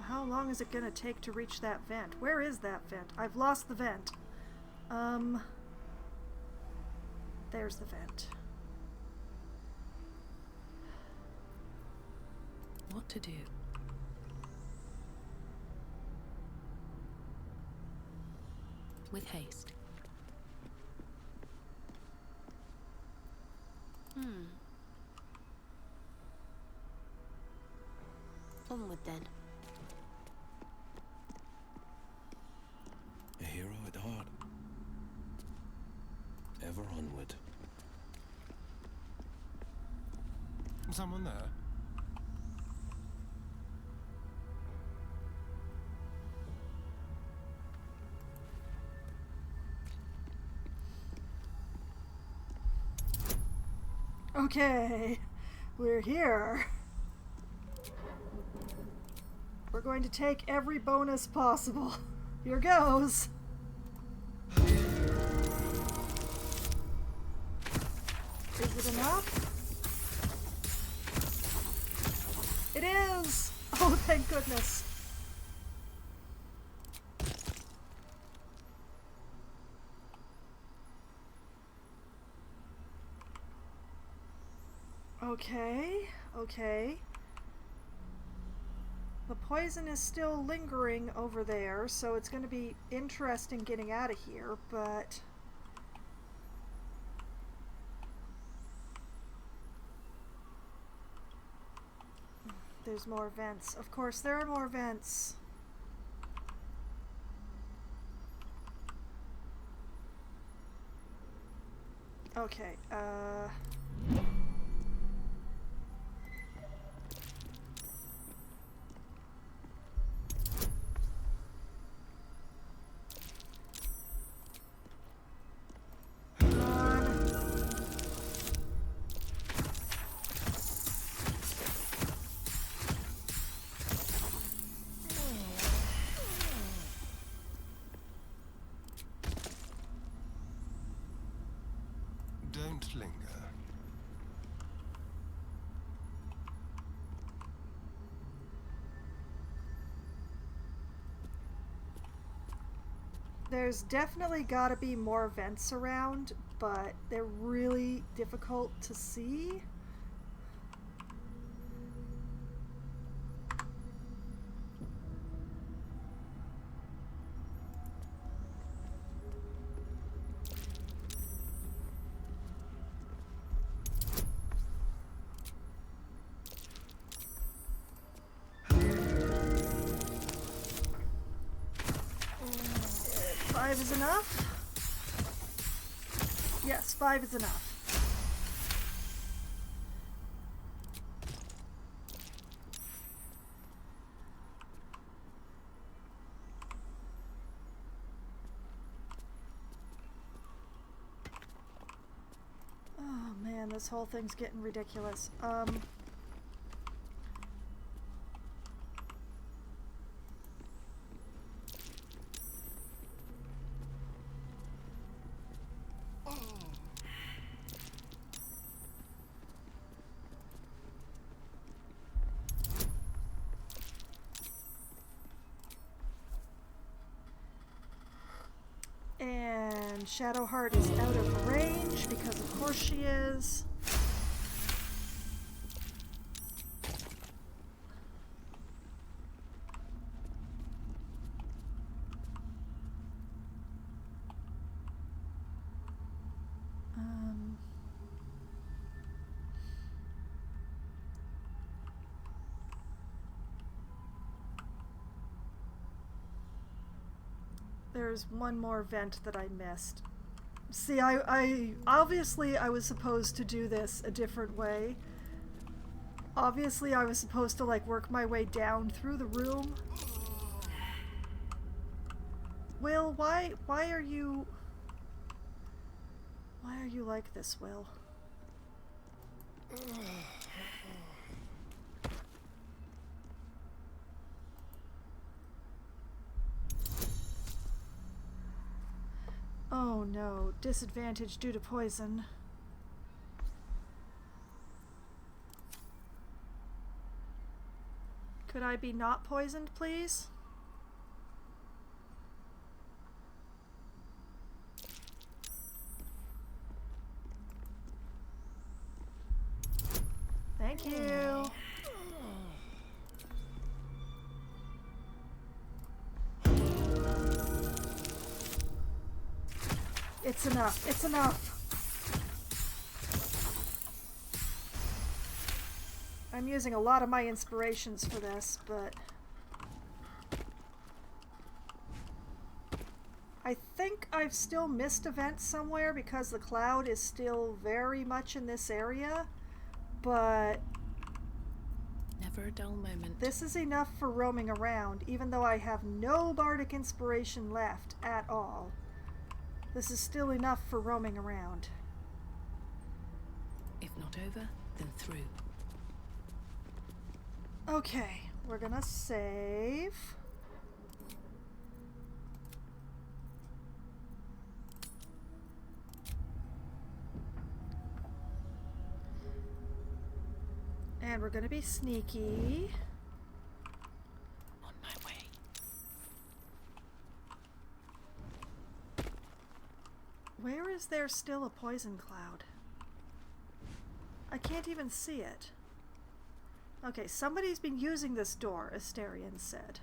How long is it gonna take to reach that vent? Where is that vent? I've lost the vent. There's the vent. What to do? With haste. Onward then. A hero at heart. Ever onward. Someone there? Okay, we're here. We're going to take every bonus possible. Here goes. Is it enough? It is! Oh, thank goodness. Okay, okay. The poison is still lingering over there, so it's going to be interesting getting out of here, but... There's more vents. Of course, there are more vents. Okay, Don't linger. There's definitely got to be more vents around, but they're really difficult to see. Five is enough? Yes, 5 is enough. this whole thing's getting ridiculous. And Shadowheart is out of range because of course she is. There's one more vent that I missed. See, I obviously I was supposed to do this a different way. Obviously I was supposed to like work my way down through the room. Will, why are you like this, Will? Oh no, disadvantage due to poison. Could I be not poisoned, please? Thank you. It's enough. It's enough. I'm using a lot of my inspirations for this, but I think I've still missed a vent somewhere because the cloud is still very much in this area, but Never a dull moment. this is enough for roaming around, even though I have no bardic inspiration left at all. This is still enough for roaming around. If not over, then through. Okay, we're gonna save. And we're gonna be sneaky. On my way. Where is there still a poison cloud? I can't even see it. Okay, somebody's been using this door, Asterion said.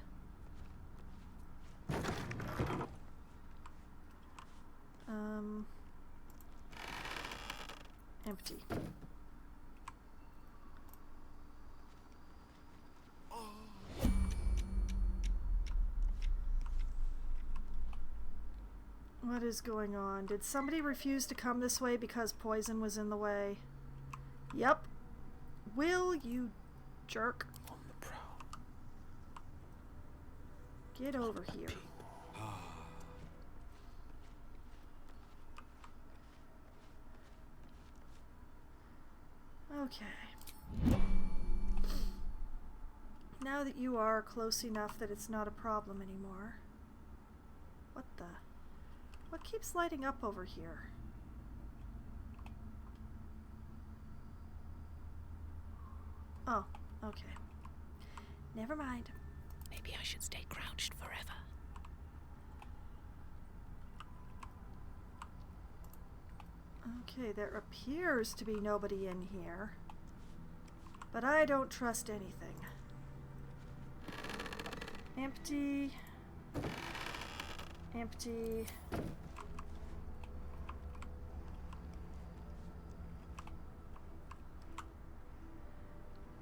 Empty. What is going on? Did somebody refuse to come this way because poison was in the way? Yep. Will, you jerk. On the prowl. Get over here. Okay. Now that you are close enough that it's not a problem anymore. What the? What keeps lighting up over here? Oh, okay. Never mind. Maybe I should stay crouched forever. Okay, there appears to be nobody in here. But I don't trust anything. Empty. Empty.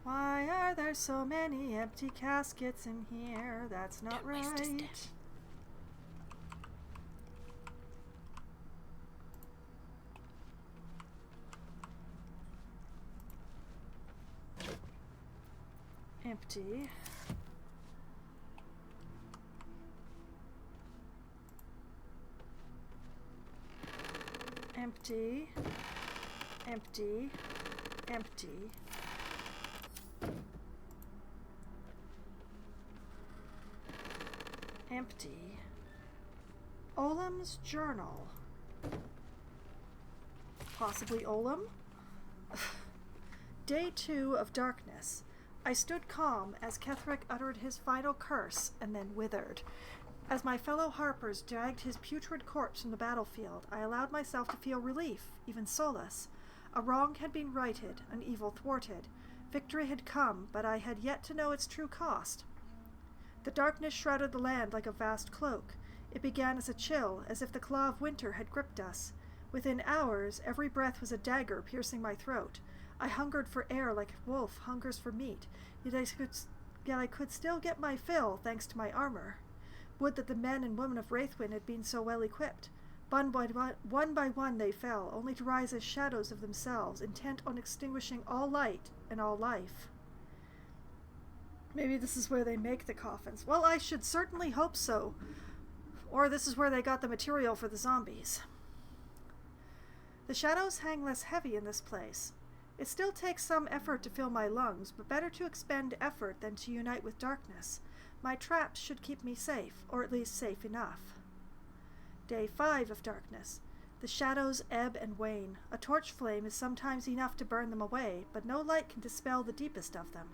Why are there so many empty caskets in here? That's not Don't waste a right. step. Empty. Empty. Empty. Empty. Empty. Olam's journal. Possibly Olam? Day 2 of darkness. I stood calm as Ketherick uttered his final curse and then withered. As my fellow harpers dragged his putrid corpse from the battlefield, I allowed myself to feel relief, even solace. A wrong had been righted, an evil thwarted. Victory had come, but I had yet to know its true cost. The darkness shrouded the land like a vast cloak. It began as a chill, as if the claw of winter had gripped us. Within hours, every breath was a dagger piercing my throat. I hungered for air like a wolf hungers for meat, yet I could still get my fill thanks to my armor. Would that the men and women of Wraithwind had been so well equipped. One by one they fell, only to rise as shadows of themselves, intent on extinguishing all light and all life. Maybe this is where they make the coffins. Well, I should certainly hope so. Or this is where they got the material for the zombies. The shadows hang less heavy in this place. It still takes some effort to fill my lungs, but better to expend effort than to unite with darkness. My traps should keep me safe, or at least safe enough. Day 5 of darkness. The shadows ebb and wane. A torch flame is sometimes enough to burn them away, but no light can dispel the deepest of them.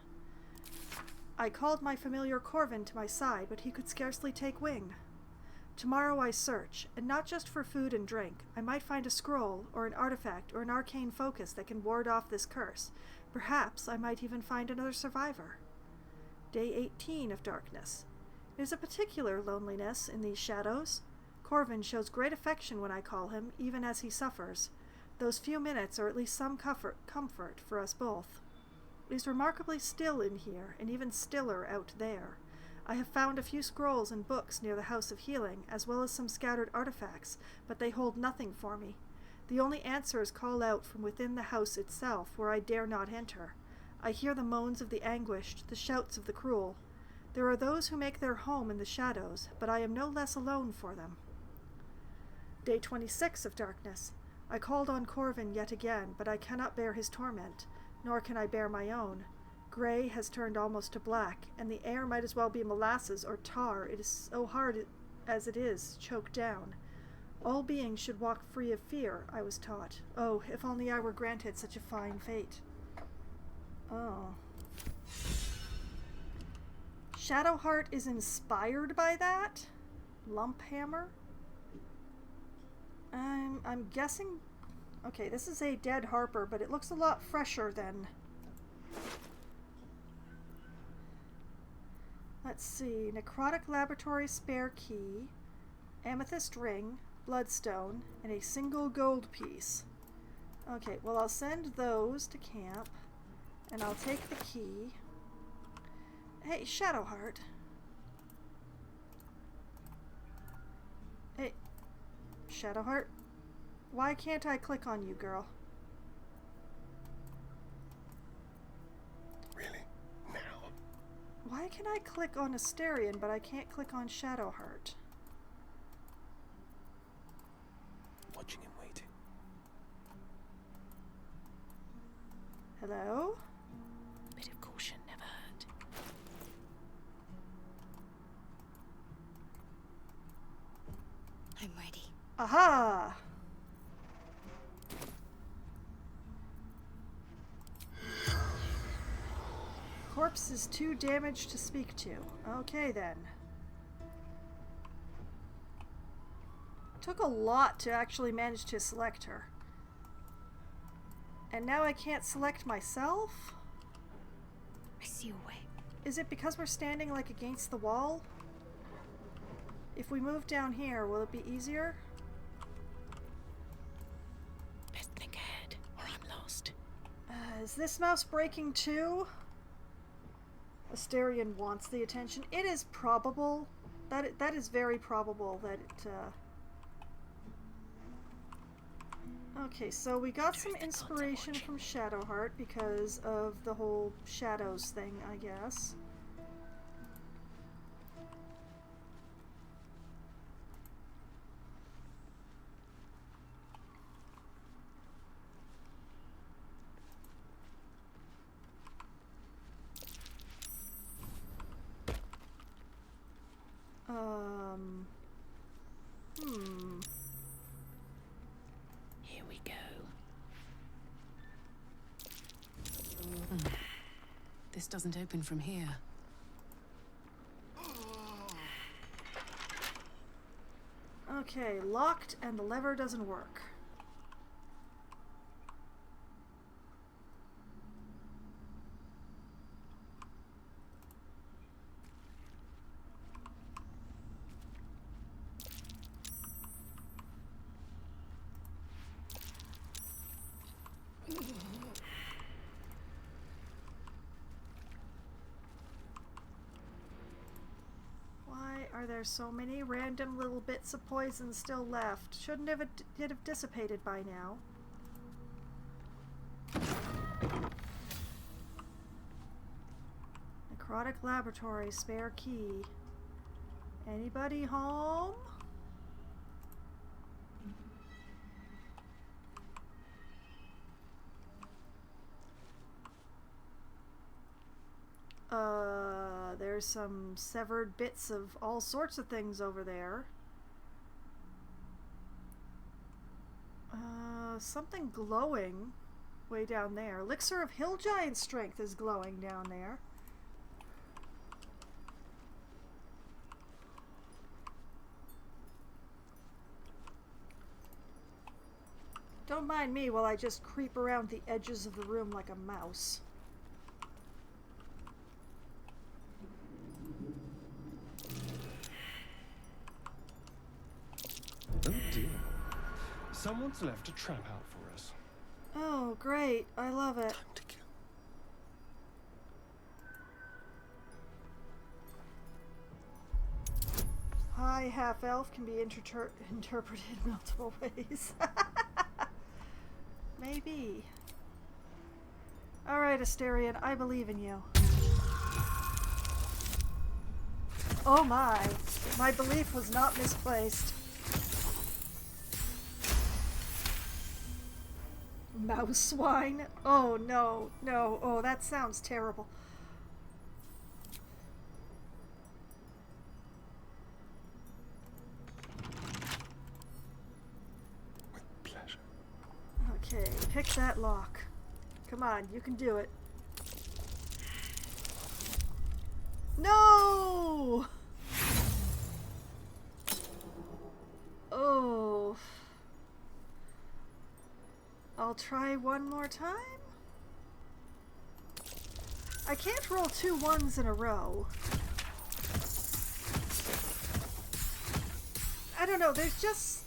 I called my familiar Corvin to my side, but he could scarcely take wing. Tomorrow I search, and not just for food and drink. I might find a scroll, or an artifact, or an arcane focus that can ward off this curse. Perhaps I might even find another survivor. Day 18 of darkness. There's a particular loneliness in these shadows. Corvin shows great affection when I call him, even as he suffers. Those few minutes are at least some comfort for us both. It is remarkably still in here, and even stiller out there. I have found a few scrolls and books near the House of Healing, as well as some scattered artifacts, but they hold nothing for me. The only answers call out from within the house itself, where I dare not enter. I hear the moans of the anguished, the shouts of the cruel. There are those who make their home in the shadows, but I am no less alone for them. Day 26 of darkness. I called on Corvin yet again, but I cannot bear his torment, nor can I bear my own. Gray has turned almost to black, and the air might as well be molasses or tar. It is so hard as it is, choked down. All beings should walk free of fear, I was taught. Oh, if only I were granted such a fine fate. Oh. Shadowheart is inspired by that? Lumphammer? I'm guessing... Okay, this is a dead harper, but it looks a lot fresher than... Let's see. Necrotic Laboratory spare key, amethyst ring, bloodstone, and a single gold piece. Okay, well I'll send those to camp, and I'll take the key. Hey, Shadowheart. Hey, Shadowheart. Why can't I click on you, girl? Really? Now? Why can I click on Asterion, but I can't click on Shadowheart? Watching and waiting. Hello? Bit of caution never hurt. I'm ready. Aha! Corpse is too damaged to speak to. Okay then. Took a lot to actually manage to select her. And now I can't select myself? I see a way. Is it because we're standing like against the wall? If we move down here, will it be easier? Best think ahead, or I'm lost. Is this mouse breaking too? Asterion wants the attention. It is probable. That is very probable that it... Okay, so we got some inspiration from Shadowheart because of the whole shadows thing, I guess. Here we go. This doesn't open from here. Okay, locked and the lever doesn't work. Why are there so many random little bits of poison still left? Shouldn't it have dissipated by now? Necrotic laboratory, spare key. Anybody home? There's some severed bits of all sorts of things over there. Something glowing way down there. Elixir of Hill Giant Strength is glowing down there. Don't mind me while I just creep around the edges of the room like a mouse. Oh dear. Someone's left a trap out for us. Oh, great. I love it. Time to kill. Hi, half-elf can be interpreted multiple ways. Maybe. Alright, Asterion, I believe in you. Oh my. My belief was not misplaced. Mousewine? Oh no, no. Oh, that sounds terrible. With pleasure. Okay, pick that lock. Come on, you can do it. No! Oh. I'll try one more time. I can't roll 2 1s in a row. I don't know, there's just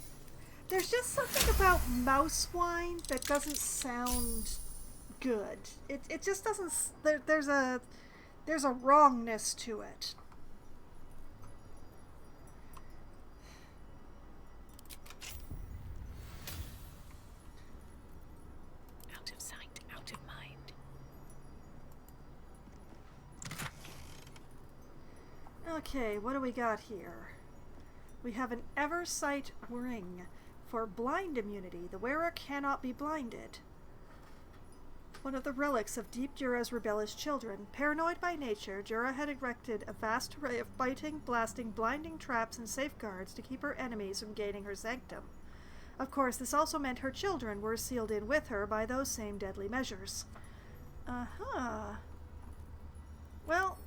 something about Mousewine that doesn't sound good. It just doesn't. There's a wrongness to it. Out of sight, out of mind. Okay, what do we got here? We have an Eversight ring. For blind immunity, the wearer cannot be blinded. One of the relics of Deep Jura's rebellious children. Paranoid by nature, Jura had erected a vast array of biting, blasting, blinding traps and safeguards to keep her enemies from gaining her sanctum. Of course, this also meant her children were sealed in with her by those same deadly measures. Uh-huh. Well,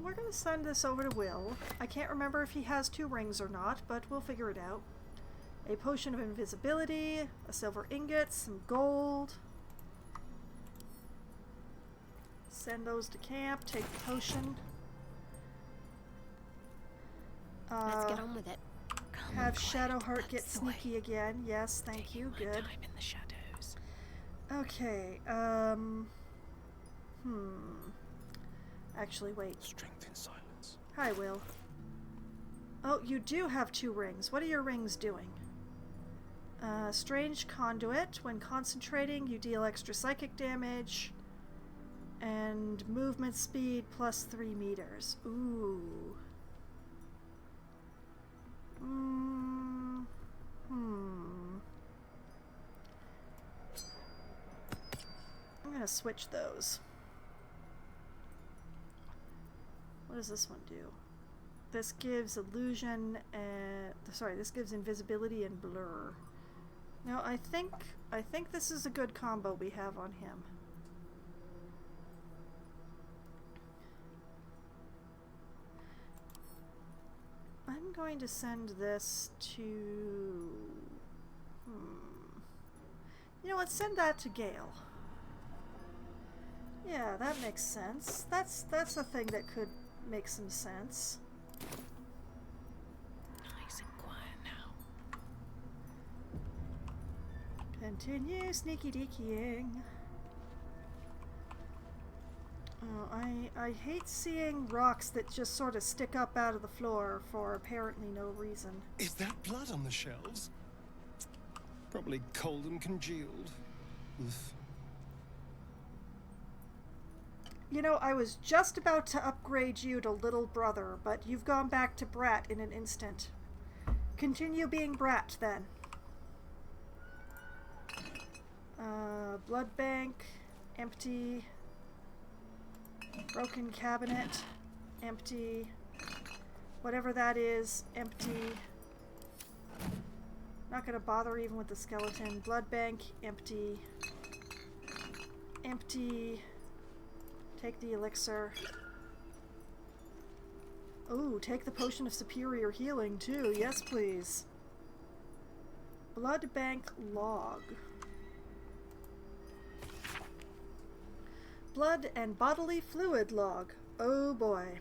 we're gonna send this over to Will. I can't remember if he has 2 rings or not, but we'll figure it out. A potion of invisibility, a silver ingot, some gold. Send those to camp, take the potion. Let's get on with it. Calm Have and quiet, Shadowheart get that's the way. sneaky again. Yes, thank you. Taking my Good. time in the shadows. Okay, Actually, wait. Strength in silence. Hi, Will. Oh, you do have 2 rings. What are your rings doing? Strange Conduit. When concentrating, you deal extra psychic damage. And movement speed plus 3 meters. Ooh. I'm gonna switch those. What does this one do? This gives illusion and this gives invisibility and blur. No, I think this is a good combo we have on him. I'm going to send this to... You know what? Send that to Gale. Yeah, that makes sense. That's a thing that could make some sense. Nice and quiet now. Continue sneaky deakying. Oh, I hate seeing rocks that just sort of stick up out of the floor for apparently no reason. Is that blood on the shelves? Probably cold and congealed. Oof. You know, I was just about to upgrade you to little brother, but you've gone back to brat in an instant. Continue being brat, then. Blood bank, empty. Broken cabinet, empty. Whatever that is, empty. Not gonna bother even with the skeleton. Blood bank, empty. Empty. Take the elixir. Ooh, take the potion of superior healing too. Yes, please. Blood bank log. Blood and bodily fluid log. Oh boy.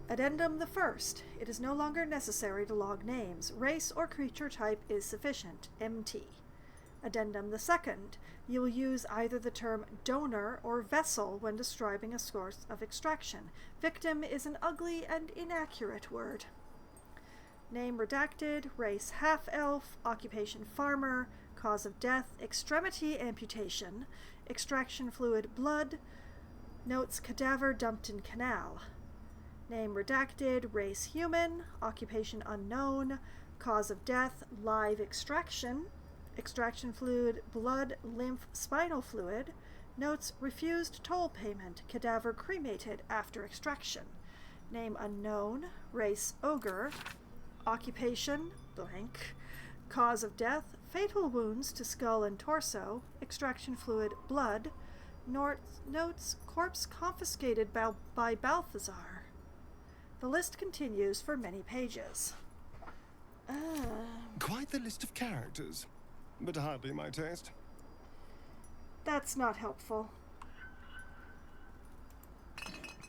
Addendum the first. It is no longer necessary to log names. Race or creature type is sufficient. MT. Addendum the second. You will use either the term donor or vessel when describing a source of extraction. Victim is an ugly and inaccurate word. Name redacted. Race half-elf. Occupation farmer. Cause of death extremity amputation. Extraction fluid blood. Notes cadaver dumped in canal. Name redacted. Race human. Occupation unknown. Cause of death live extraction. Extraction fluid blood lymph spinal fluid. Notes refused toll payment. Cadaver cremated after extraction. Name unknown. Race ogre. Occupation blank. Cause of death fatal wounds to skull and torso. Extraction fluid blood. Notes corpse confiscated by Balthazar. The list continues for many pages. Quite the list of characters, but hardly my taste. That's not helpful.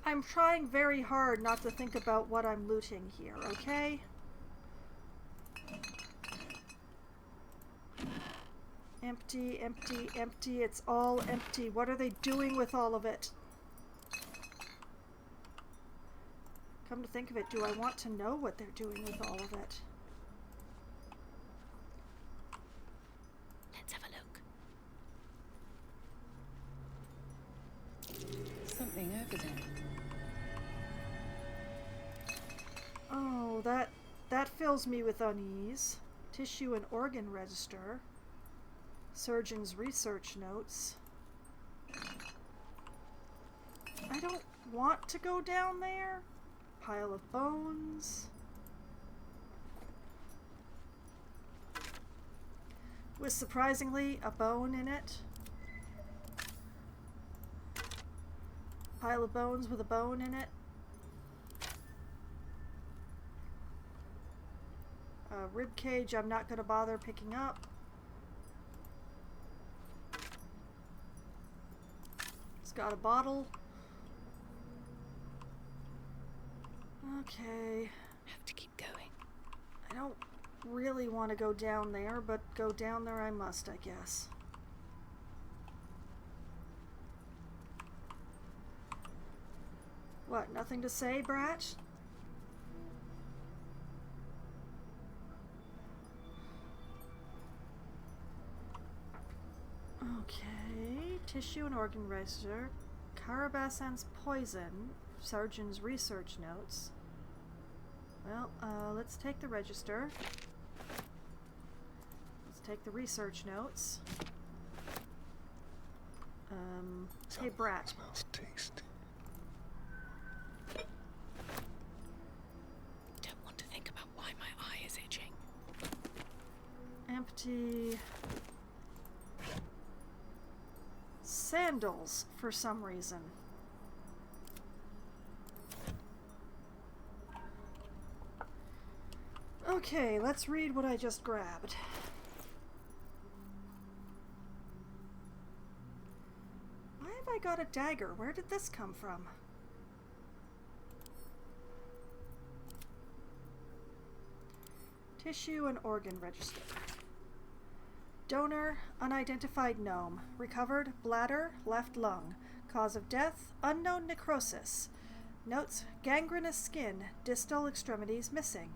I'm trying very hard not to think about what I'm looting here, okay? Empty, empty, empty. It's all empty. What are they doing with all of it? Come to think of it, do I want to know what they're doing with all of it? Let's have a look. Something over there. Oh, that fills me with unease. Tissue and organ register. Surgeon's research notes. I don't want to go down there. Pile of bones. With surprisingly a bone in it. Pile of bones with a bone in it. A rib cage I'm not going to bother picking up. It's got a bottle. Okay. Have to keep going. I don't really want to go down there, but go down there I must, I guess. What, nothing to say, Brat? Okay, tissue and organ register, Carabasan's poison, surgeon's research notes. Well, let's take the register. Let's take the research notes. Hey, Brat. Smells tasty. empty sandals for some reason. Okay, let's read what I just grabbed. Why have I got a dagger? Where did this come from? Tissue and organ register. Donor, unidentified gnome. Recovered, bladder, left lung. Cause of death, unknown necrosis. Notes, gangrenous skin, distal extremities missing.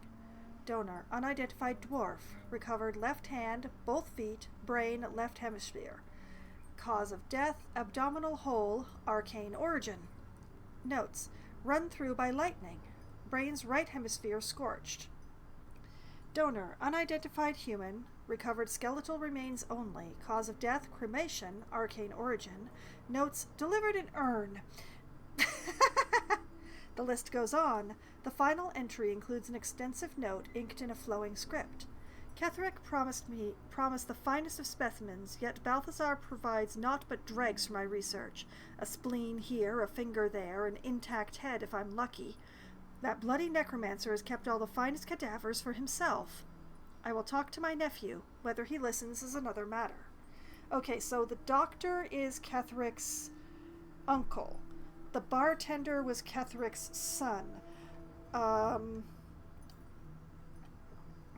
Donor, unidentified dwarf. Recovered, left hand, both feet, brain, left hemisphere. Cause of death, abdominal hole, arcane origin. Notes, run through by lightning. Brain's right hemisphere scorched. Donor, unidentified human. Recovered skeletal remains only. Cause of death, cremation, arcane origin. Notes, delivered in urn. The list goes on. The final entry includes an extensive note inked in a flowing script. Ketherick promised the finest of specimens, yet Balthazar provides naught but dregs for my research. A spleen here, a finger there, an intact head if I'm lucky. That bloody necromancer has kept all the finest cadavers for himself. I will talk to my nephew. Whether he listens is another matter. Okay, so the doctor is Ketherick's uncle. The bartender was Ketherick's son.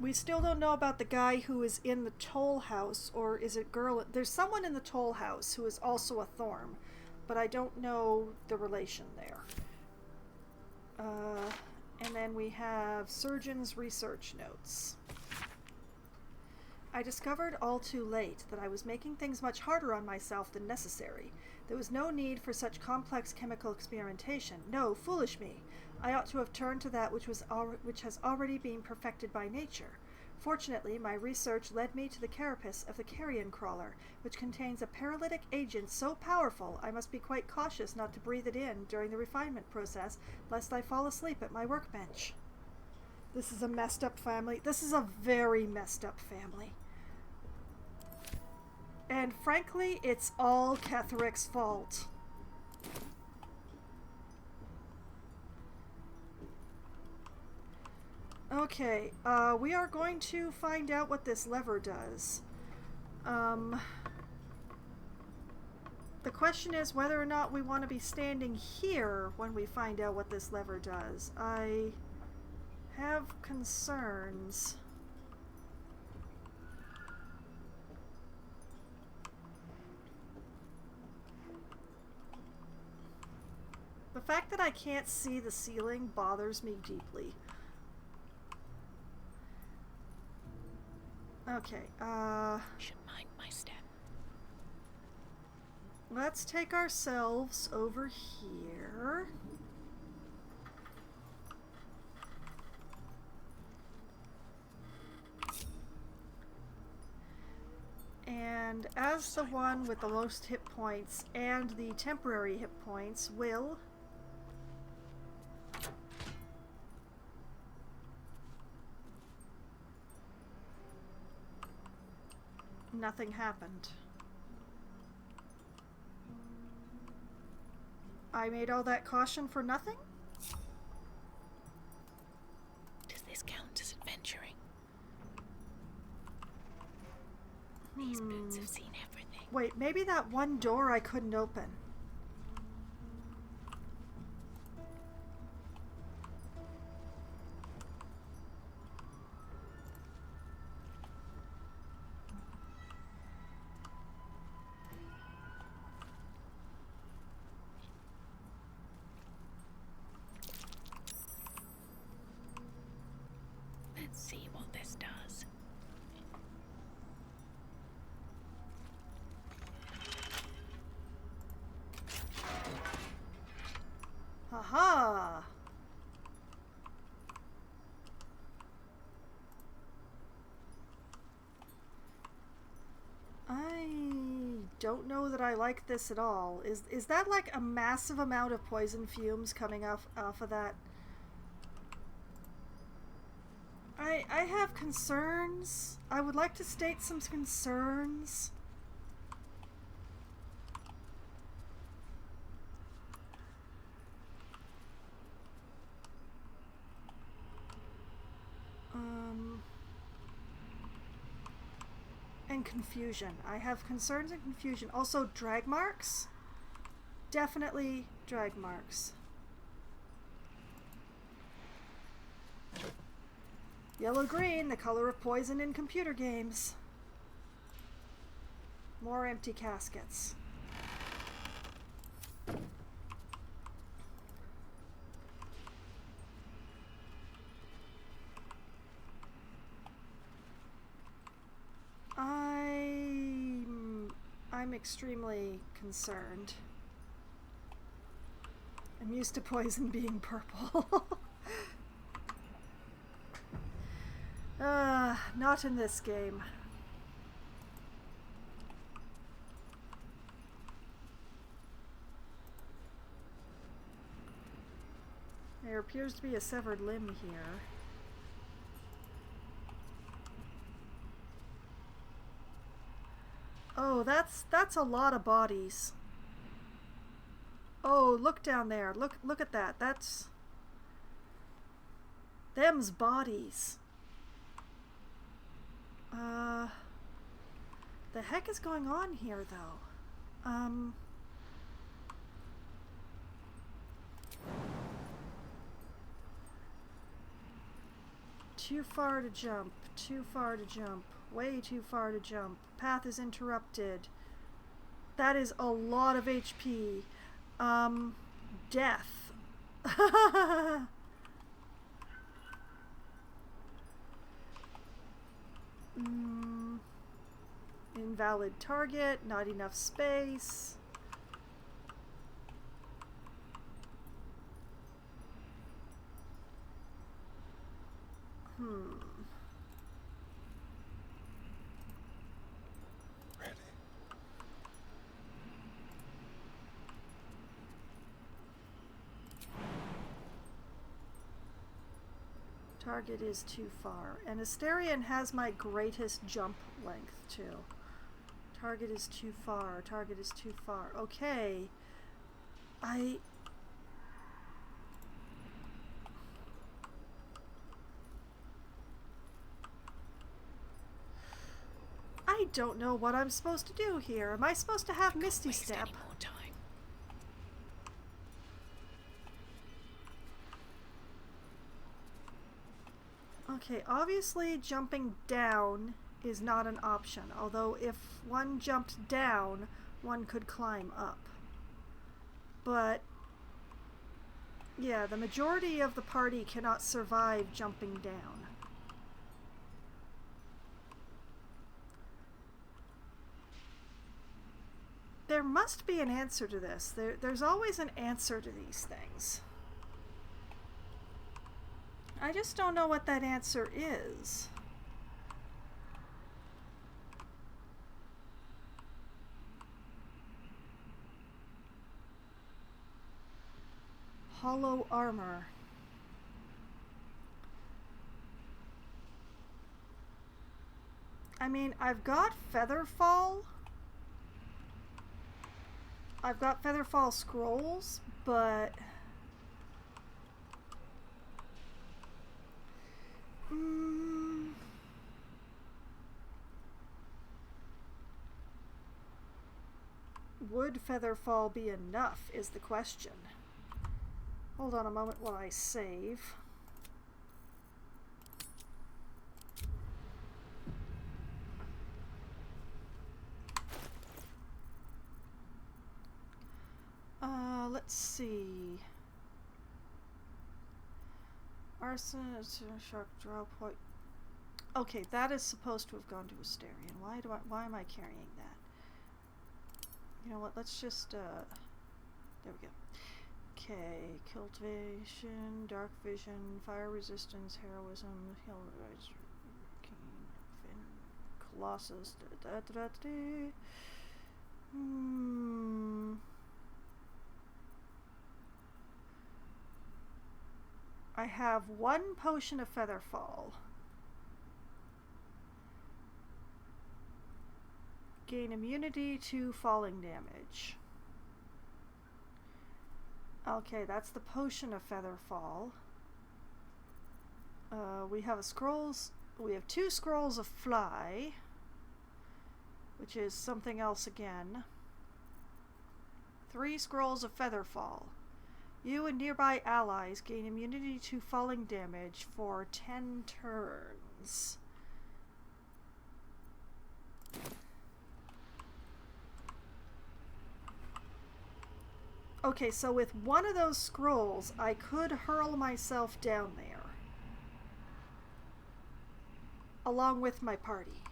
We still don't know about the guy who is in the toll house, or is it girl? There's someone in the toll house who is also a Thorm, but I don't know the relation there. And then we have surgeon's research notes. I discovered all too late that I was making things much harder on myself than necessary. There was no need for such complex chemical experimentation. No, foolish me. I ought to have turned to that which has already been perfected by nature. Fortunately, my research led me to the carapace of the carrion crawler, which contains a paralytic agent so powerful I must be quite cautious not to breathe it in during the refinement process, lest I fall asleep at my workbench. This is a messed up family. This is a very messed up family. And frankly, it's all Ketherick's fault. Okay, we are going to find out what this lever does. The question is whether or not we want to be standing here when we find out what this lever does. I have concerns. The fact that I can't see the ceiling bothers me deeply. Okay, Should mind my step. let's take ourselves over here. And as the one with the lowest hit points and the temporary hit points will nothing happened. I made all that caution for nothing? Does this count as adventuring? These boots have seen everything. Wait, maybe that one door I couldn't open. Let's see what this does. Aha! I don't know that I like this at all. Is that like a massive amount of poison fumes coming off of that? I have concerns. I would like to state some concerns. And confusion. I have concerns and confusion. Also, drag marks. Definitely drag marks. Yellow-green, the color of poison in computer games. More empty caskets. I'm extremely concerned. I'm used to poison being purple. Not in this game. There appears to be a severed limb here. Oh, that's a lot of bodies. Oh, look down there. Look at that. That's them's bodies. The heck is going on here, though? Too far to jump. Too far to jump. Way too far to jump. Path is interrupted. That is a lot of HP. Death. Invalid target, not enough space. Ready. Target is too far. And Asterion has my greatest jump length, too. Target is too far. Target is too far. Okay. I don't know what I'm supposed to do here. Am I supposed to have Misty Step? Any more time. Okay, obviously jumping down is not an option, although if one jumped down, one could climb up. But yeah, the majority of the party cannot survive jumping down. There must be an answer to this. There's always an answer to these things. I just don't know what that answer is. Hollow armor. I mean, I've got Featherfall. I've got Featherfall scrolls, but would Featherfall be enough is the question. Hold on a moment while I save. Let's see. Arson, shark draw point. Okay, that is supposed to have gone to Asterion. Why am I carrying that? You know what? Let's just there we go. Okay, cultivation, dark vision, fire resistance, heroism, heal, colossus. I have one potion of Featherfall. gain immunity to falling damage. Okay, that's the potion of Featherfall. We have we have 2 scrolls of Fly, which is something else again. 3 scrolls of Featherfall. You and nearby allies gain immunity to falling damage for 10 turns. Okay, so with one of those scrolls, I could hurl myself down there. Along with my party.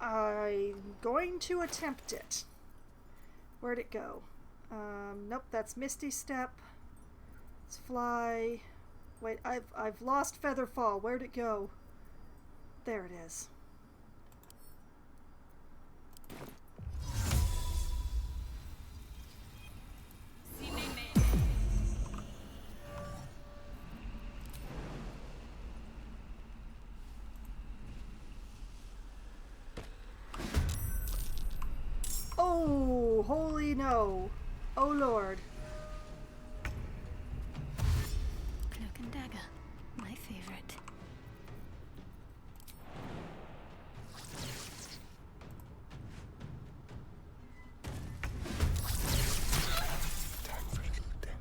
I'm going to attempt it. Where'd it go? Nope, that's Misty Step. Let's fly. Wait, I've lost Featherfall. Where'd it go? There it is. Oh, holy no. Oh, Lord. Cloak and dagger, my favorite. Time for a little death.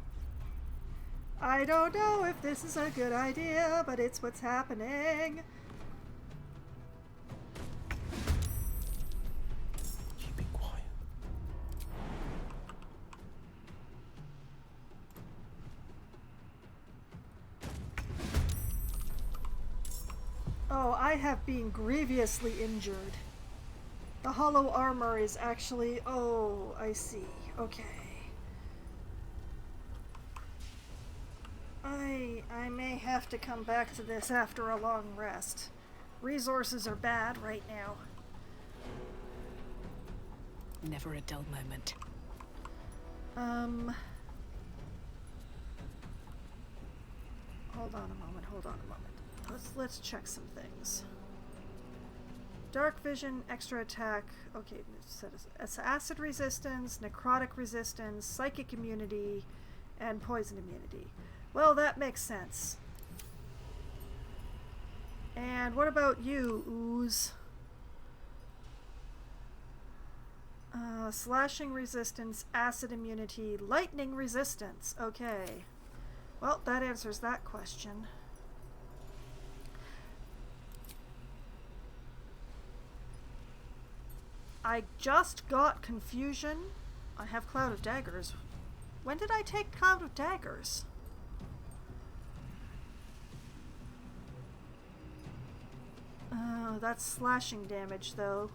I don't know if this is a good idea, but it's what's happening. Keeping quiet. Oh, I have been grievously injured. The hollow armor is actually... Oh, I see. Okay. I may have to come back to this after a long rest. Resources are bad right now. Never a dull moment. Hold on a moment. Let's check some things. Dark vision, extra attack. Okay, it's acid resistance, necrotic resistance, psychic immunity, and poison immunity. Well, that makes sense. And what about you, Ooze? Slashing resistance, acid immunity, lightning resistance. Okay. Well, that answers that question. I just got confusion. I have Cloud of Daggers. When did I take Cloud of Daggers? That's slashing damage, though.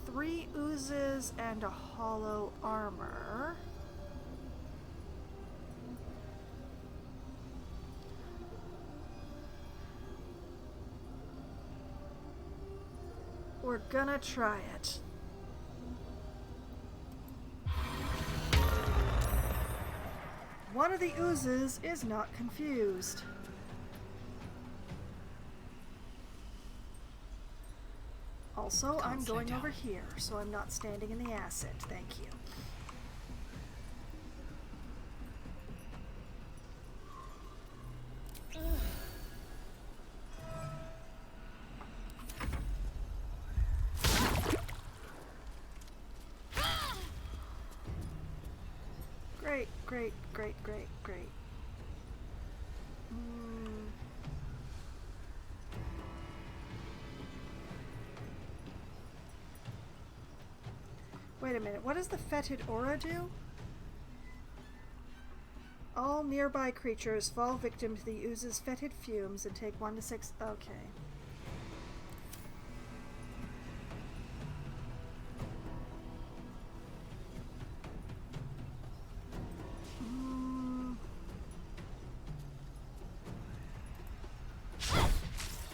Three oozes and a hollow armor. We're gonna try it. One of the oozes is not confused. Also, I'm going over here, so I'm not standing in the acid. Thank you. Great. Wait a minute, what does the fetid aura do? All nearby creatures fall victim to the ooze's fetid fumes and take 1 to 6... Okay.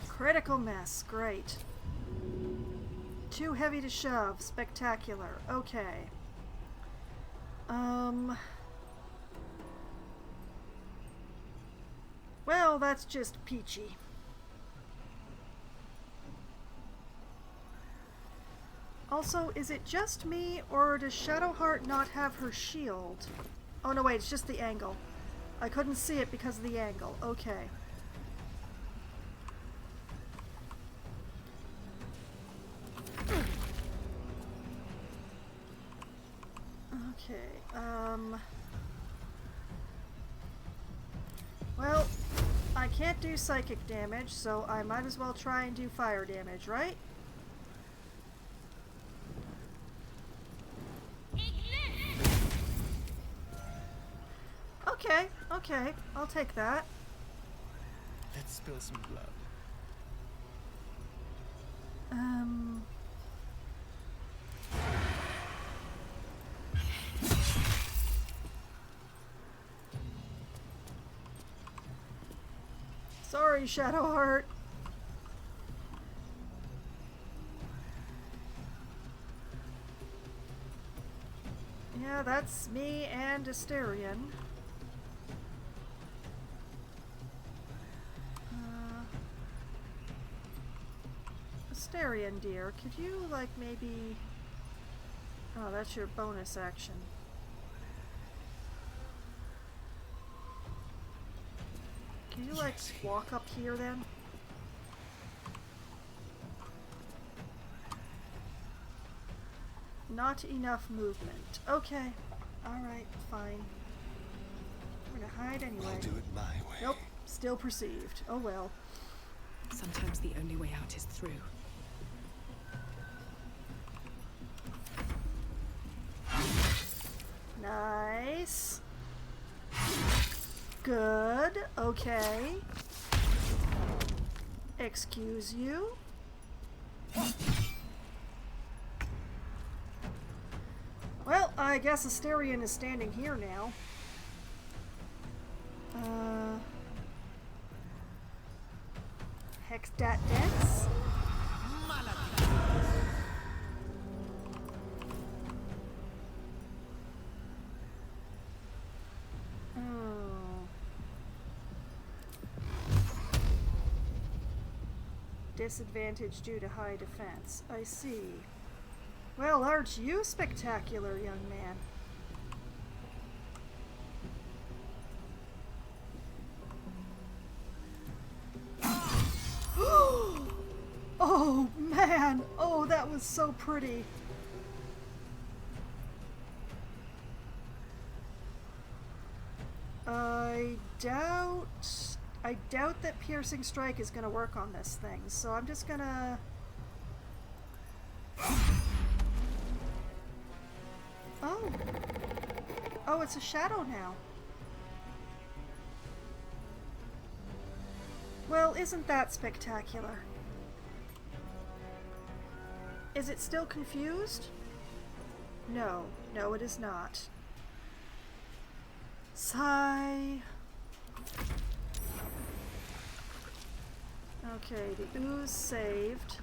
Critical mess, great. Too heavy to shove. Spectacular. Okay. Well, that's just peachy. Also, is it just me, or does Shadowheart not have her shield? Oh no, wait, it's just the angle. I couldn't see it because of the angle. Okay. Okay, well, I can't do psychic damage, so I might as well try and do fire damage, right? Okay, okay, I'll take that. Let's spill some blood. Sorry, Shadowheart. Yeah, that's me and Asterion. Asterion, dear, could you, like, maybe... Oh, that's your bonus action. Can you, like, walk up here, then? Not enough movement. Okay. Alright, fine. We're gonna hide anyway. I'll do it my way. Nope. Still perceived. Oh well. Sometimes the only way out is through. Nice. Good. Okay. Excuse you. Well, I guess Asterion is standing here now. Hexdat Dex. Disadvantage due to high defense. I see. Well, aren't you spectacular, young man? Oh, man! Oh, that was so pretty. I doubt that Piercing Strike is going to work on this thing, so I'm just going to... Oh. Oh, it's a shadow now. Well, isn't that spectacular? Is it still confused? No. No, it is not. Sigh. Okay, the ooze saved.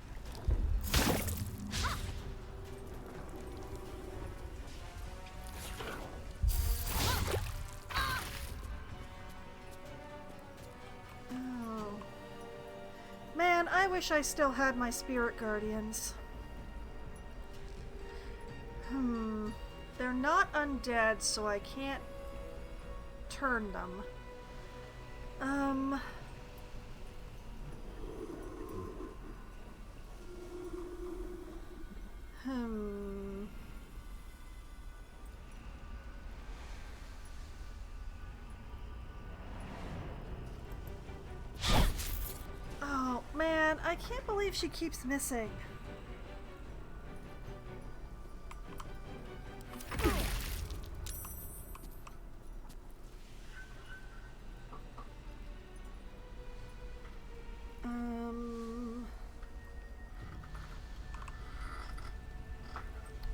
Oh. Man, I wish I still had my spirit guardians. They're not undead, so I can't turn them. Oh, man, I can't believe she keeps missing.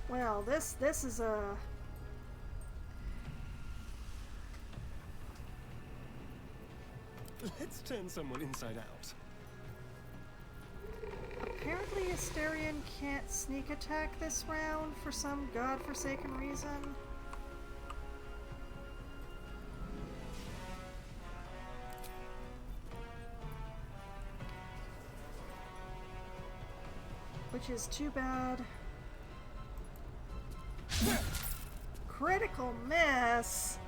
Well, this is a... Let's turn someone inside out. Apparently Astarion can't sneak attack this round for some godforsaken reason. Which is too bad. Critical miss!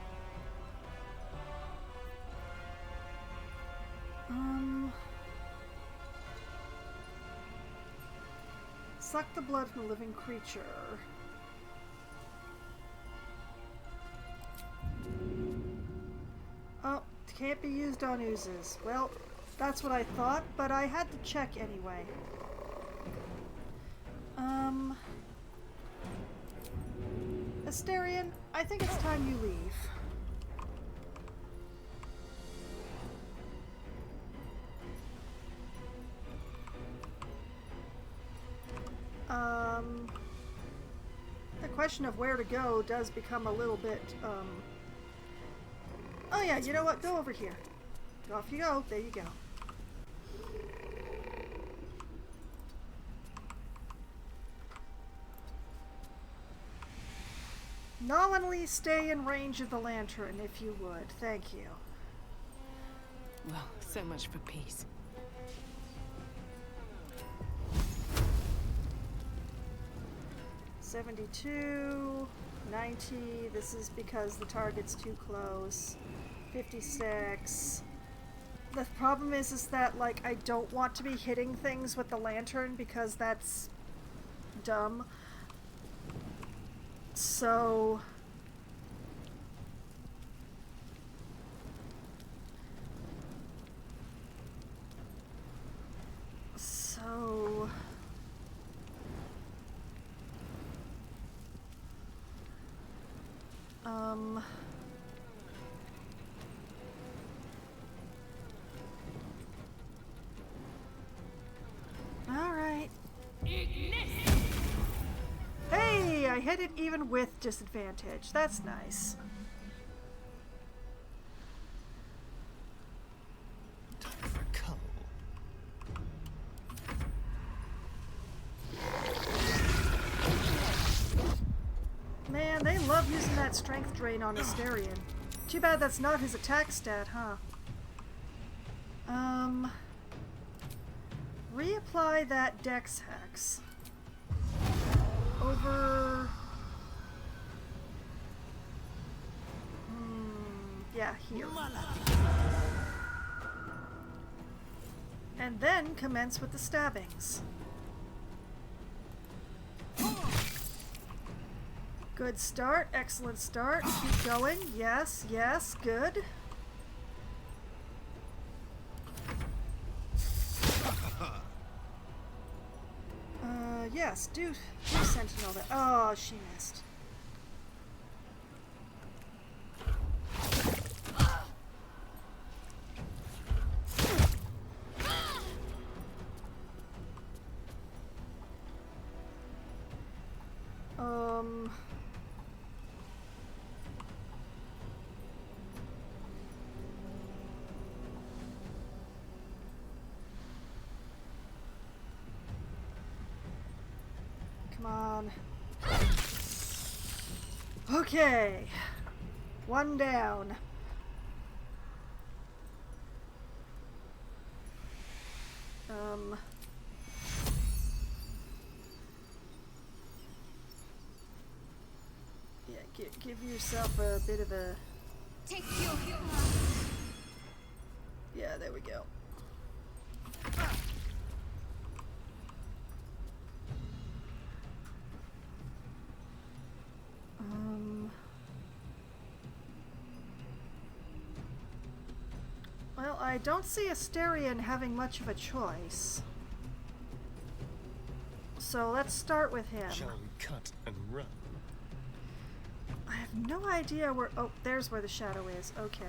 Suck the blood from a living creature. Oh, can't be used on oozes. Well, that's what I thought, but I had to check anyway. Astarion, I think it's time you leave. The question of where to go does become a little bit, Oh yeah, you know what? Go over here. Off you go. There you go. Nominally stay in range of the lantern, if you would. Thank you. Well, so much for peace. $72, $90. This is because the target's too close. $56. The problem is that, like, I don't want to be hitting things with the lantern because that's dumb. So... Alright. Hey, I hit it even with disadvantage. That's nice. Time for a cull. Man, they love using that strength drain on Astarion. Too bad that's not his attack stat, huh? Reapply that Dex Hex. Over... yeah, here. And then commence with the stabbings. Good start, excellent start. Keep going. Yes, yes, good. Yes, do Sentinel that. Oh, she missed. Come on. Okay. One down. Yeah, give yourself a bit of a... Take your... Yeah, there we go. Well, I don't see Astarion having much of a choice. So let's start with him. Shall we cut and run? I have no idea where... Oh, there's where the shadow is. Okay.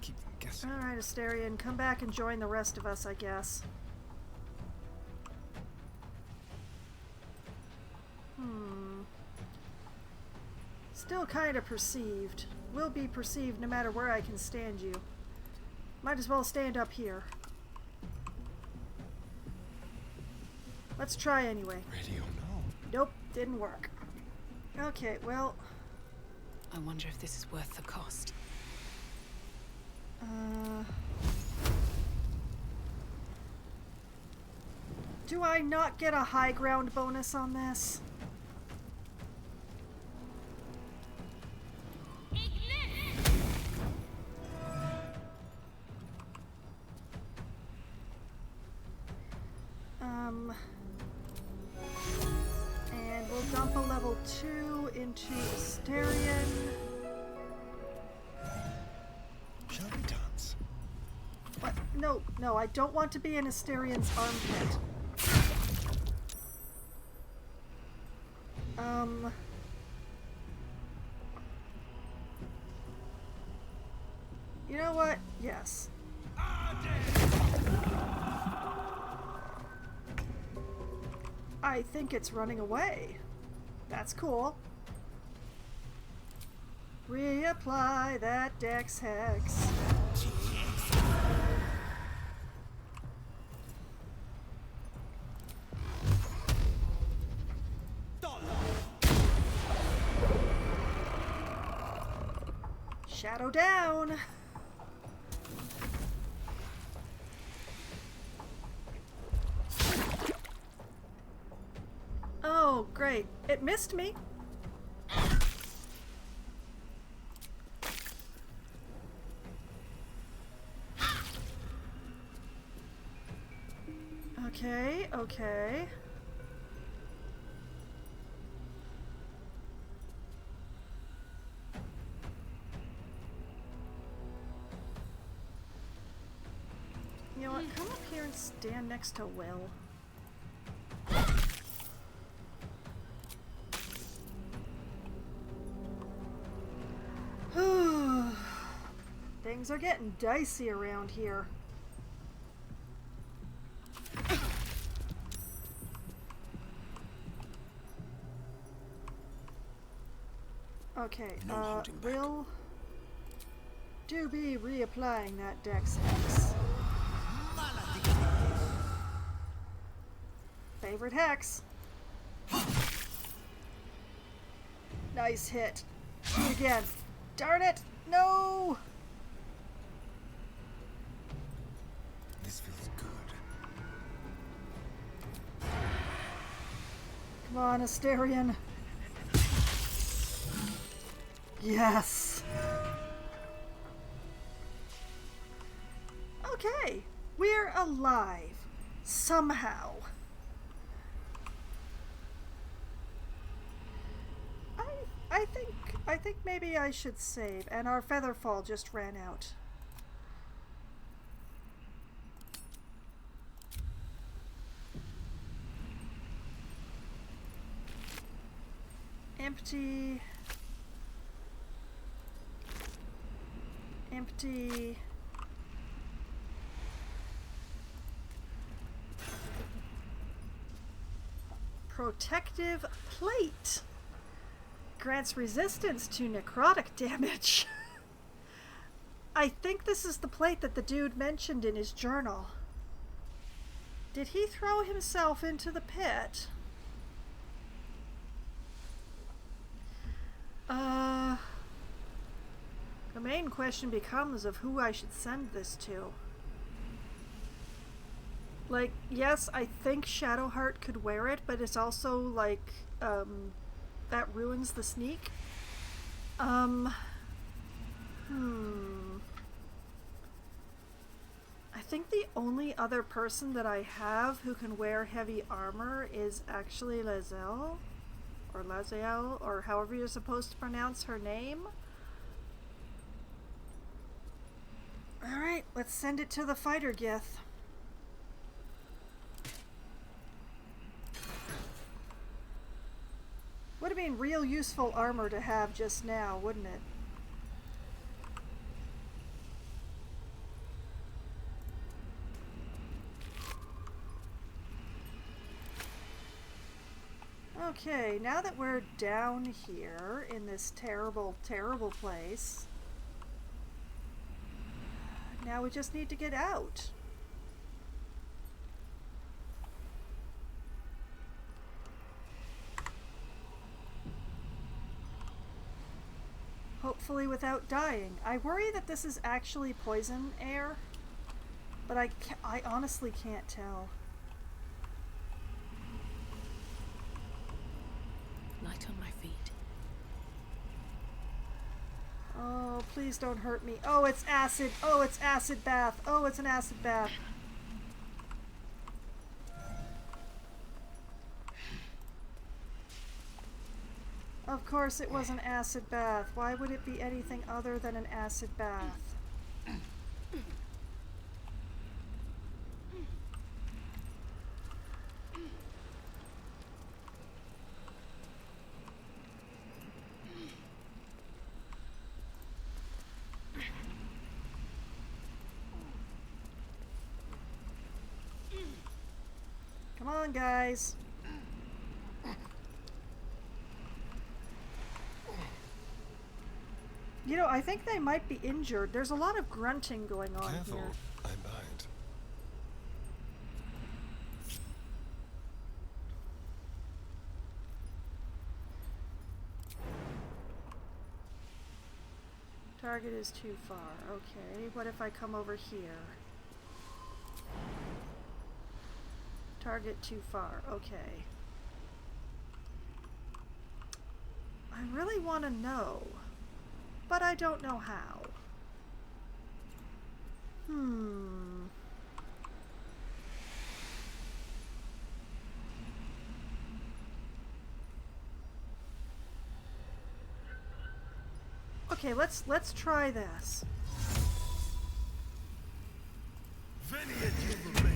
Keep them guessing. Alright, Astarion, come back and join the rest of us, I guess. Still kind of perceived. will be perceived no matter where I can stand you. Might as well stand up here. Let's try anyway. Ready or no? Nope, didn't work. Okay, well... I wonder if this is worth the cost. Do I not get a high ground bonus on this? And we'll dump a level 2 into Asterion. Shall we dance? What? No, no, I don't want to be in Asterion's armpit. You know what? Yes. I think it's running away. That's cool. Reapply that Dex Hex. Shadow down. Oh, great. It missed me. Okay, okay. You know what? Come up here and stand next to Will. Things are getting dicey around here. Okay, we'll do be reapplying that Dex Hex. Favorite hex. Nice hit. Do it again. Darn it! No! This feels good. Come on, Asterion. Yes! Okay, we're alive. Somehow. I think maybe I should save, and our Featherfall just ran out. Empty. Empty. Protective plate. Grants resistance to necrotic damage. I think this is the plate that the dude mentioned in his journal. Did he throw himself into the pit? The main question becomes of who I should send this to. Like, yes, I think Shadowheart could wear it, but it's also like, that ruins the sneak. I think the only other person that I have who can wear heavy armor is actually Lae'zel, or Lae'zel, or however you're supposed to pronounce her name. Alright, let's send it to the fighter Gith. Would have been real useful armor to have just now, wouldn't it? Okay, now that we're down here in this terrible, terrible place, now we just need to get out. Hopefully without dying. I worry that this is actually poison air, but I honestly can't tell. Light on my feet. Oh, please don't hurt me. Oh, it's acid. Oh, it's acid bath. Oh, it's an acid bath. Of course it was an acid bath. Why would it be anything other than an acid bath? Come on, guys. You know, I think they might be injured. There's a lot of grunting going on Careful, here. I bite. Target is too far. Okay, what if I come over here? Target too far. Okay. I really want to know, but I don't know how. Okay, let's try this. Venia Jubilee.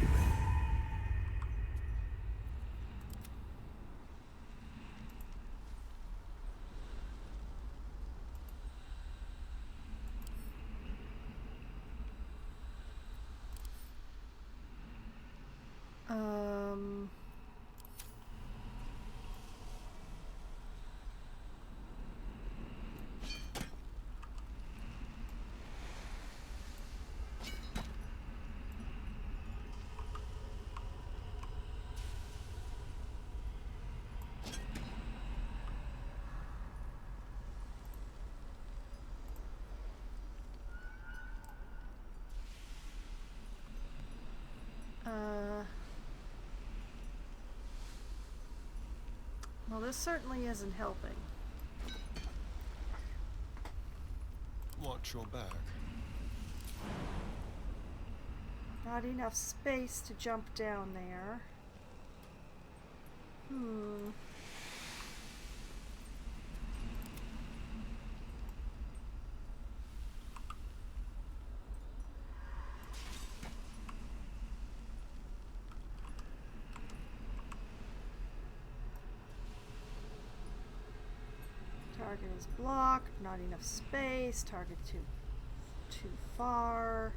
Well, this certainly isn't helping. Watch your back. Not enough space to jump down there. Target is blocked, not enough space, target too far.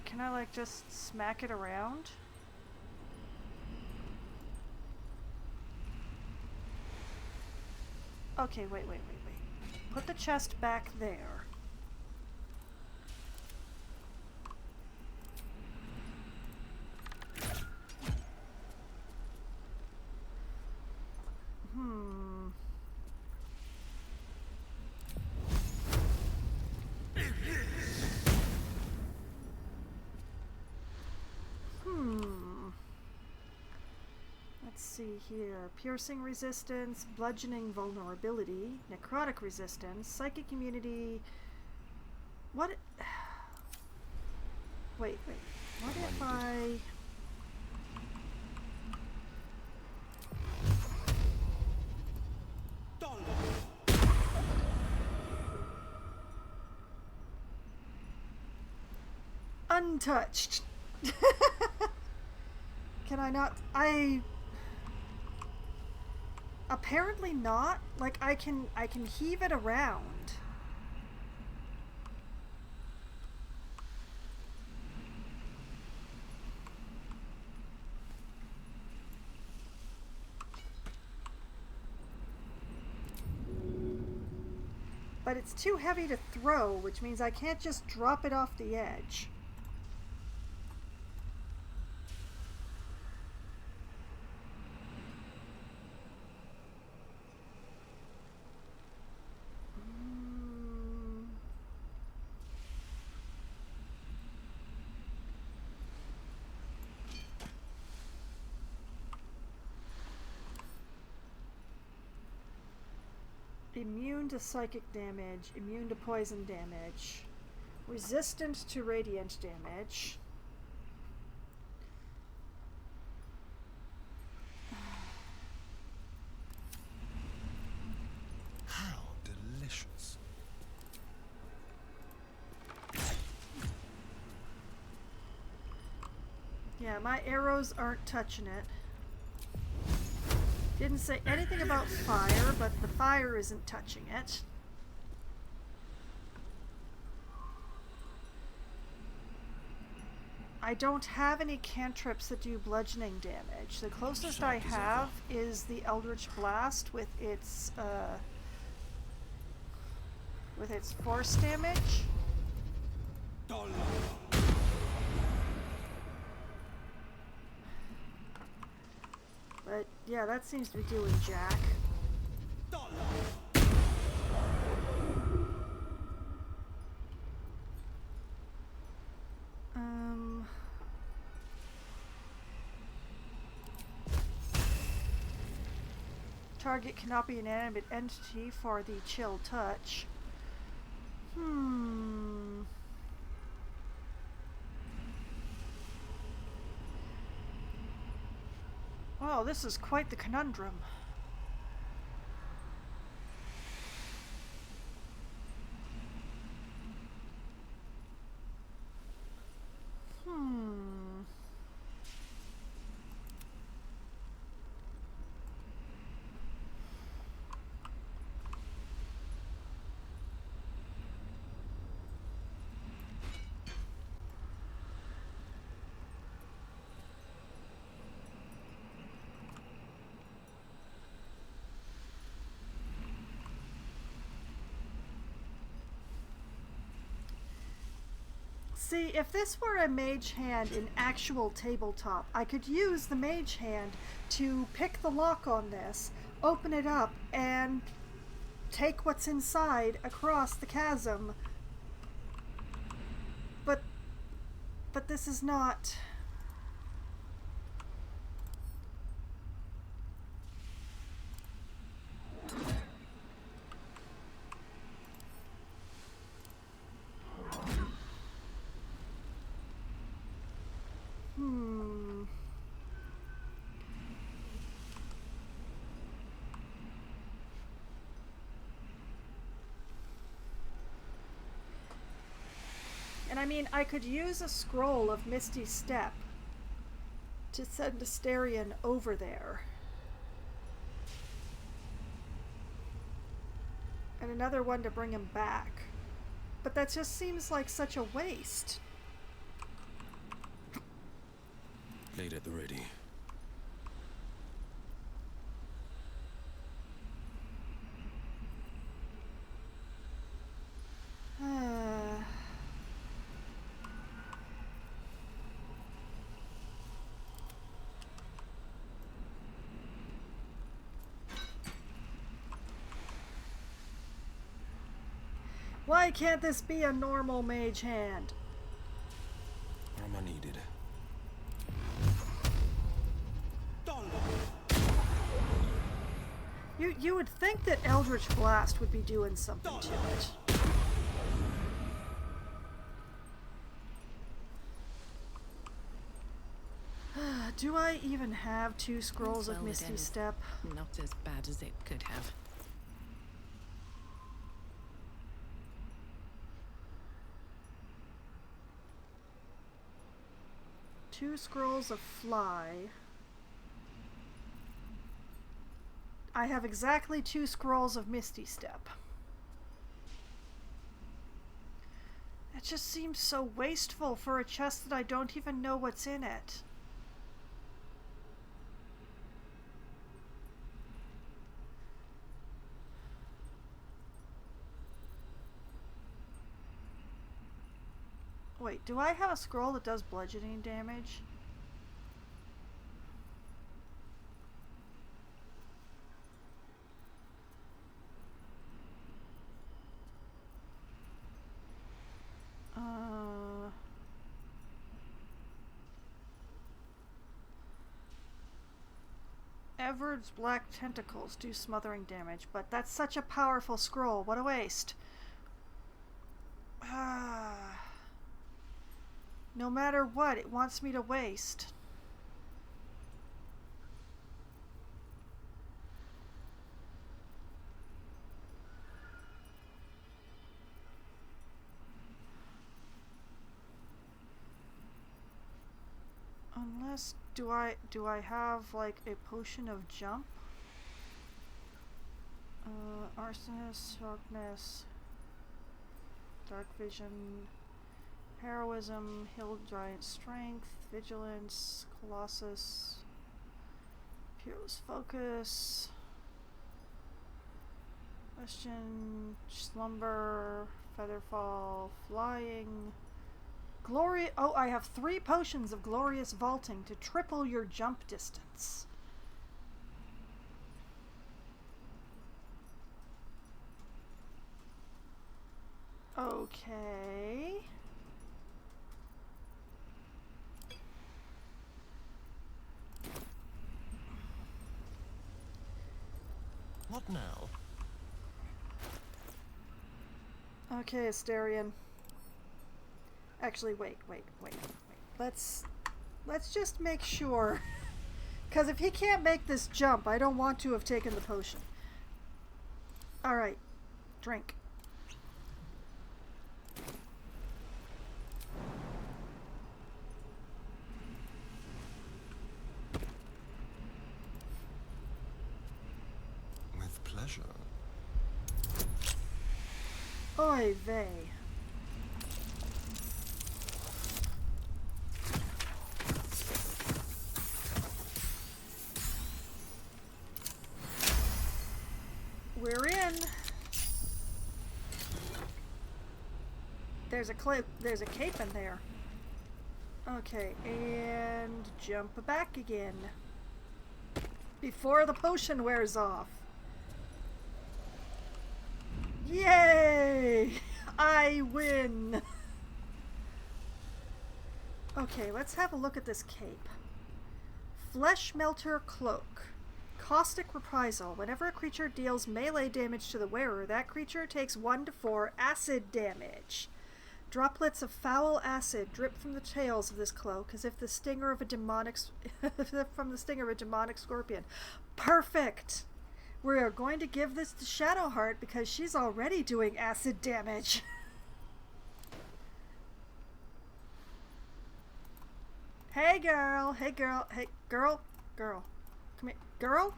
Can I like just smack it around? Okay, wait. Put the chest back there. Let's see here. Piercing resistance, bludgeoning vulnerability, necrotic resistance, psychic immunity. What? Wait. What if I... Untouched. Can I not? Apparently not. Like I can heave it around. but it's too heavy to throw, which means I can't just drop it off the edge. Immune to psychic damage, immune to poison damage, resistant to radiant damage. How delicious. Yeah, my arrows aren't touching it. Didn't say anything about fire, but the fire isn't touching it. I don't have any cantrips that do bludgeoning damage. The closest I have is the Eldritch Blast with its force damage. But yeah, that seems to be doing jack. Target cannot be an animate entity for the chill touch. Well, this is quite the conundrum. See, if this were a mage hand in actual tabletop, I could use the mage hand to pick the lock on this, open it up, and take what's inside across the chasm. But this is not... And I mean, I could use a scroll of Misty Step to send Asterion over there. And another one to bring him back. But that just seems like such a waste. Blade at the ready. Why can't this be a normal mage hand? Armor needed. You would think that Eldritch Blast would be doing something to it. Do I even have 2 scrolls of Well, it Misty ended Step? Not as bad as it could have. Two scrolls of Fly. I have exactly 2 scrolls of Misty Step. It just seems so wasteful for a chest that I don't even know what's in it. Wait, do I have a scroll that does bludgeoning damage? Everard's black tentacles do smothering damage, but that's such a powerful scroll. What a waste. No matter what, it wants me to waste. Unless, do I have like a potion of jump? Arsonist, sharpness, dark vision, heroism, hill giant strength, vigilance, colossus, peerless focus, question, slumber, featherfall, flying. Oh, I have 3 potions of glorious vaulting to triple your jump distance. Okay. What now? Okay, Asterion. Actually, wait. Let's just make sure. Because if he can't make this jump, I don't want to have taken the potion. Alright. Drink. With pleasure. Oy vey. We're in. There's a cape in there. Okay, and jump back again. Before the potion wears off. Yay! I win! Okay, let's have a look at this cape. Flesh Melter Cloak. Caustic Reprisal. Whenever a creature deals melee damage to the wearer, that creature takes 1 to 4 acid damage. Droplets of foul acid drip from the tails of this cloak as if the stinger of a demonic from the stinger of a demonic scorpion. Perfect! We are going to give this to Shadowheart because she's already doing acid damage. Hey girl, hey girl, hey girl, girl. Come here. Girl?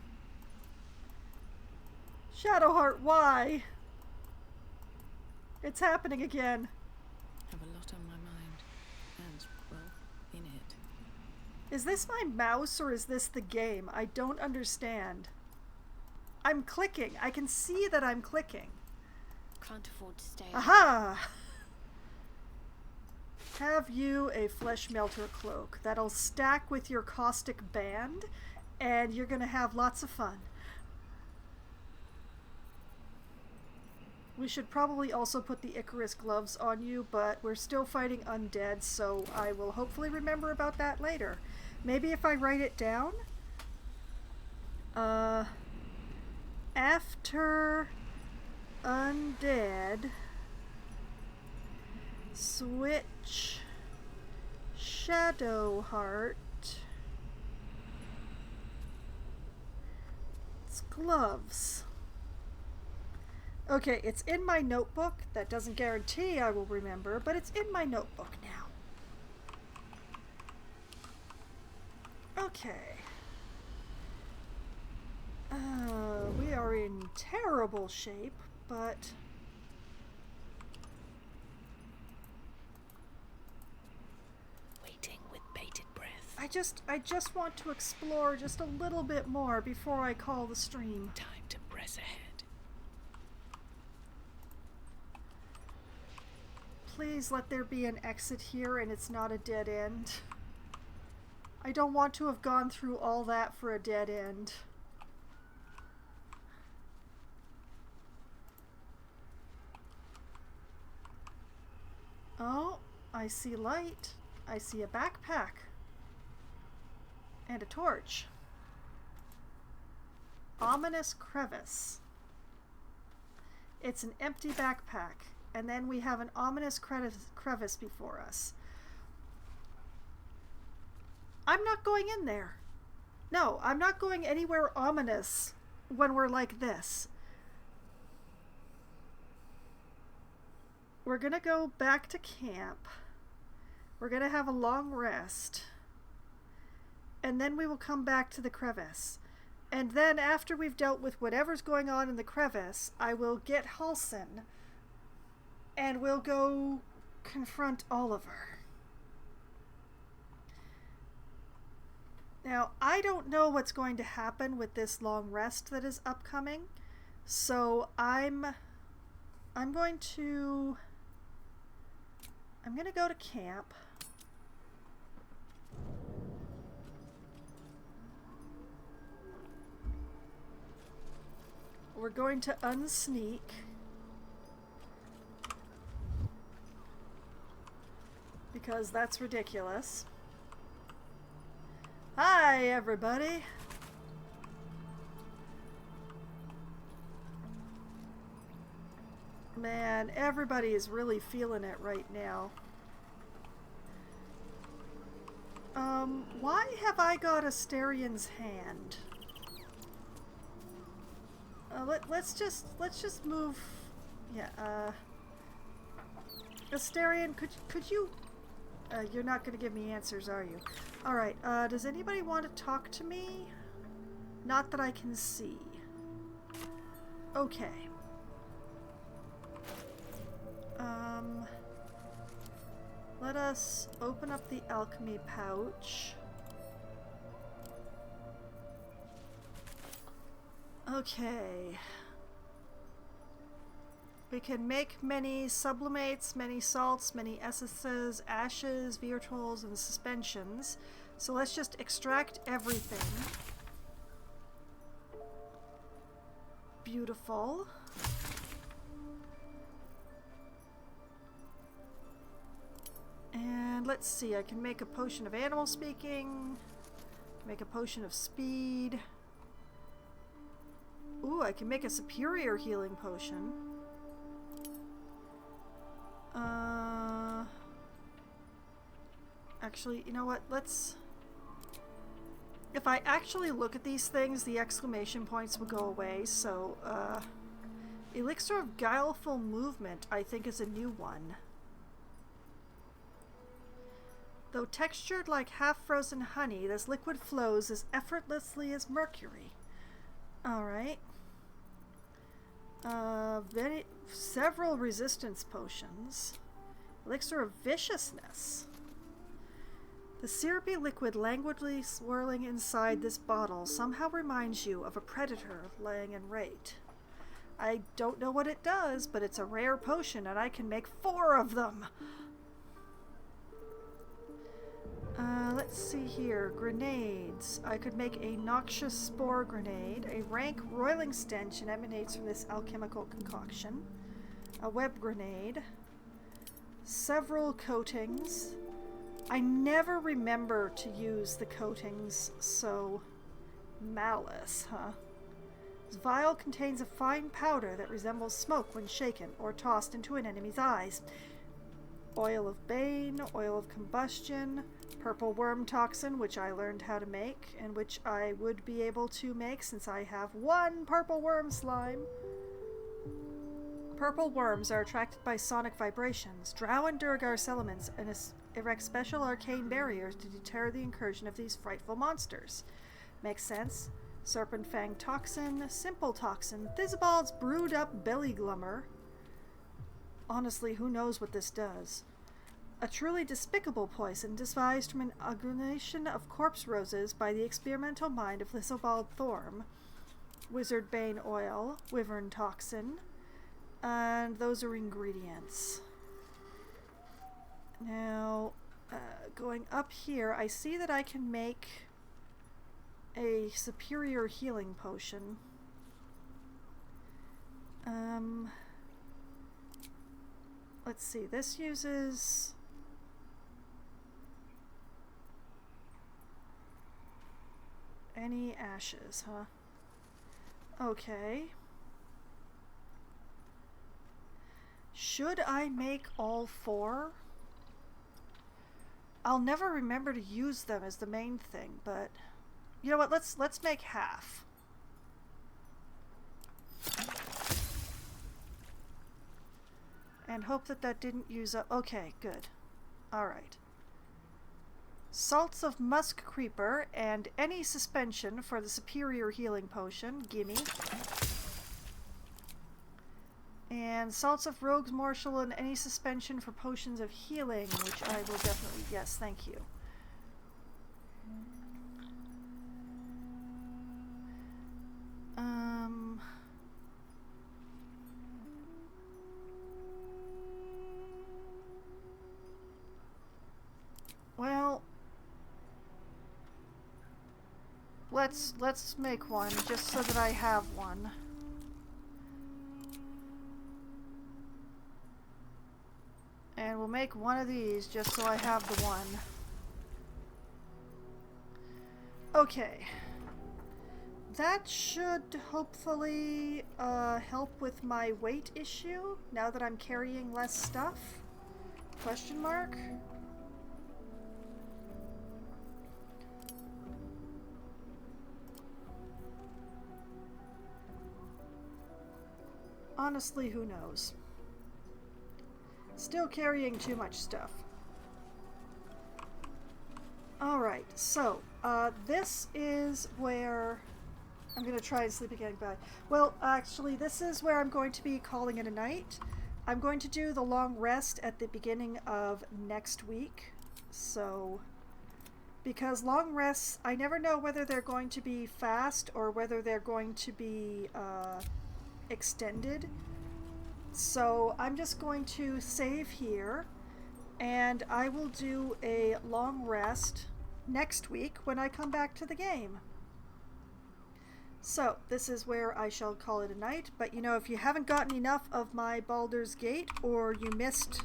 Shadowheart, why? It's happening again. I have a lot on my mind. And, well, in it. Is this my mouse or is this the game? I don't understand. I'm clicking. I can see that I'm clicking. Can't afford to stay. Aha! Have you a Flesh Melter Cloak that'll stack with your Caustic Band, and you're gonna have lots of fun. We should probably also put the Icarus gloves on you, but we're still fighting undead, so I will hopefully remember about that later. Maybe if I write it down? After undead, switch Shadowheart gloves. Okay, it's in my notebook. That doesn't guarantee I will remember, but it's in my notebook now. Okay. We are in terrible shape, but Waiting with bated breath. I just want to explore just a little bit more before I call the stream. Time to press ahead. Please let there be an exit here and it's not a dead end. I don't want to have gone through all that for a dead end. Oh, I see light. I see a backpack. And a torch. Ominous crevice. It's an empty backpack. And then we have an ominous crevice before us. I'm not going in there. No, I'm not going anywhere ominous when we're like this. We're gonna go back to camp. We're gonna have a long rest. And then we will come back to the crevice. And then after we've dealt with whatever's going on in the crevice, I will get Halsin and we'll go confront Oliver. Now, I don't know what's going to happen with this long rest that is upcoming, so I'm going to go to camp. We're going to unsneak. Because that's ridiculous. Hi, everybody. Man, everybody is really feeling it right now. Why have I got Asterian's hand? Let's just move. Yeah. Asterian, could you? You're not going to give me answers, are you? All right. Does anybody want to talk to me? Not that I can see. Okay. Let us open up the alchemy pouch. Okay. We can make many sublimates, many salts, many essences, ashes, virtuals, and suspensions. So let's just extract everything. Beautiful. And let's see, I can make a potion of animal speaking, make a potion of speed. Ooh, I can make a superior healing potion. Actually, you know what, let's... If I actually look at these things, the exclamation points will go away, so, Elixir of Guileful Movement, I think, is a new one. Though textured like half-frozen honey, this liquid flows as effortlessly as mercury. Alright. Several resistance potions. Elixir of Viciousness. The syrupy liquid languidly swirling inside this bottle somehow reminds you of a predator lying in wait. I don't know what it does, but it's a rare potion and I can make 4 of them! Let's see here. Grenades. I could make a noxious spore grenade. A rank roiling stench emanates from this alchemical concoction. A web grenade. Several coatings. I never remember to use the coatings, so... Malice, huh? This vial contains a fine powder that resembles smoke when shaken or tossed into an enemy's eyes. Oil of Bane, oil of combustion, purple worm toxin, which I learned how to make, and which I would be able to make since I have 1 purple worm slime. Purple worms are attracted by sonic vibrations. Drow and Durgar's elements and erect special arcane barriers to deter the incursion of these frightful monsters. Makes sense. Serpent Fang toxin, simple toxin, Thizabald's brewed up belly glummer. Honestly, who knows what this does? A truly despicable poison devised from an aggregation of corpse roses by the experimental mind of Thizabald Thorm. Wizard Bane oil, wyvern toxin, and those are ingredients. Now, going up here, I see that I can make a superior healing potion. Let's see, this uses... any ashes, huh? Okay. Should I make all 4? I'll never remember to use them as the main thing, but you know what? Let's make half. And hope that that didn't use up. Okay, good. All right. Salts of Musk Creeper and any suspension for the superior healing potion. Gimme. And salts of Rogue's Marshal and any suspension for potions of healing, which I will definitely... Yes, thank you. Well... Let's make one, just so that I have one. And we'll make one of these, just so I have the one. Okay. That should hopefully help with my weight issue, now that I'm carrying less stuff? Question mark? Honestly, who knows? Still carrying too much stuff. Alright, so, this is where... I'm going to try and sleep again, bye. Well, actually, this is where I'm going to be calling it a night. I'm going to do the long rest at the beginning of next week. So, because long rests, I never know whether they're going to be fast or whether they're going to be extended. So I'm just going to save here, and I will do a long rest next week when I come back to the game. So this is where I shall call it a night, but you know, if you haven't gotten enough of my Baldur's Gate, or you missed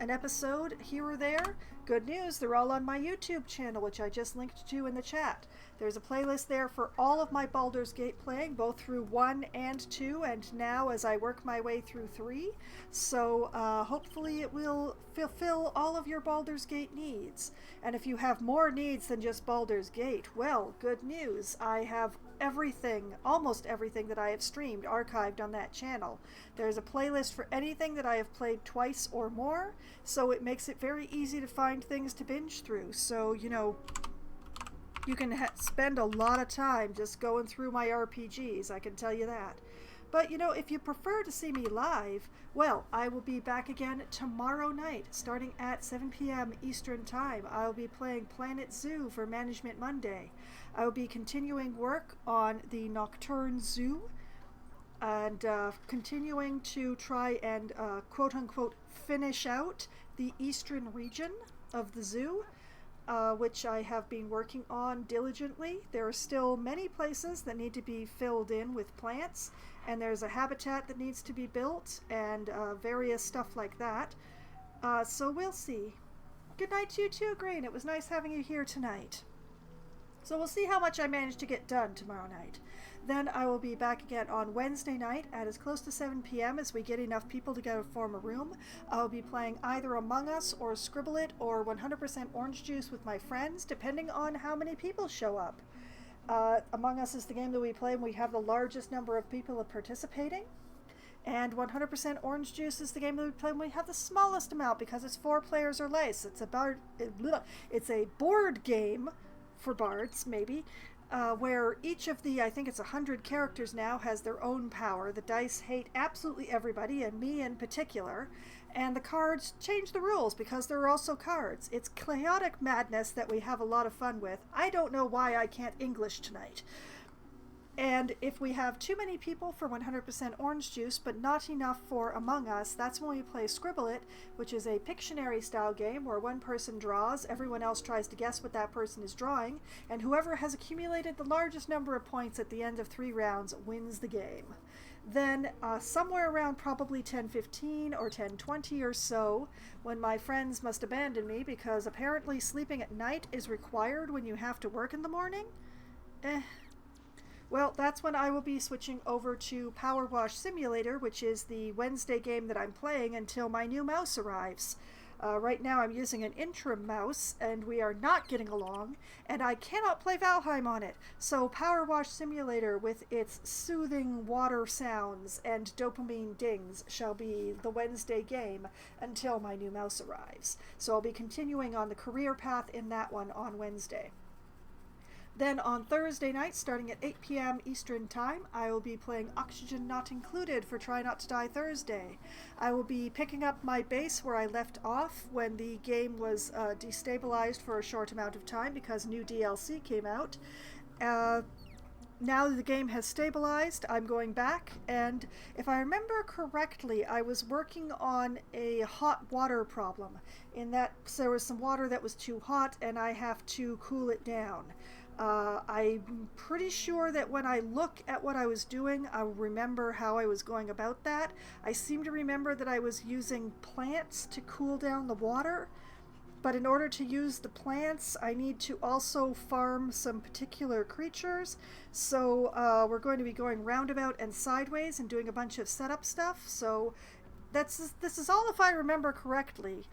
an episode here or there, good news, they're all on my YouTube channel, which I just linked to in the chat. There's a playlist there for all of my Baldur's Gate playing, both through 1 and 2, and now as I work my way through 3. So hopefully it will fulfill all of your Baldur's Gate needs. And if you have more needs than just Baldur's Gate, well, good news. I have everything, almost everything that I have streamed archived on that channel. There's a playlist for anything that I have played twice or more, so it makes it very easy to find things to binge through. So, you know, you can spend a lot of time just going through my RPGs, I can tell you that. But, you know, if you prefer to see me live, well, I will be back again tomorrow night, starting at 7 p.m. Eastern Time. I'll be playing Planet Zoo for Management Monday. I will be continuing work on the Nocturne Zoo, and continuing to try and quote-unquote finish out the eastern region of the zoo, which I have been working on diligently. There are still many places that need to be filled in with plants, and there's a habitat that needs to be built, and various stuff like that. So we'll see. Good night to you too, Green. It was nice having you here tonight. So we'll see how much I manage to get done tomorrow night. Then I will be back again on Wednesday night at as close to 7 p.m. as we get enough people to go form a room. I'll be playing either Among Us or Scribble It or 100% Orange Juice with my friends, depending on how many people show up. Among Us is the game that we play when we have the largest number of people participating. And 100% Orange Juice is the game that we play when we have the smallest amount, because it's 4 players or less. It's a board game for bards, maybe, where each of the, I think it's 100 characters now, has their own power. The dice hate absolutely everybody, and me in particular, and the cards change the rules because there are also cards. It's chaotic madness that we have a lot of fun with. I don't know why I can't English tonight. And if we have too many people for 100% orange juice, but not enough for Among Us, that's when we play Scribble It, which is a Pictionary style game where one person draws, everyone else tries to guess what that person is drawing, and whoever has accumulated the largest number of points at the end of 3 rounds wins the game. Then somewhere around probably 10:15 or 10:20 or so, when my friends must abandon me because apparently sleeping at night is required when you have to work in the morning, well, that's when I will be switching over to Power Wash Simulator, which is the Wednesday game that I'm playing until my new mouse arrives. Right now I'm using an interim mouse, and we are not getting along, and I cannot play Valheim on it. So Power Wash Simulator, with its soothing water sounds and dopamine dings, shall be the Wednesday game until my new mouse arrives. So I'll be continuing on the career path in that one on Wednesday. Then on Thursday night, starting at 8 p.m. Eastern Time, I will be playing Oxygen Not Included for Try Not to Die Thursday. I will be picking up my base where I left off when the game was destabilized for a short amount of time because new DLC came out. Now the game has stabilized, I'm going back, and if I remember correctly, I was working on a hot water problem, in that there was some water that was too hot and I have to cool it down. I'm pretty sure that when I look at what I was doing, I'll remember how I was going about that. I seem to remember that I was using plants to cool down the water, but in order to use the plants, I need to also farm some particular creatures. So we're going to be going roundabout and sideways and doing a bunch of setup stuff. So this is all if I remember correctly.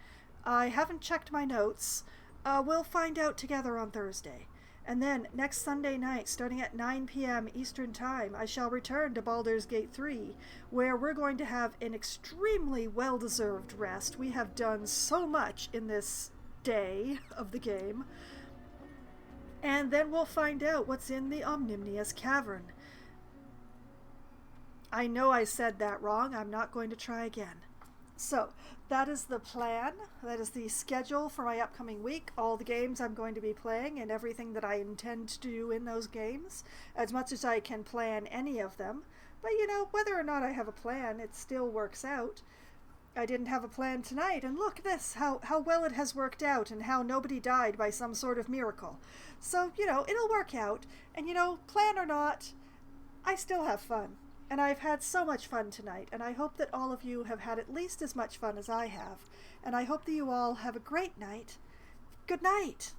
I haven't checked my notes. We'll find out together on Thursday. And then, next Sunday night, starting at 9 p.m. Eastern Time, I shall return to Baldur's Gate 3, where we're going to have an extremely well-deserved rest. We have done so much in this day of the game. And then we'll find out what's in the Omnimnious Cavern. I know I said that wrong. I'm not going to try again. So, that is the plan. That is the schedule for my upcoming week. All the games I'm going to be playing and everything that I intend to do in those games, as much as I can plan any of them. But, you know, whether or not I have a plan, it still works out. I didn't have a plan tonight, and look at this, how well it has worked out, and how nobody died by some sort of miracle. So, you know, it'll work out. And, you know, plan or not, I still have fun. And I've had so much fun tonight, and I hope that all of you have had at least as much fun as I have. And I hope that you all have a great night. Good night!